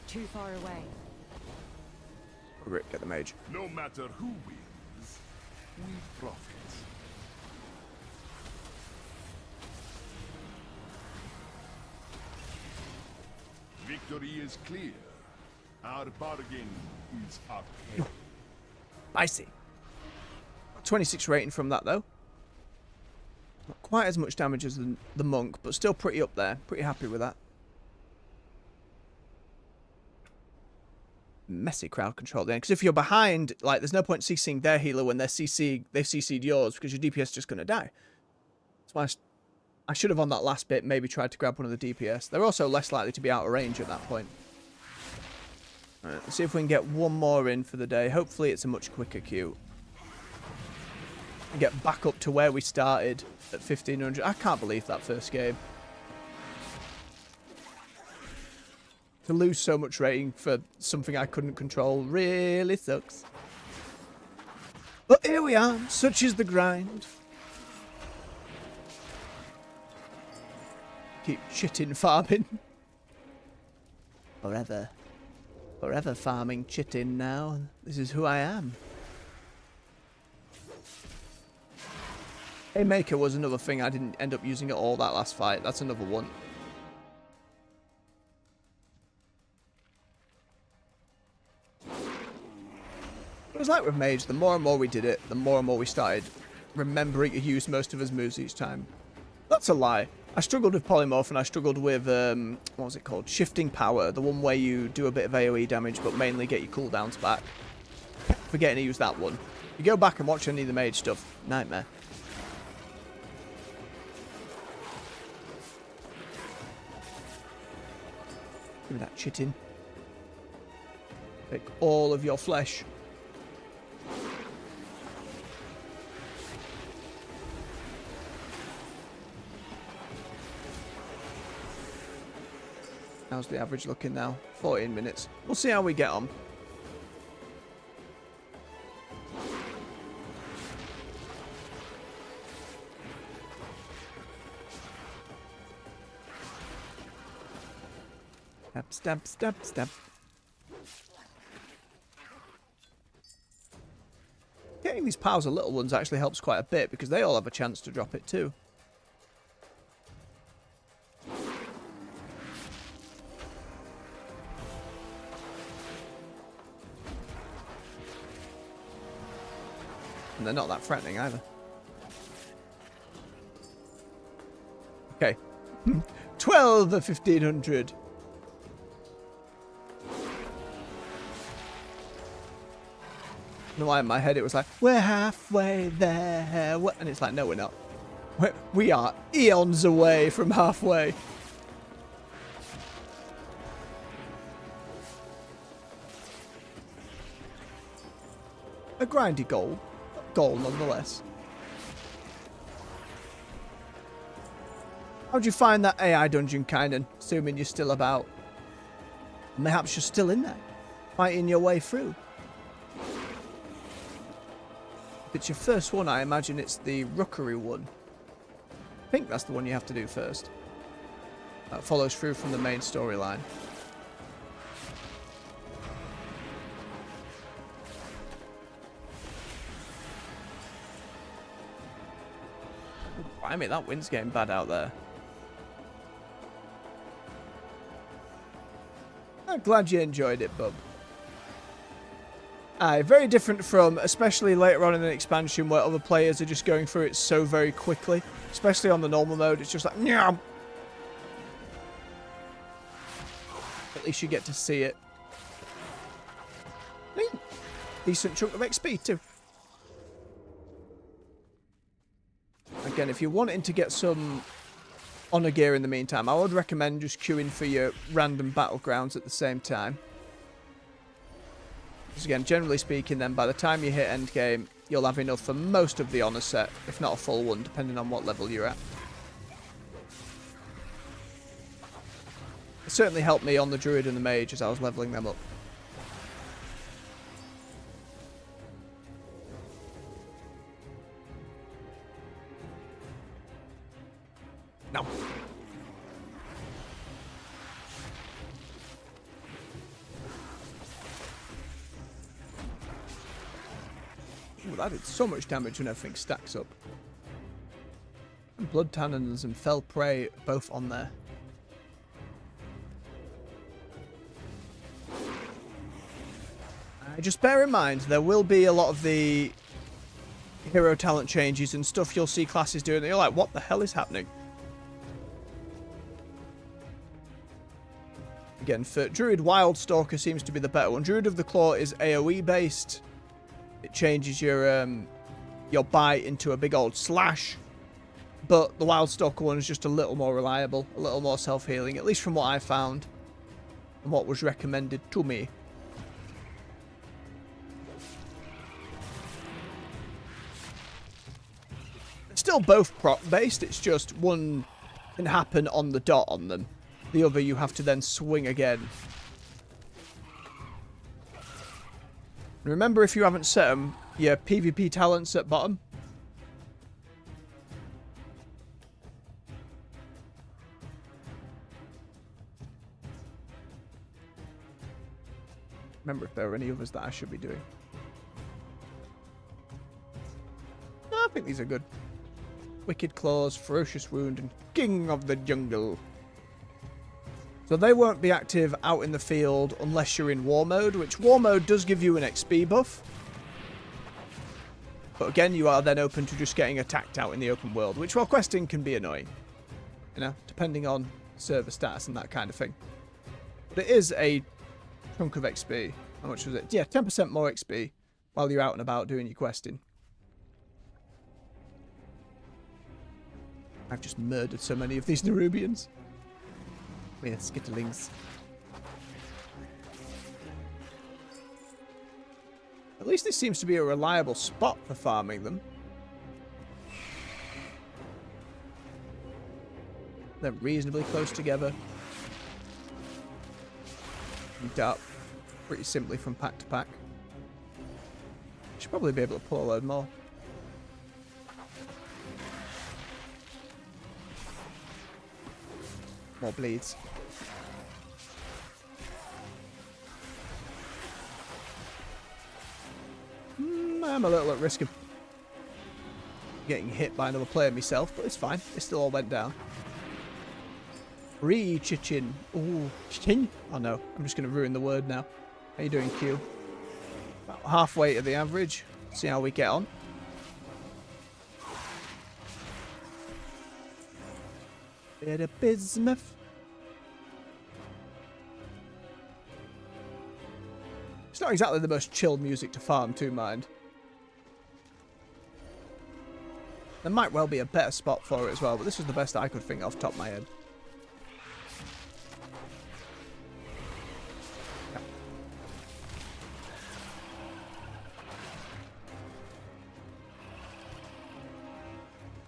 Too far away. Rip, get the mage. No matter who wins, we profit. Victory is clear. Our bargain is up. Spicy. 26 rating from that, though. Not quite as much damage as the monk, but still pretty up there. Pretty happy with that. Messy crowd control at the end. Because if you're behind, like, there's no point CCing their healer when they've CC'd yours, because your DPS is just going to die. That's why I should have, on that last bit, maybe tried to grab one of the DPS. They're also less likely to be out of range at that point. Alright, let's see if we can get one more in for the day. Hopefully it's a much quicker queue. And get back up to where we started at 1500. I can't believe that first game. To lose so much rating for something I couldn't control really sucks. But here we are. Such is the grind. Keep chitin farming. Forever. Forever farming chitin now. This is who I am. Haymaker was another thing I didn't end up using at all that last fight. That's another one. It was like with Mage, the more and more we did it, the more and more we started remembering to use most of his moves each time. That's a lie. I struggled with Polymorph and I struggled with, what was it called? Shifting Power, the one where you do a bit of AoE damage but mainly get your cooldowns back. Forgetting to use that one. You go back and watch any of the Mage stuff, nightmare. Give me that chitin. Take all of your flesh. How's the average looking now? 14 minutes. We'll see how we get on. Stab, stab, stab, stab. Getting these piles of little ones actually helps quite a bit because they all have a chance to drop it too. And they're not that threatening either. Okay. 12 of 1500. I don't know why in my head it was like, we're halfway there. And it's like, no, we're not. We are eons away from halfway. A grindy goal. Goal nonetheless. How'd you find that AI dungeon, Kynan? Assuming you're still about. Perhaps you're still in there, fighting your way through. If it's your first one, I imagine it's the Rookery one. I think that's the one you have to do first. That follows through from the main storyline. I mean, that wind's getting bad out there. I'm glad you enjoyed it, bub. Aye, very different from, especially later on in an expansion where other players are just going through it so very quickly. Especially on the normal mode, it's just like, nyam! At least you get to see it. decent chunk of XP too. Again, if you're wanting to get some honor gear in the meantime, I would recommend just queuing for your random battlegrounds at the same time. Because again, generally speaking then, by the time you hit endgame, you'll have enough for most of the honor set, if not a full one, depending on what level you're at. It certainly helped me on the Druid and the Mage as I was leveling them up. No. Ooh, that did so much damage when everything stacks up. And Blood Tannins and Fell Prey both on there. Just bear in mind, there will be a lot of the hero talent changes and stuff you'll see classes doing that you're like, what the hell is happening? Again, for Druid, Wildstalker seems to be the better one. Druid of the Claw is AoE based. It changes your bite into a big old slash. But the Wildstalker one is just a little more reliable, a little more self-healing, at least from what I found and what was recommended to me. Still both proc based, it's just one can happen on the dot on them. The other you have to then swing again. And remember, if you haven't set them, your PvP talents at bottom. Remember if there are any others that I should be doing. No, I think these are good. Wicked Claws, Ferocious Wound, and King of the Jungle. So they won't be active out in the field unless you're in War Mode, which War Mode does give you an XP buff. But again, you are then open to just getting attacked out in the open world, which while questing can be annoying. You know, depending on server status and that kind of thing. But it is a chunk of XP. How much was it? Yeah, 10% more XP while you're out and about doing your questing. I've just murdered so many of these Nerubians. We're skittlings. At least this seems to be a reliable spot for farming them. They're reasonably close together. You dart pretty simply from pack to pack. Should probably be able to pull a load more. More bleeds. I'm a little at risk of getting hit by another player myself, but it's fine. It still all went down. Re-chichin. Ooh, chichin? Oh no, I'm just going to ruin the word now. How you doing, Q? About halfway to the average. See how we get on. Bit of bismuth. It's not exactly the most chill music to farm to, mind. There might well be a better spot for it as well, but this was the best I could think off the top of my head. Yeah.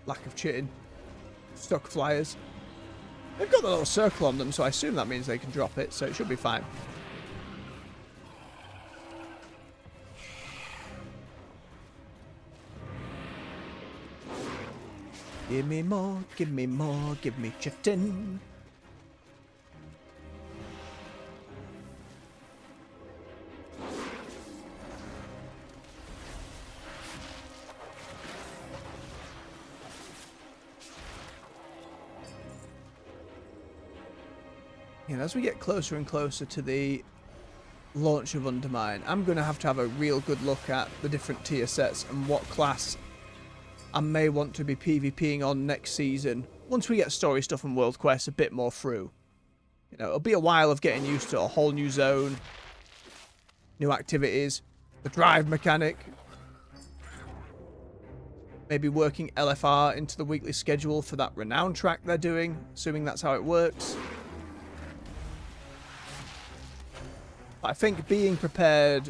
Lack of cheating. Stuck flyers. They've got the little circle on them, so I assume that means they can drop it, so it should be fine. Give me more, give me more, give me chitin. And as we get closer and closer to the launch of Undermine, I'm going to have a real good look at the different tier sets and what class I may want to be PvPing on next season, once we get story stuff and world quests a bit more through. You know, it'll be a while of getting used to a whole new zone, new activities, the drive mechanic. Maybe working LFR into the weekly schedule for that renown track they're doing, assuming that's how it works. I think being prepared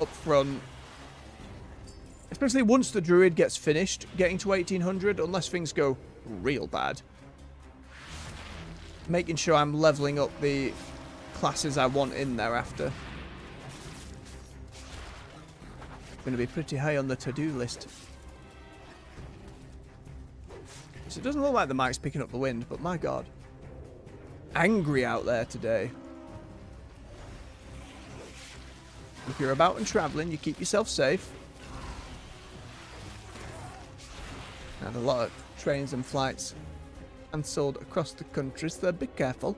up front, especially once the Druid gets finished getting to 1800, unless things go real bad, making sure I'm leveling up the classes I want in thereafter. Going to be pretty high on the to-do list. So it doesn't look like the mic's picking up the wind, but my god. Angry out there today. If you're about and travelling, you keep yourself safe. And a lot of trains and flights cancelled across the country, so be careful.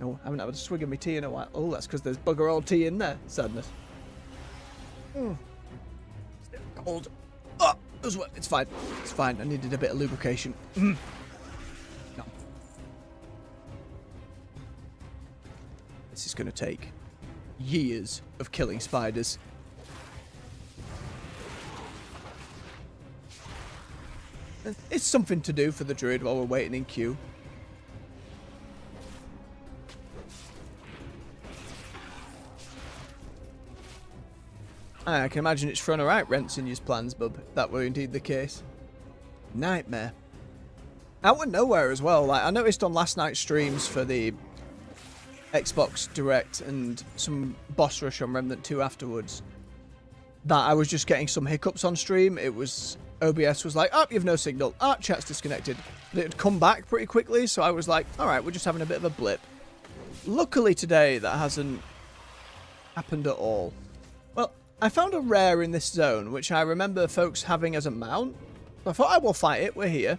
No, I haven't had a swig of my tea in a while. Oh, that's because there's bugger all tea in there. Sadness. Still cold. Oh, it's fine. It's fine. I needed a bit of lubrication. No. This is going to take years of killing spiders. It's something to do for the Druid while we're waiting in queue. I can imagine it's thrown alright rents in your plans, bub, if that were indeed the case. Nightmare. Out of nowhere as well. Like I noticed on last night's streams for the Xbox Direct and some boss rush on Remnant 2 afterwards, that I was just getting some hiccups on stream. It was... OBS was like, oh, you've no signal. Ah, chat's disconnected. But it would come back pretty quickly, so I was like, alright, we're just having a bit of a blip. Luckily today, that hasn't happened at all. Well, I found a rare in this zone, which I remember folks having as a mount. So I thought, I will fight it, we're here.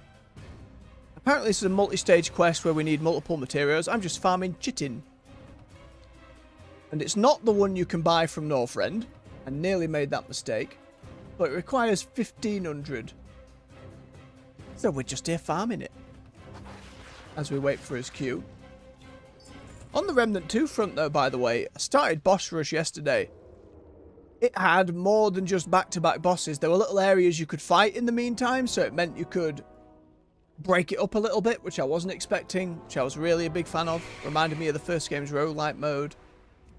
Apparently this is a multi-stage quest where we need multiple materials. I'm just farming chitin. And it's not the one you can buy from Northrend. I nearly made that mistake. But it requires 1500. So we're just here farming it. As we wait for his queue. On the Remnant 2 front though, by the way, I started Boss Rush yesterday. It had more than just back-to-back bosses. There were little areas you could fight in the meantime, so it meant you could break it up a little bit, which I wasn't expecting, which I was really a big fan of. Reminded me of the first game's roguelike mode.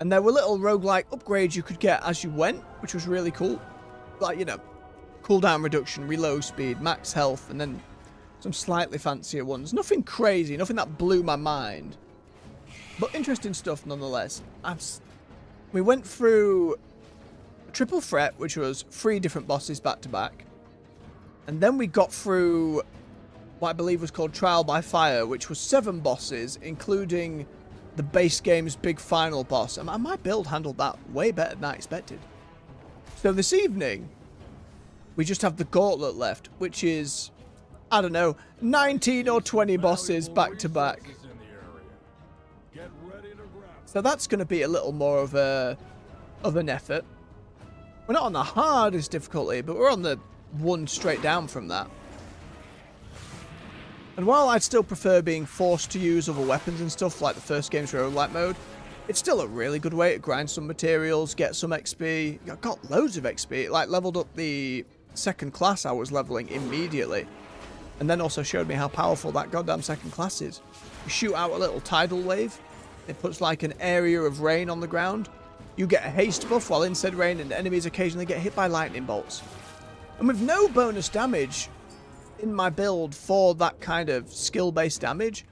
And there were little roguelike upgrades you could get as you went, which was really cool. Like, you know, cooldown reduction, reload speed, max health, and then some slightly fancier ones. Nothing crazy, nothing that blew my mind. But interesting stuff nonetheless. We went through Triple Threat, which was 3 different bosses back to back. And then we got through what I believe was called Trial by Fire, which was 7 bosses, including the base game's big final boss. And my build handled that way better than I expected. So this evening, we just have the Gauntlet left, which is, I don't know, 19 or 20 bosses back to back. So that's going to be a little more of an effort. We're not on the hardest difficulty, but we're on the one straight down from that. And while I'd still prefer being forced to use other weapons and stuff like the first game's roguelike mode, it's still a really good way to grind some materials, get some XP. I got loads of XP. Like, leveled up the second class I was leveling immediately. And then also showed me how powerful that goddamn second class is. You shoot out a little tidal wave. It puts like an area of rain on the ground. You get a haste buff while in said rain, and enemies occasionally get hit by lightning bolts. And with no bonus damage in my build for that kind of skill-based damage,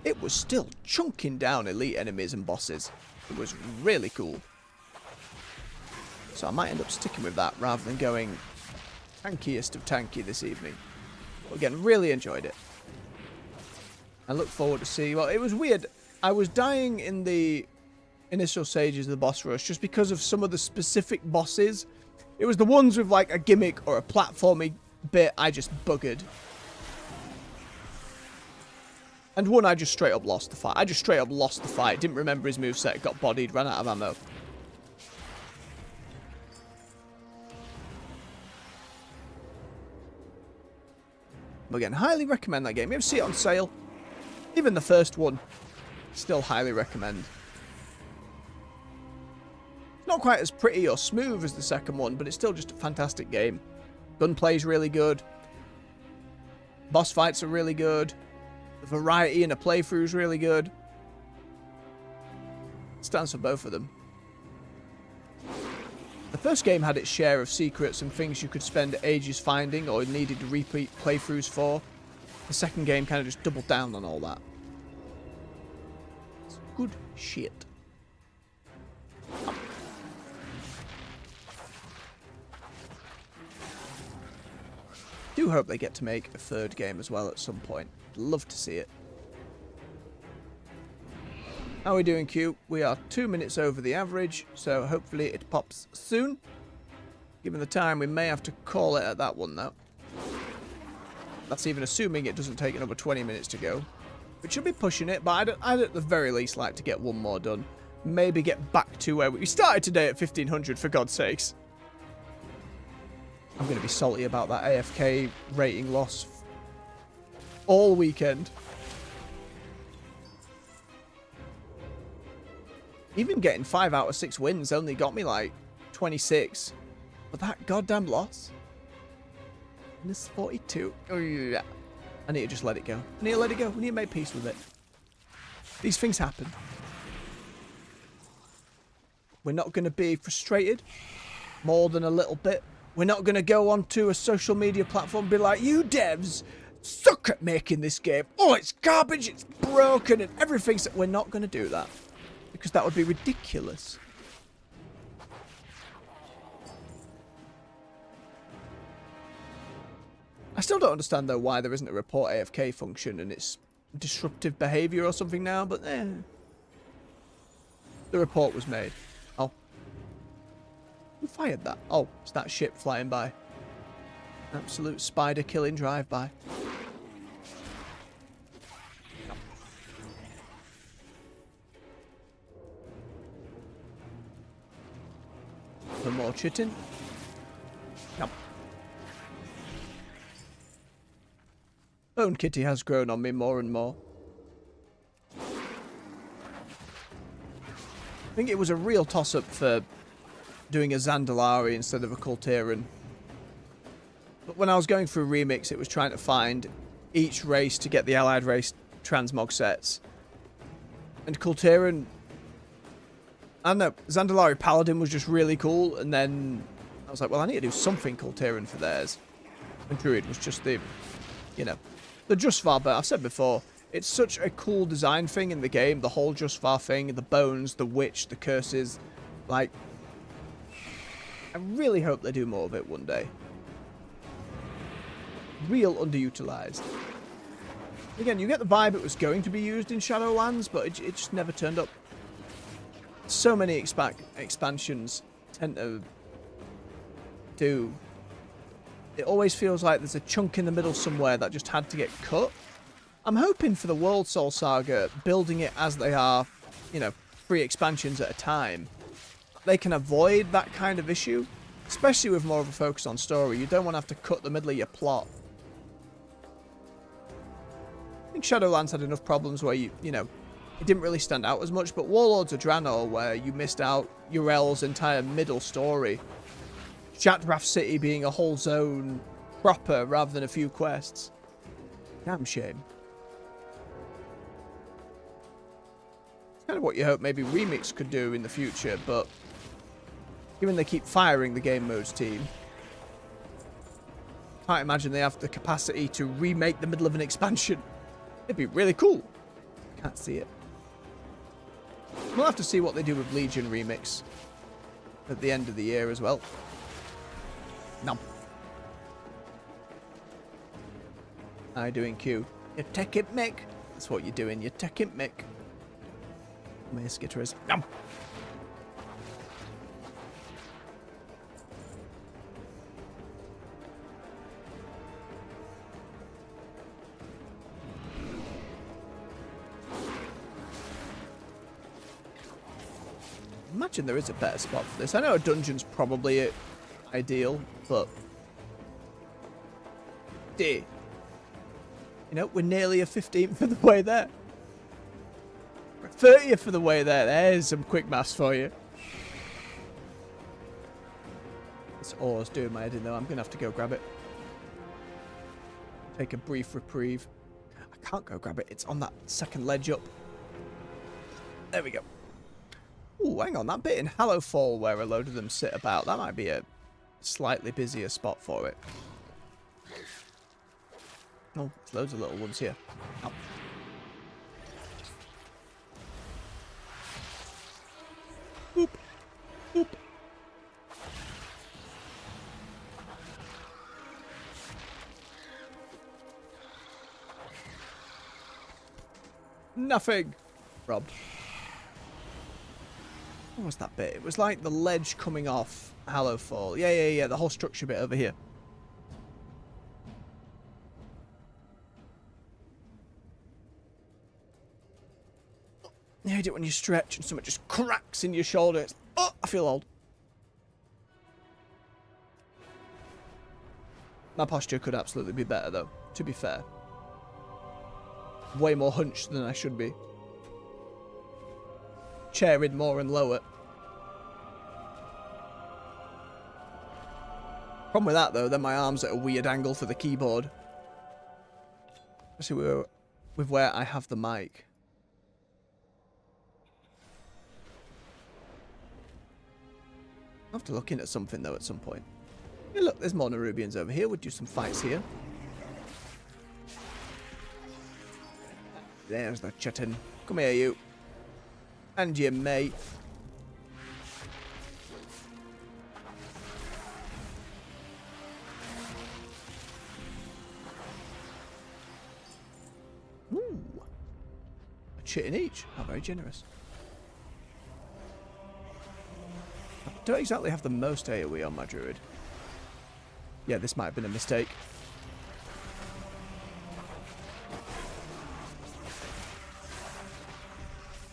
it was still chunking down elite enemies and bosses. It was really cool. So I might end up sticking with that rather than going tankiest of tanky this evening. But again, really enjoyed it. I look forward to see. Well, it was weird. I was dying in the initial stages of the boss rush just because of some of the specific bosses. It was the ones with like a gimmick or a platformy bit I just buggered. And one I just straight up lost the fight. Didn't remember his moveset, got bodied, ran out of ammo. But again, highly recommend that game. You ever see it on sale? Even the first one, still highly recommend. Not quite as pretty or smooth as the second one, but it's still just a fantastic game. Gunplay's really good. Boss fights are really good. The variety in a playthrough is really good. Stands for both of them. The first game had its share of secrets and things you could spend ages finding or needed repeat playthroughs for. The second game kind of just doubled down on all that. It's good shit. Do hope they get to make a third game as well at some point. Love to see it. How are we doing, Q? We are 2 minutes over the average, so hopefully it pops soon. Given the time, we may have to call it at that one, though. That's even assuming it doesn't take another 20 minutes to go. It should be pushing it, but I'd at the very least like to get one more done. Maybe get back to where we started today at 1500, for God's sakes. I'm going to be salty about that AFK rating loss all weekend. Even getting 5 out of 6 wins only got me like 26. But that goddamn loss. Minus 42. Oh, yeah. I need to just let it go. I need to let it go. We need to make peace with it. These things happen. We're not going to be frustrated more than a little bit. We're not going to go onto a social media platform and be like, you devs suck at making this game. Oh, it's garbage, it's broken, and everything's... We're not going to do that. Because that would be ridiculous. I still don't understand, though, why there isn't a report AFK function and it's disruptive behaviour or something now, but the report was made. Oh. Who fired that? Oh, it's that ship flying by. Absolute spider killing drive-by. For more chitting. Yep. Bone Kitty has grown on me more and more. I think it was a real toss-up for doing a Zandalari instead of a Kultiran. But when I was going through Remix, it was trying to find each race to get the Allied race transmog sets. And Kultiran... I don't know, Zandalari Paladin was just really cool, and then I was like, well, I need to do something Kultiran for theirs. And Druid was just the, you know, the Justvar, but I've said before, it's such a cool design thing in the game, the whole Justvar thing, the bones, the witch, the curses, like, I really hope they do more of it one day. Real underutilized. Again, you get the vibe it was going to be used in Shadowlands, but it just never turned up. So many expansions tend to do. It always feels like there's a chunk in the middle somewhere that just had to get cut. I'm hoping for the World Soul Saga, building it as they are, you know, 3 expansions at a time, they can avoid that kind of issue, especially with more of a focus on story. You don't want to have to cut the middle of your plot. I think Shadowlands had enough problems where you know, it didn't really stand out as much, but Warlords of Draenor, where you missed out Urel's entire middle story. Shatrath City being a whole zone proper rather than a few quests. Damn shame. It's kind of what you hope maybe Remix could do in the future, but given they keep firing the game modes team, can't imagine they have the capacity to remake the middle of an expansion. It'd be really cool. Can't see it. We'll have to see what they do with Legion Remix at the end of the year as well. No. How you doing, Q? You're tech it, Mick. That's what you're doing. You're tech it, Mick. My skitter is. Nom. Imagine there is a better spot for this. I know a dungeon's probably ideal, but dear, you know, we're nearly a 15th of the way there. We're 30th of the way there. There's some quick maths for you. This ore's doing my head in though. I'm going to have to go grab it. Take a brief reprieve. I can't go grab it. It's on that second ledge up. There we go. Ooh, hang on. That bit in Hallowfall where a load of them sit about, that might be a slightly busier spot for it. Oh, there's loads of little ones here. Ow. Boop. Boop. Nothing. Robbed. What was that bit? It was like the ledge coming off Hallowfall. Yeah. The whole structure bit over here. I hate it when you stretch and something just cracks in your shoulder. It's, oh, I feel old. My posture could absolutely be better, though, to be fair. Way more hunched than I should be. Chairing more and lower. Problem with that, though, then my arm's at a weird angle for the keyboard. Especially with where I have the mic. I'll have to look into something, though, at some point. Hey, look, there's more Nerubians over here. We'll do some fights here. There's the chitin. Come here, you. And your mate. Ooh. A chitin each. How very generous. I don't exactly have the most AoE on my Druid. Yeah, this might have been a mistake.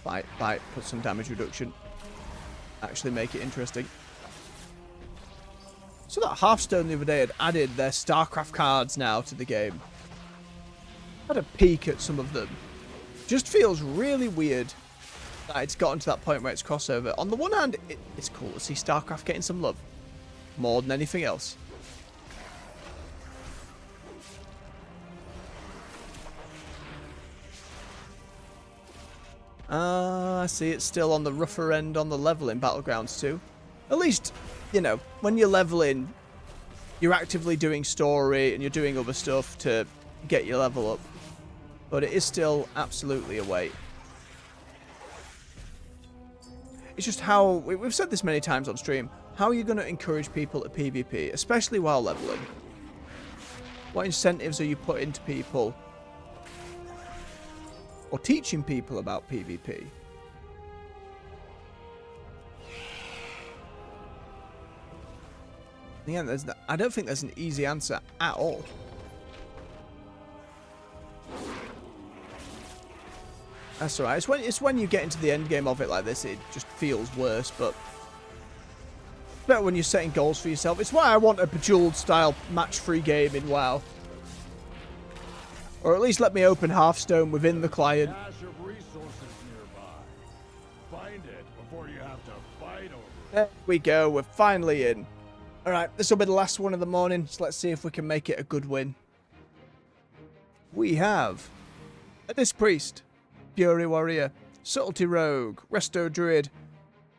Bite, put some damage reduction. Actually make it interesting. So that Hearthstone the other day had added their StarCraft cards now to the game. Had a peek at some of them. Just feels really weird that it's gotten to that point where it's crossover. On the one hand, it's cool to see StarCraft getting some love. More than anything else. I see it's still on the rougher end on the level in Battlegrounds too. At least, you know, when you're leveling, you're actively doing story and you're doing other stuff to get your level up. But it is still absolutely a wait. It's just how, we've said this many times on stream, how are you going to encourage people to PvP, especially while leveling? What incentives are you putting to people? Or teaching people about PvP? Yeah, I don't think there's an easy answer at all. That's alright. It's when you get into the end game of it like this, it just feels worse, but it's better when you're setting goals for yourself. It's why I want a Bejeweled style match-free game in WoW. Or at least let me open Hearthstone within the client. Cache of resources nearby. Find it before you have to fight over it. There we go. We're finally in. Alright, this will be the last one of the morning, so let's see if we can make it a good win. We have a Disc Priest, Fury Warrior, Subtlety Rogue, Resto Druid,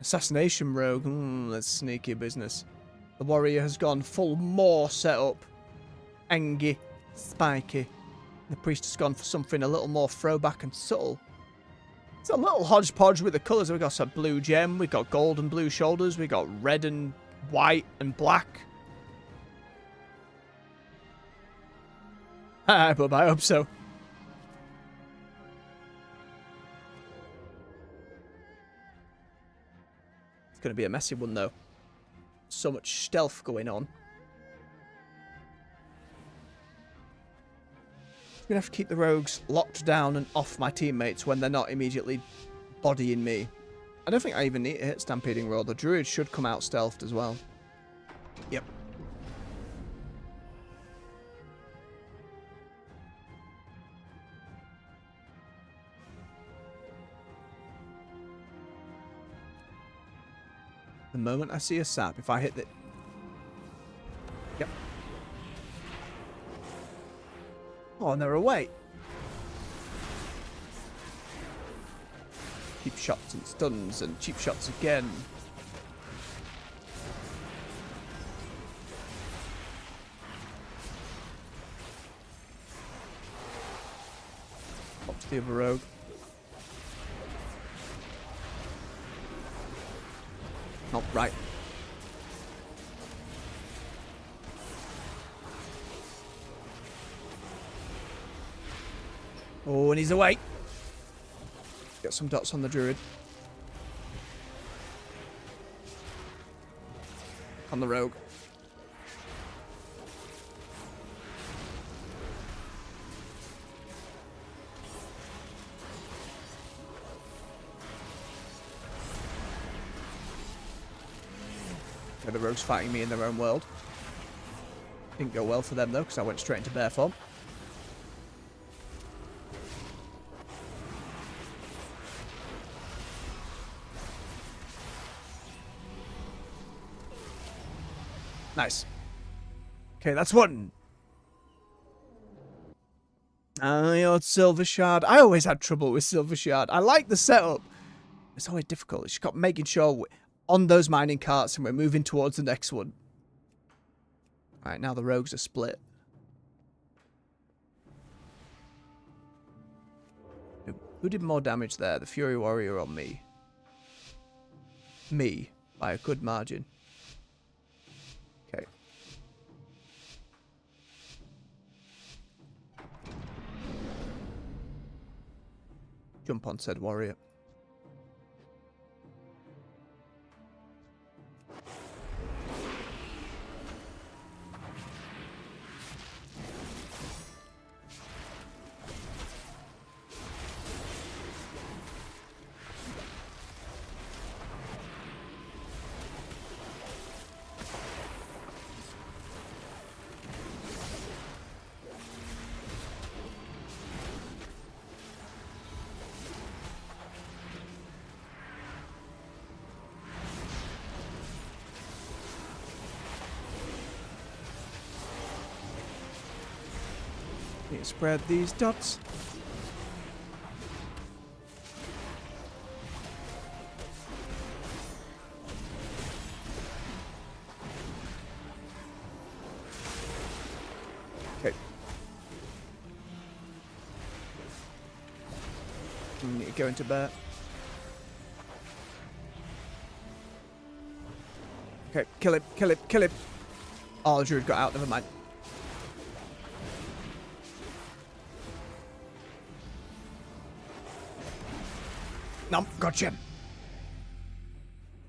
Assassination Rogue. That's sneaky business. The Warrior has gone full Maw setup. Angy, spiky. The Priest has gone for something a little more throwback and subtle. It's a little hodgepodge with the colours. We've got some blue gem, we've got gold and blue shoulders, we've got red and white and black. But I hope so. It's going to be a messy one though. So much stealth going on. I'm going to have to keep the rogues locked down and off my teammates when they're not immediately bodying me. I don't think I even need to hit Stampeding Roar. The Druid should come out stealthed as well. Yep. The moment I see a sap, if I hit the... Yep. Oh, and they're away. Cheap shots and stuns and cheap shots again. Up to the other rogue. Oh, right. Oh, and he's away. Get some dots on the Druid. On the rogue. Okay, the rogue's fighting me in their own world. Didn't go well for them though, because I went straight into bear form. Nice. Okay, that's one. Your Silver Shard. I always had trouble with Silver Shard. I like the setup. It's always difficult. It's got making sure we're on those mining carts and we're moving towards the next one. Alright, now the rogues are split. Who did more damage there? The Fury Warrior or me? Me, by a good margin. Okay. Jump on said warrior. Need to spread these dots. Okay. We need to go into bear. Okay, kill him, kill him, kill him. Oh, the Druid got out, never mind. No, gotcha.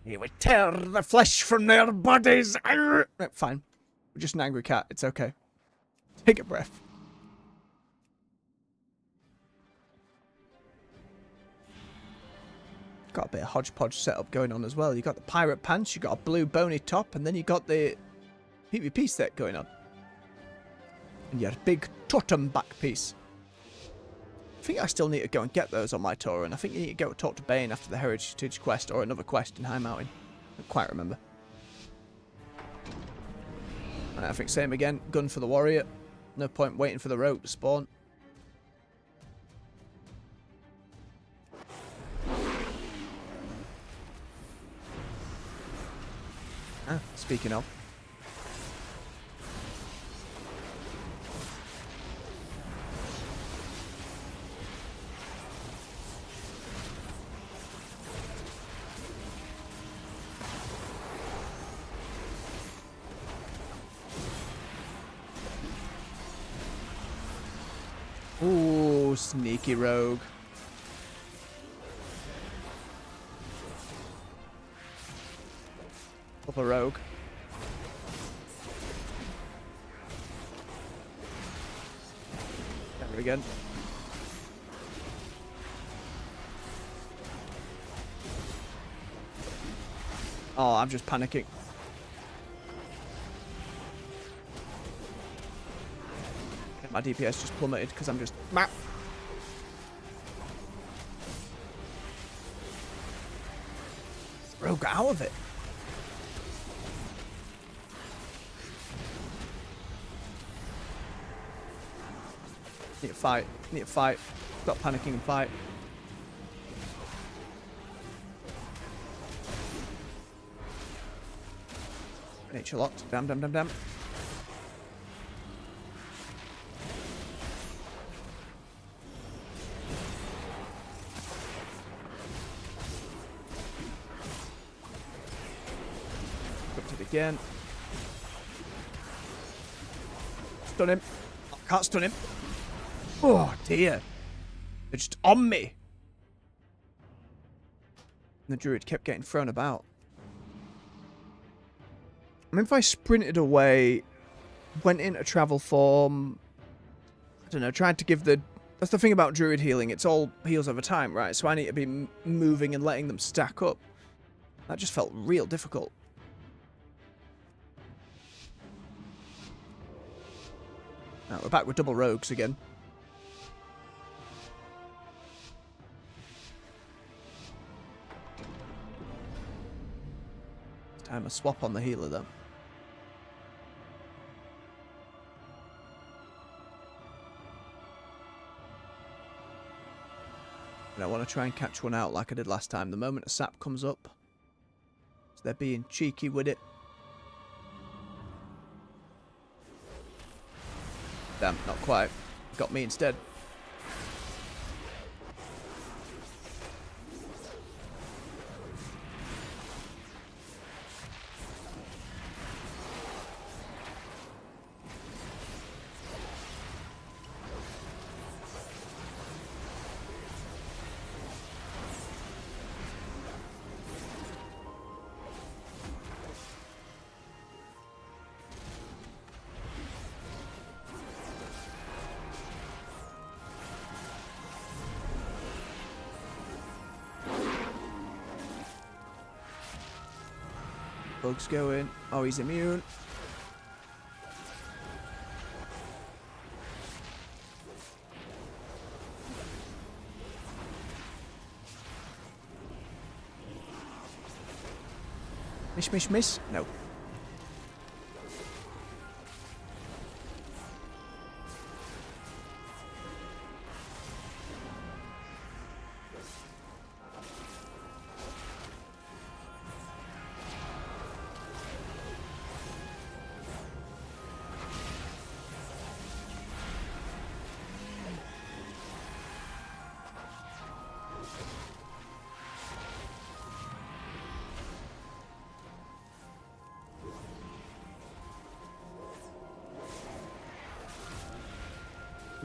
He would tear the flesh from their bodies. Arr! Fine. We're just an angry cat. It's okay. Take a breath. Got a bit of hodgepodge setup going on as well. You got the pirate pants, you got a blue bony top, and then you got the PvP set going on. And your big totem back piece. I think I still need to go and get those on my tour, and I think you need to go talk to Bane after the Heritage quest or another quest in High Mountain. I don't quite remember. And I think same again, gun for the warrior. No point waiting for the rogue to spawn. Ah, speaking of. Ooh, sneaky rogue. Up a rogue. There again. Oh, I'm just panicking. My DPS just plummeted because I'm just... Rogue got out of it. Need to fight. Need to fight. Stop panicking and fight. Nature locked. Damn, damn, damn, damn. Got it again. Stun him. I can't stun him. Oh dear. They're just on me. And the druid kept getting thrown about. I mean, if I sprinted away, went into travel form, I don't know, tried to give the... That's the thing about druid healing. It's all heals over time, right? So I need to be moving and letting them stack up. That just felt real difficult. Now we're back with double rogues again. It's time to swap on the healer though. And I want to try and catch one out like I did last time. The moment a sap comes up, so they're being cheeky with it. Damn, not quite. Got me instead. Bug's going. Oh, he's immune. Miss, miss, miss. No.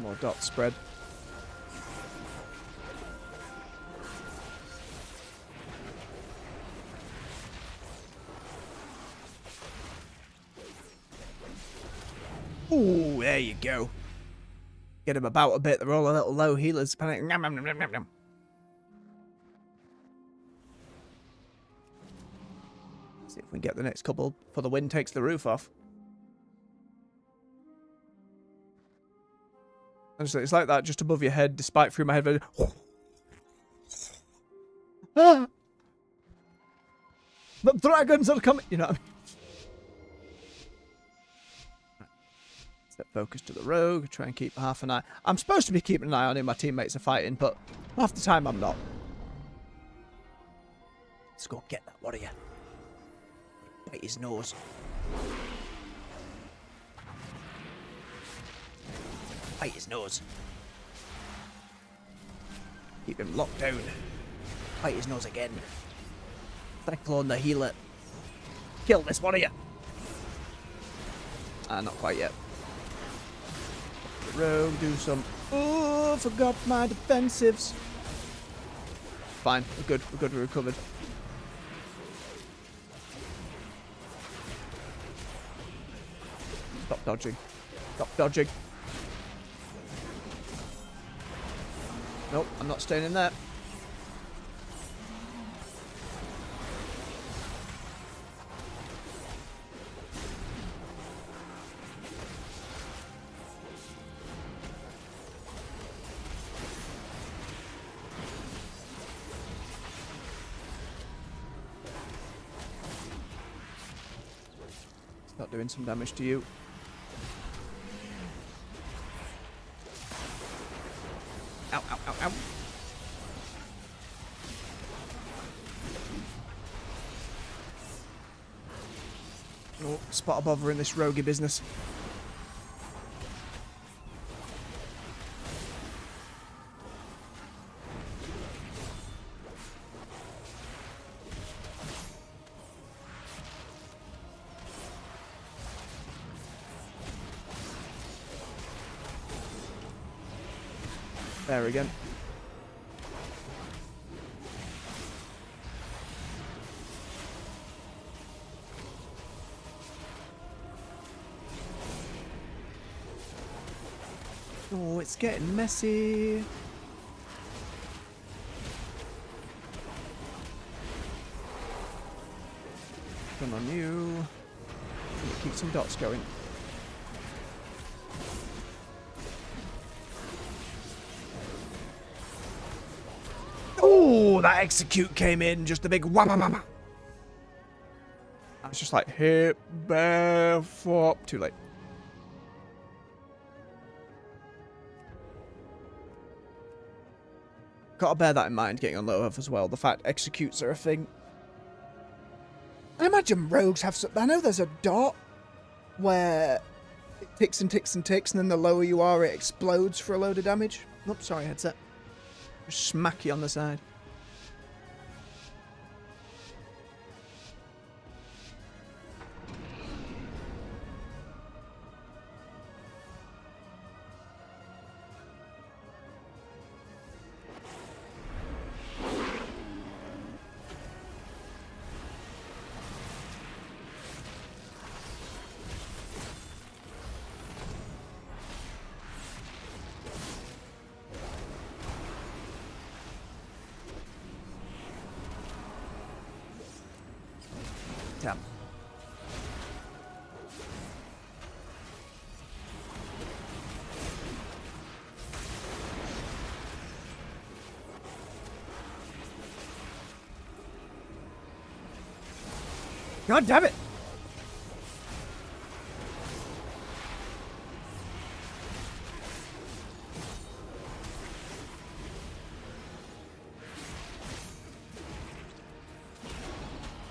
More dot spread. Ooh, there you go. Get him about a bit. They're all a little low healers. Panic. Nom, nom, nom, nom, nom, nom. See if we can get the next couple before the wind takes the roof off. Honestly, it's like that just above your head, despite through my head. Ah! The dragons are coming! You know what I mean? Set focus to the rogue, try and keep half an eye. I'm supposed to be keeping an eye on him, my teammates are fighting, but half the time I'm not. Let's go get that warrior. Bite his nose. Bite his nose. Keep him locked down. Bite his nose again. Cyclone the healer. Kill this warrior. Not quite yet. The rogue, do some... Oh, forgot my defensives. Fine, we're good, we recovered. Stop dodging. Stop dodging. Nope, I'm not staying in there. Start doing some damage to you. Ow, ow, ow, ow. Oh, spot a bother in this roguey business. There again. Oh, it's getting messy. Come on, you. Keep some dots going. Oh, that execute came in. Just a big wham. I was just like, hit, bear, flop. Too late. Gotta bear that in mind, getting on low health as well. The fact executes are a thing. I imagine rogues have some... I know there's a dot where it ticks and ticks and ticks, and then the lower you are, it explodes for a load of damage. Oops, sorry, headset. Just smack you on the side. Damn. God damn it!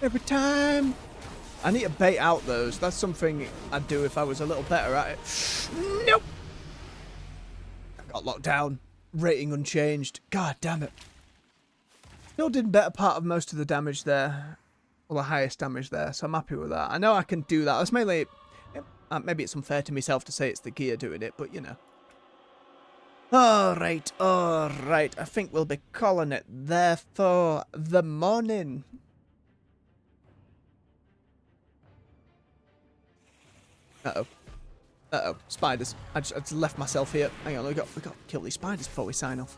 Every time. I need to bait out those. That's something I'd do if I was a little better at it. Nope. I got locked down. Rating unchanged. God damn it. Still did better part of most of the damage there. Well, the highest damage there. So I'm happy with that. I know I can do that. That's mainly... maybe it's unfair to myself to say it's the gear doing it, but you know. Alright, alright. I think we'll be calling it there for the morning. Uh-oh. Uh-oh. Spiders. I just left myself here. Hang on, we got to kill these spiders before we sign off.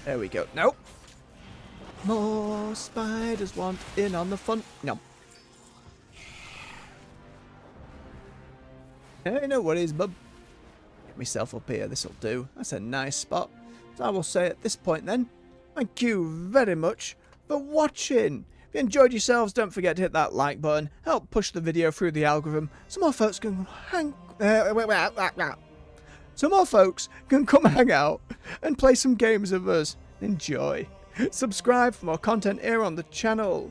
There we go. Nope. More spiders want in on the fun. No. Hey, no worries, bub. Get myself up here. This'll do. That's a nice spot. So I will say at this point then, thank you very much for watching. If you enjoyed yourselves, don't forget to hit that like button. Help push the video through the algorithm. So more folks can some more folks can come hang out and play some games with us. Enjoy. Subscribe for more content here on the channel.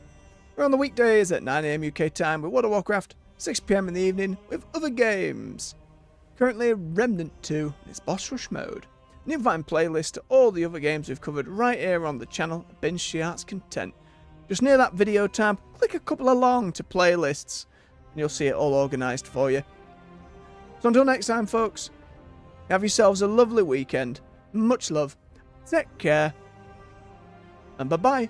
We're on the weekdays at 9 AM UK time with World of Warcraft, 6 PM in the evening with other games. Currently Remnant 2 in its boss rush mode. And you can find playlists to all the other games we've covered right here on the channel at Binge the Arts Content. Just near that video tab, click a couple along to playlists and you'll see it all organised for you. So until next time folks, have yourselves a lovely weekend. Much love. Take care. And bye-bye.